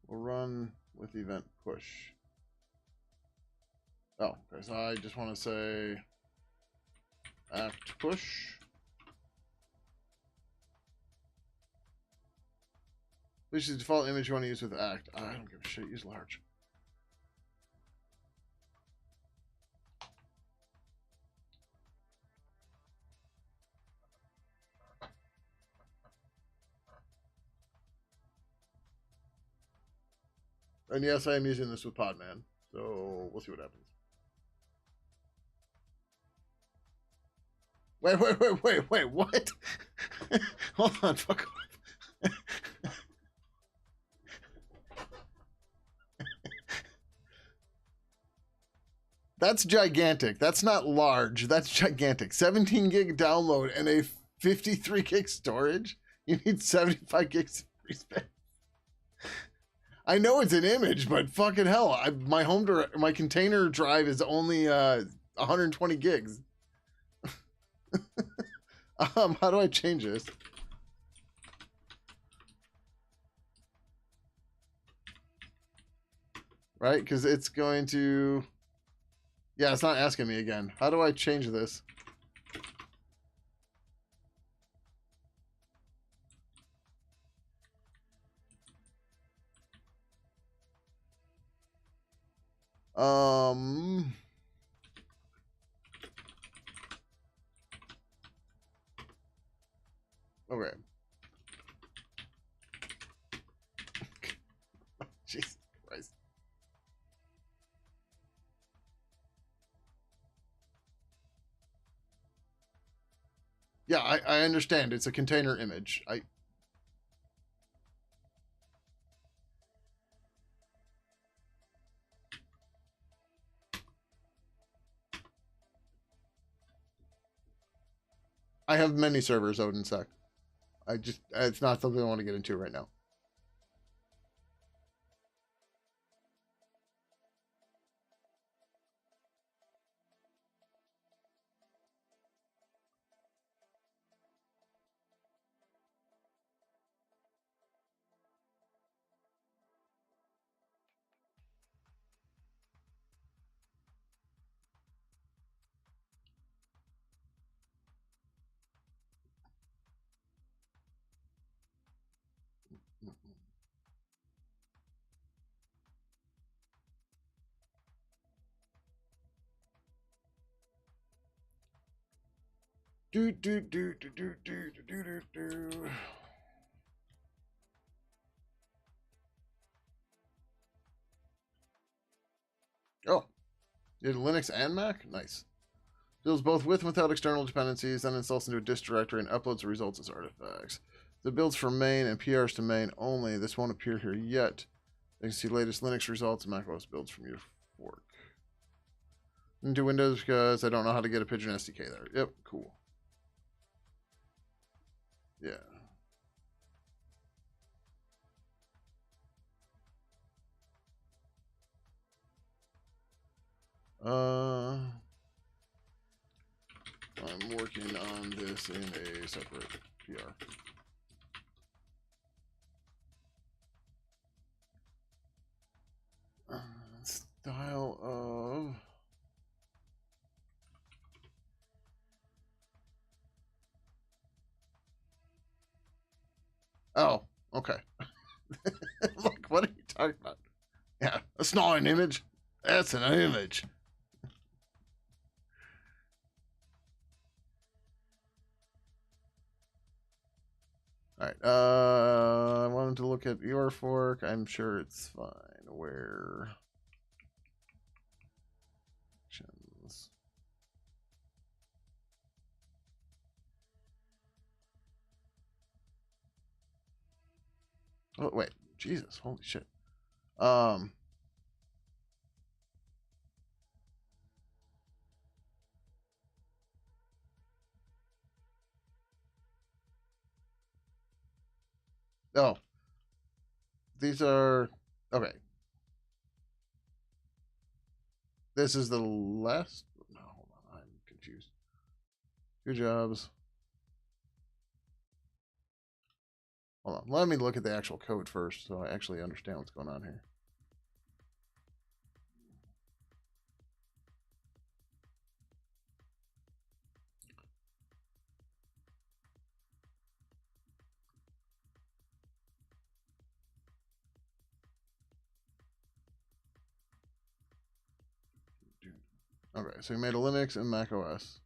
We'll run with event push. Oh, okay. So I just want to say act push. Which is the default image you want to use with act. I don't give a shit. Use large. And yes, I am using this with Podman. So we'll see what happens. Wait, what? Hold on, fuck off. That's gigantic. That's not large. That's gigantic. 17 gig download and a 53 gig storage. You need 75 gigs of free space. I know it's an image, but fucking hell, my container drive is only 120 gigs. How do I change this? Right, because it's going to. Yeah, it's not asking me again. How do I change this? Um. Okay. Jesus Christ. Yeah, I understand. It's a container image. I have many servers, Odinsec. It's not something I want to get into right now. Do do do do do do do do do. Oh, did Linux and Mac? Nice. Builds both with and without external dependencies, then installs into a disk directory and uploads the results as artifacts. The builds for main and PRs to main only. This won't appear here yet. You can see latest Linux results and macOS builds from your fork. Into Windows because I don't know how to get a Pidgin SDK there. Yep, cool. Yeah. I'm working on this in a separate PR. Style of. Oh, okay. Like, what are you talking about? Yeah, that's not an image. That's an image. All right. I wanted to look at your fork. I'm sure it's fine. Where? Oh wait, Jesus, holy shit. Um. Oh, these are okay. This is the last. No, hold on. I'm confused. Two jobs. Hold on. Let me look at the actual code first so I actually understand what's going on here. Okay, so we made a Linux and Mac OS.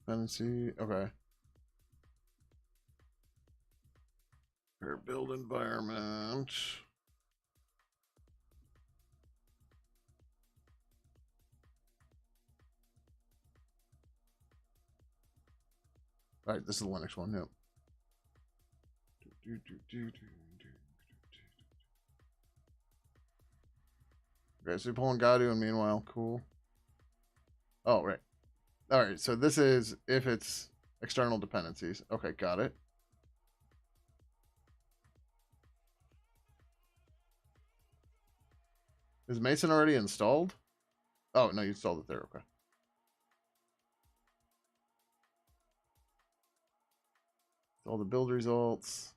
Dependency, okay. Prepare build environment. All right, this is the Linux one. Yep. Okay, so you're pulling Gadu, and meanwhile, cool. Oh, right. All right, so this is if it's external dependencies. Okay, got it. Is Mason already installed? Oh, no, you installed it there. Okay. All the build results.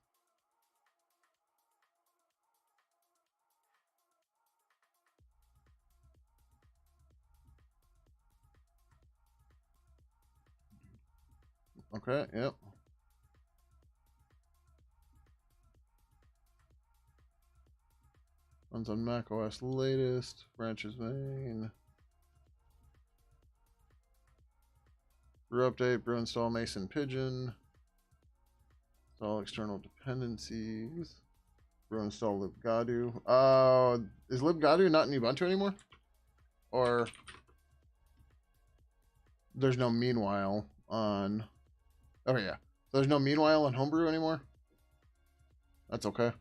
Okay, yep. Runs on Mac OS latest. Branches main. Brew update. Brew install Mason Pidgin. Install external dependencies. Brew install libgadu. Is libgadu not in Ubuntu anymore? Or there's no meanwhile on... Okay, yeah. So there's no meanwhile on Homebrew anymore? That's okay.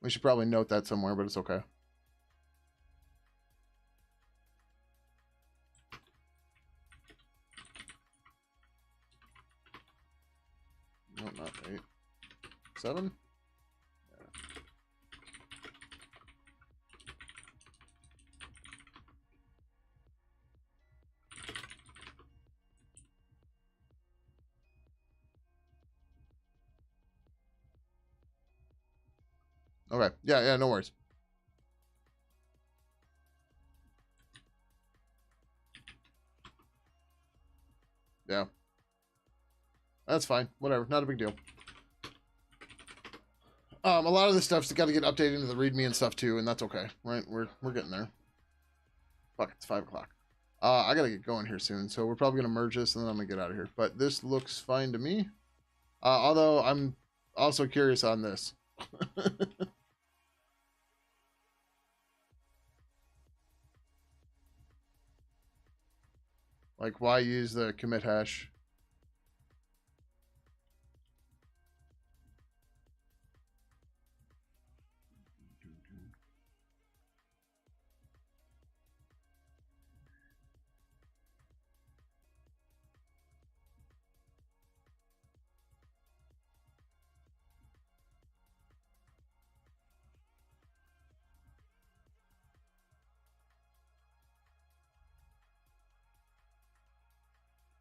We should probably note that somewhere, but it's okay. No, not 8. 7? Okay. Yeah, no worries. Yeah. That's fine. Whatever. Not a big deal. A lot of this stuff's got to get updated into the README and stuff too, and that's okay, right? We're getting there. Fuck, it's 5 o'clock. I gotta get going here soon, so we're probably gonna merge this and then I'm gonna get out of here. But this looks fine to me. Although I'm also curious on this. Like, why use the commit hash?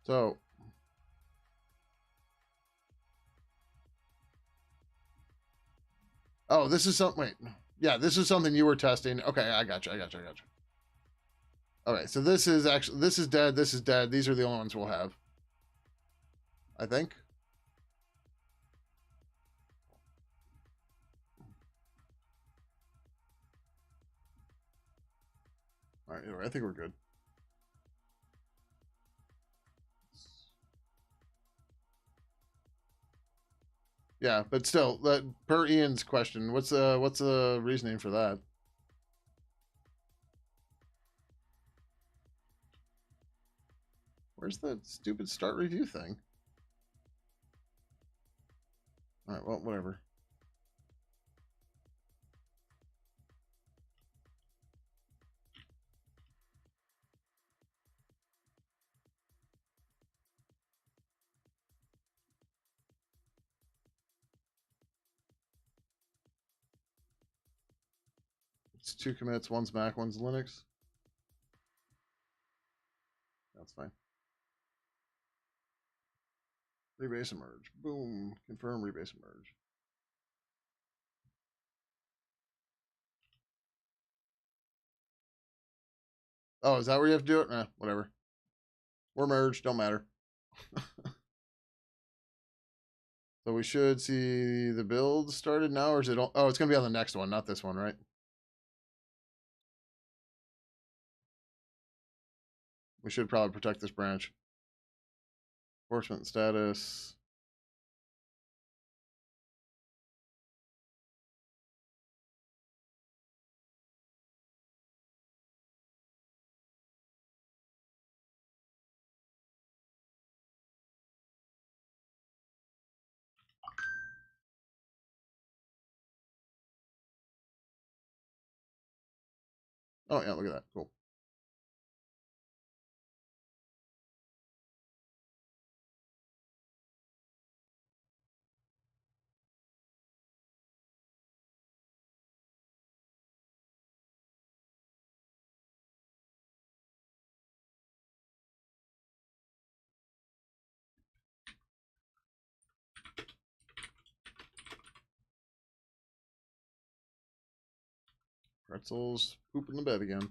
So, oh, this is something. Wait, yeah, this is something you were testing. Okay, I got you. Okay, so this is actually this is dead. This is dead. These are the only ones we'll have. I think. All right, I think we're good. Yeah, but still, per Ian's question, what's the reasoning for that? Where's the stupid start review thing? All right, well, whatever. It's 2 commits. One's Mac, one's Linux. That's fine. Rebase and merge. Boom. Confirm rebase and merge. Oh, is that where you have to do it? Nah, whatever. We're merged. Don't matter. So we should see the build started now, or is it? Oh, it's gonna be on the next one, not this one, right? We should probably protect this branch. Enforcement status. Oh, yeah, look at that. Cool. Pretzels poop in the bed again.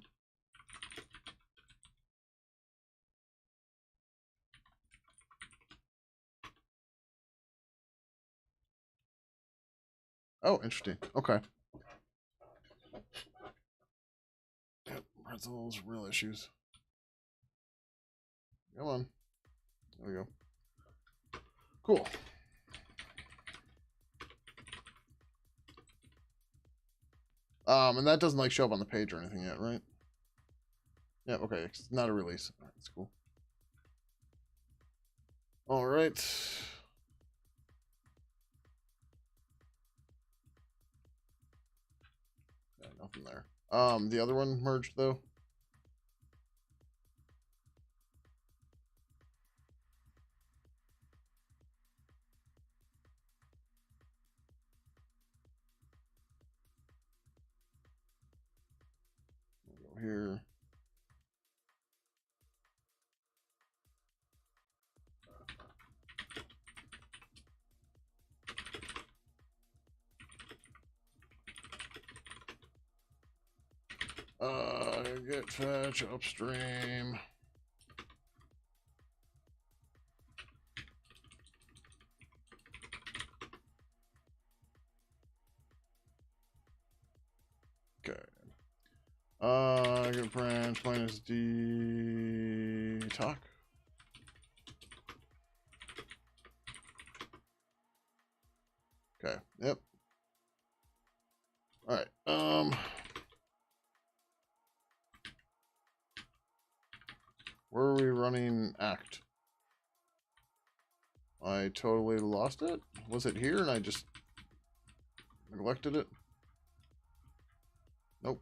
Oh, interesting. Okay. Yep, pretzels, real issues. Come on. There we go. Cool. And that doesn't like show up on the page or anything yet, right? Yeah, okay. It's not a release. All right, that's cool. All right. Yeah, nothing there. The other one merged though. We'll go here. Get fetch upstream. Okay. Get branch minus D talk. Okay. Yep. All right. Where are we running act? I totally lost it. Was it here and I just neglected it? Nope.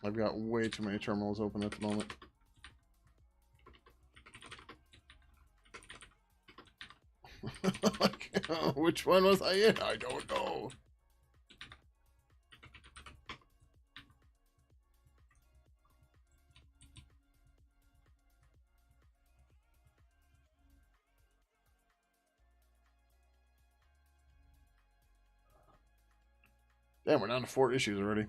I've got way too many terminals open at the moment. Which one was I in? I don't know. Damn, we're down to 4 issues already.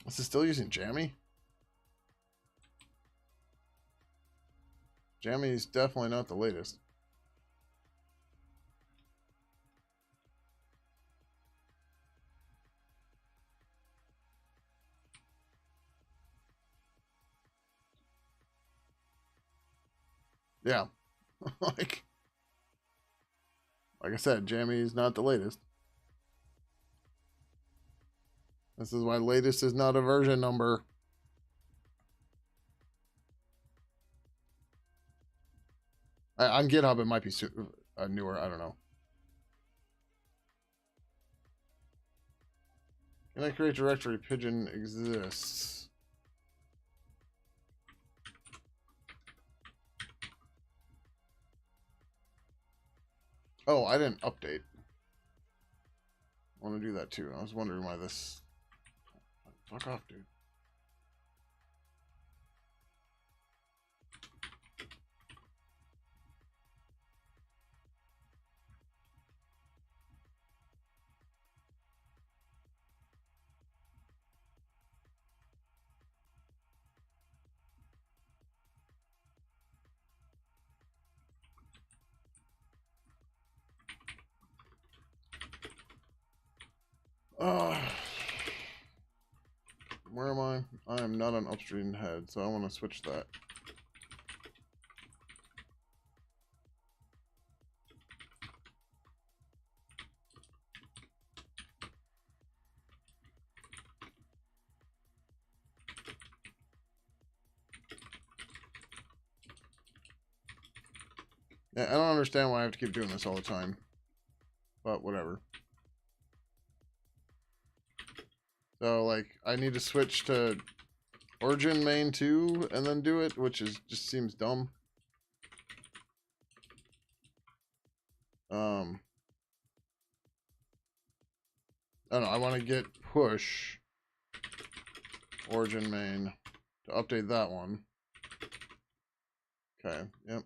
Is it still using Jammy? Jammy's definitely not the latest. Yeah. like I said, Jammy's not the latest. This is why latest is not a version number. On GitHub, it might be newer. I don't know. Can I create directory? Pidgin exists. Oh, I didn't update. I want to do that too. I was wondering why this. Fuck off, dude. Where am I? I am not on upstream head, so I want to switch that. Yeah, I don't understand why I have to keep doing this all the time. But whatever. So, like, I need to switch to origin main 2 and then do it, which is just seems dumb. I don't know, I want to get push origin main to update that one. Okay, yep.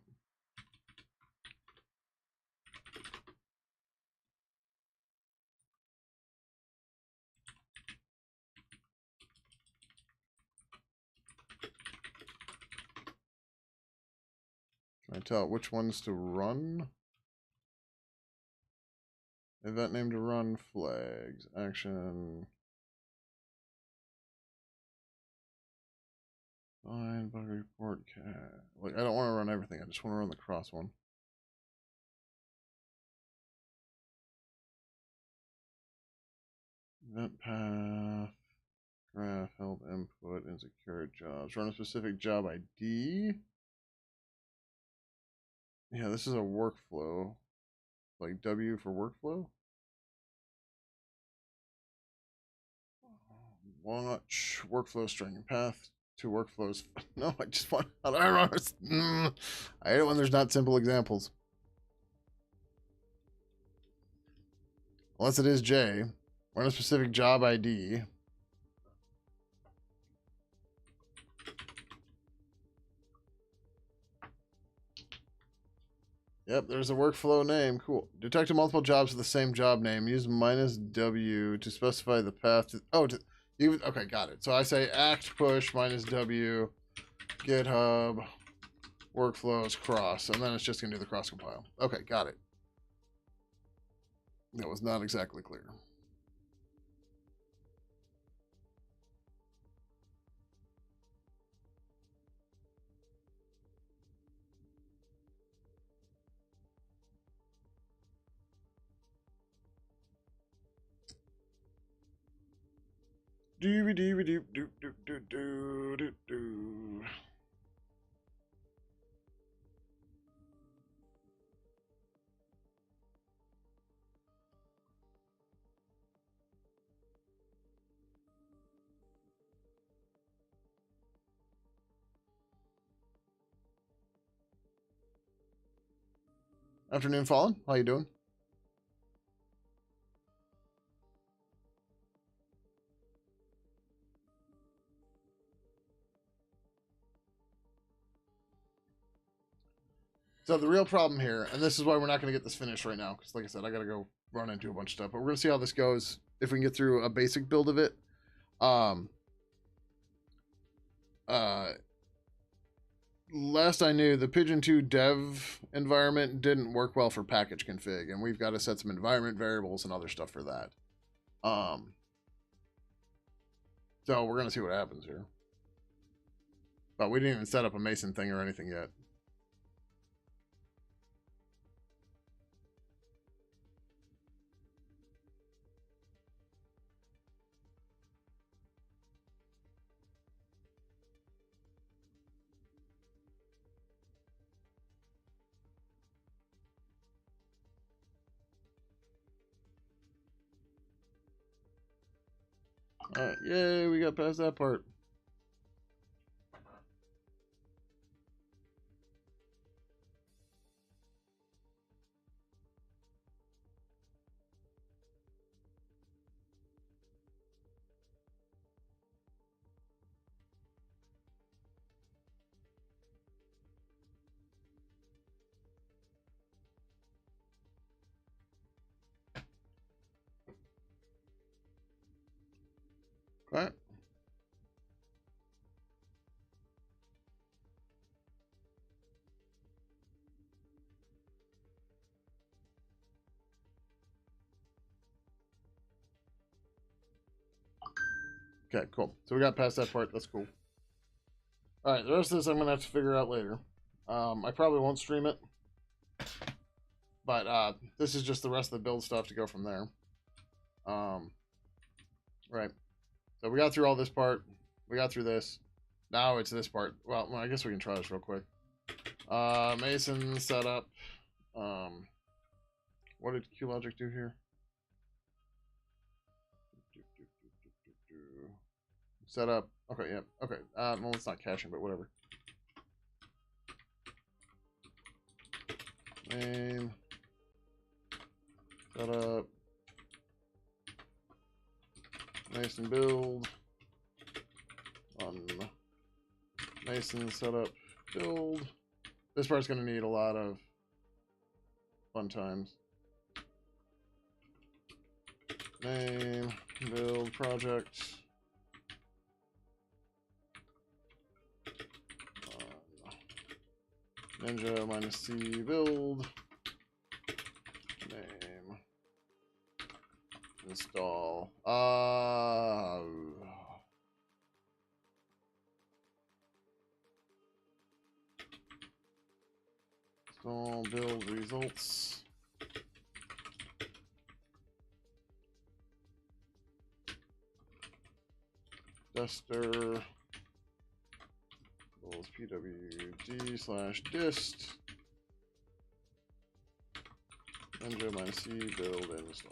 Can I tell which ones to run? Event name to run, flags, action. Find, bug report, cat. Like, I don't want to run everything, I just want to run the cross one. Event path, graph, help input, insecure jobs. Run a specific job ID. Yeah, this is a workflow. Like W for workflow. Watch workflow string path to workflows. No, I just want. I hate it when there's not simple examples. Unless it is J. Run a specific job ID. Yep, there's a workflow name. Cool. Detect multiple jobs with the same job name. Use -W to specify the path to. Oh, okay, got it. So I say act push -W, GitHub, workflows cross, and then it's just going to do the cross compile. Okay, got it. That was not exactly clear. Do. Afternoon, Fallen. How you doing? So the real problem here, and this is why we're not going to get this finished right now, because like I said, I got to go run into a bunch of stuff. But we're going to see how this goes. If we can get through a basic build of it. Last I knew, the Pidgin 2 dev environment didn't work well for package config, and we've got to set some environment variables and other stuff for that. So we're going to see what happens here. But we didn't even set up a Mason thing or anything yet. Yay, we got past that part. All right. Okay, cool. So we got past that part. That's cool. All right, the rest of this I'm going to have to figure out later. I probably won't stream it. But this is just the rest of the build stuff to go from there. Right. So we got through all this part. We got through this. Now it's this part. Well, I guess we can try this real quick. Mason setup. What did QLogic do here? Setup. Okay, yeah. Okay. Well, it's not caching, but whatever. Name. Setup. Mason build. Mason setup build. This part's going to need a lot of fun times. Name, build, project. Ninja minus C build. Name. Install. Install build results. Duster equals pwd/dist ninja minus C build install.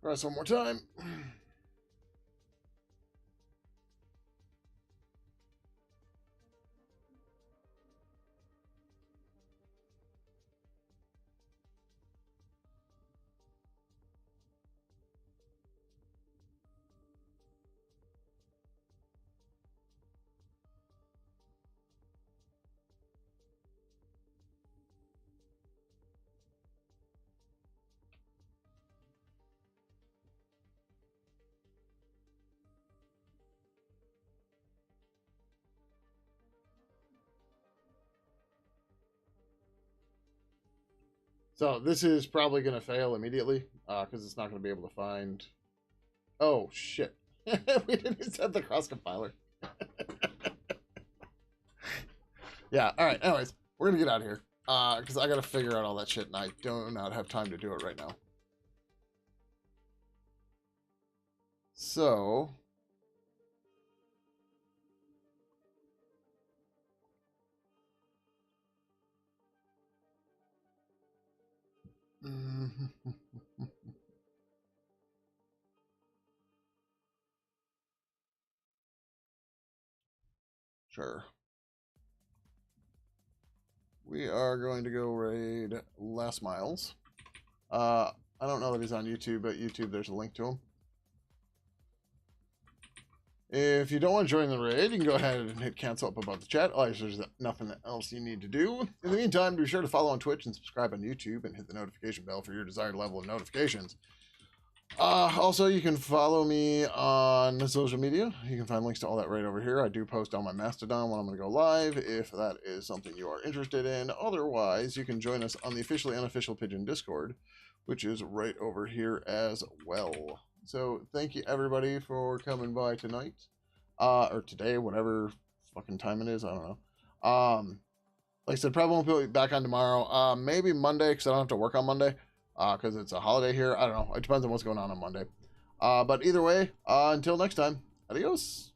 Press one more time. So this is probably going to fail immediately because it's not going to be able to find. Oh shit! We didn't set the cross compiler. Yeah. All right. Anyways, we're gonna get out of here because I got to figure out all that shit, and I do not have time to do it right now. So. Sure. We are going to go raid Les Miles. I don't know that he's on YouTube, but YouTube, there's a link to him. If you don't want to join the raid, you can go ahead and hit cancel up above the chat. There's nothing else you need to do. In the meantime, be sure to follow on Twitch and subscribe on YouTube and hit the notification bell for your desired level of notifications. Also, you can follow me on social media. You can find links to all that right over here. I do post on my Mastodon when I'm going to go live, if that is something you are interested in. Otherwise, you can join us on the officially unofficial Pidgin Discord, which is right over here as well. So, thank you everybody for coming by tonight. Or today, whatever fucking time it is, I don't know. Like I said, probably won't be back on tomorrow. Maybe Monday, because I don't have to work on Monday. Because it's a holiday here. I don't know. It depends on what's going on Monday. But either way, until next time, adios.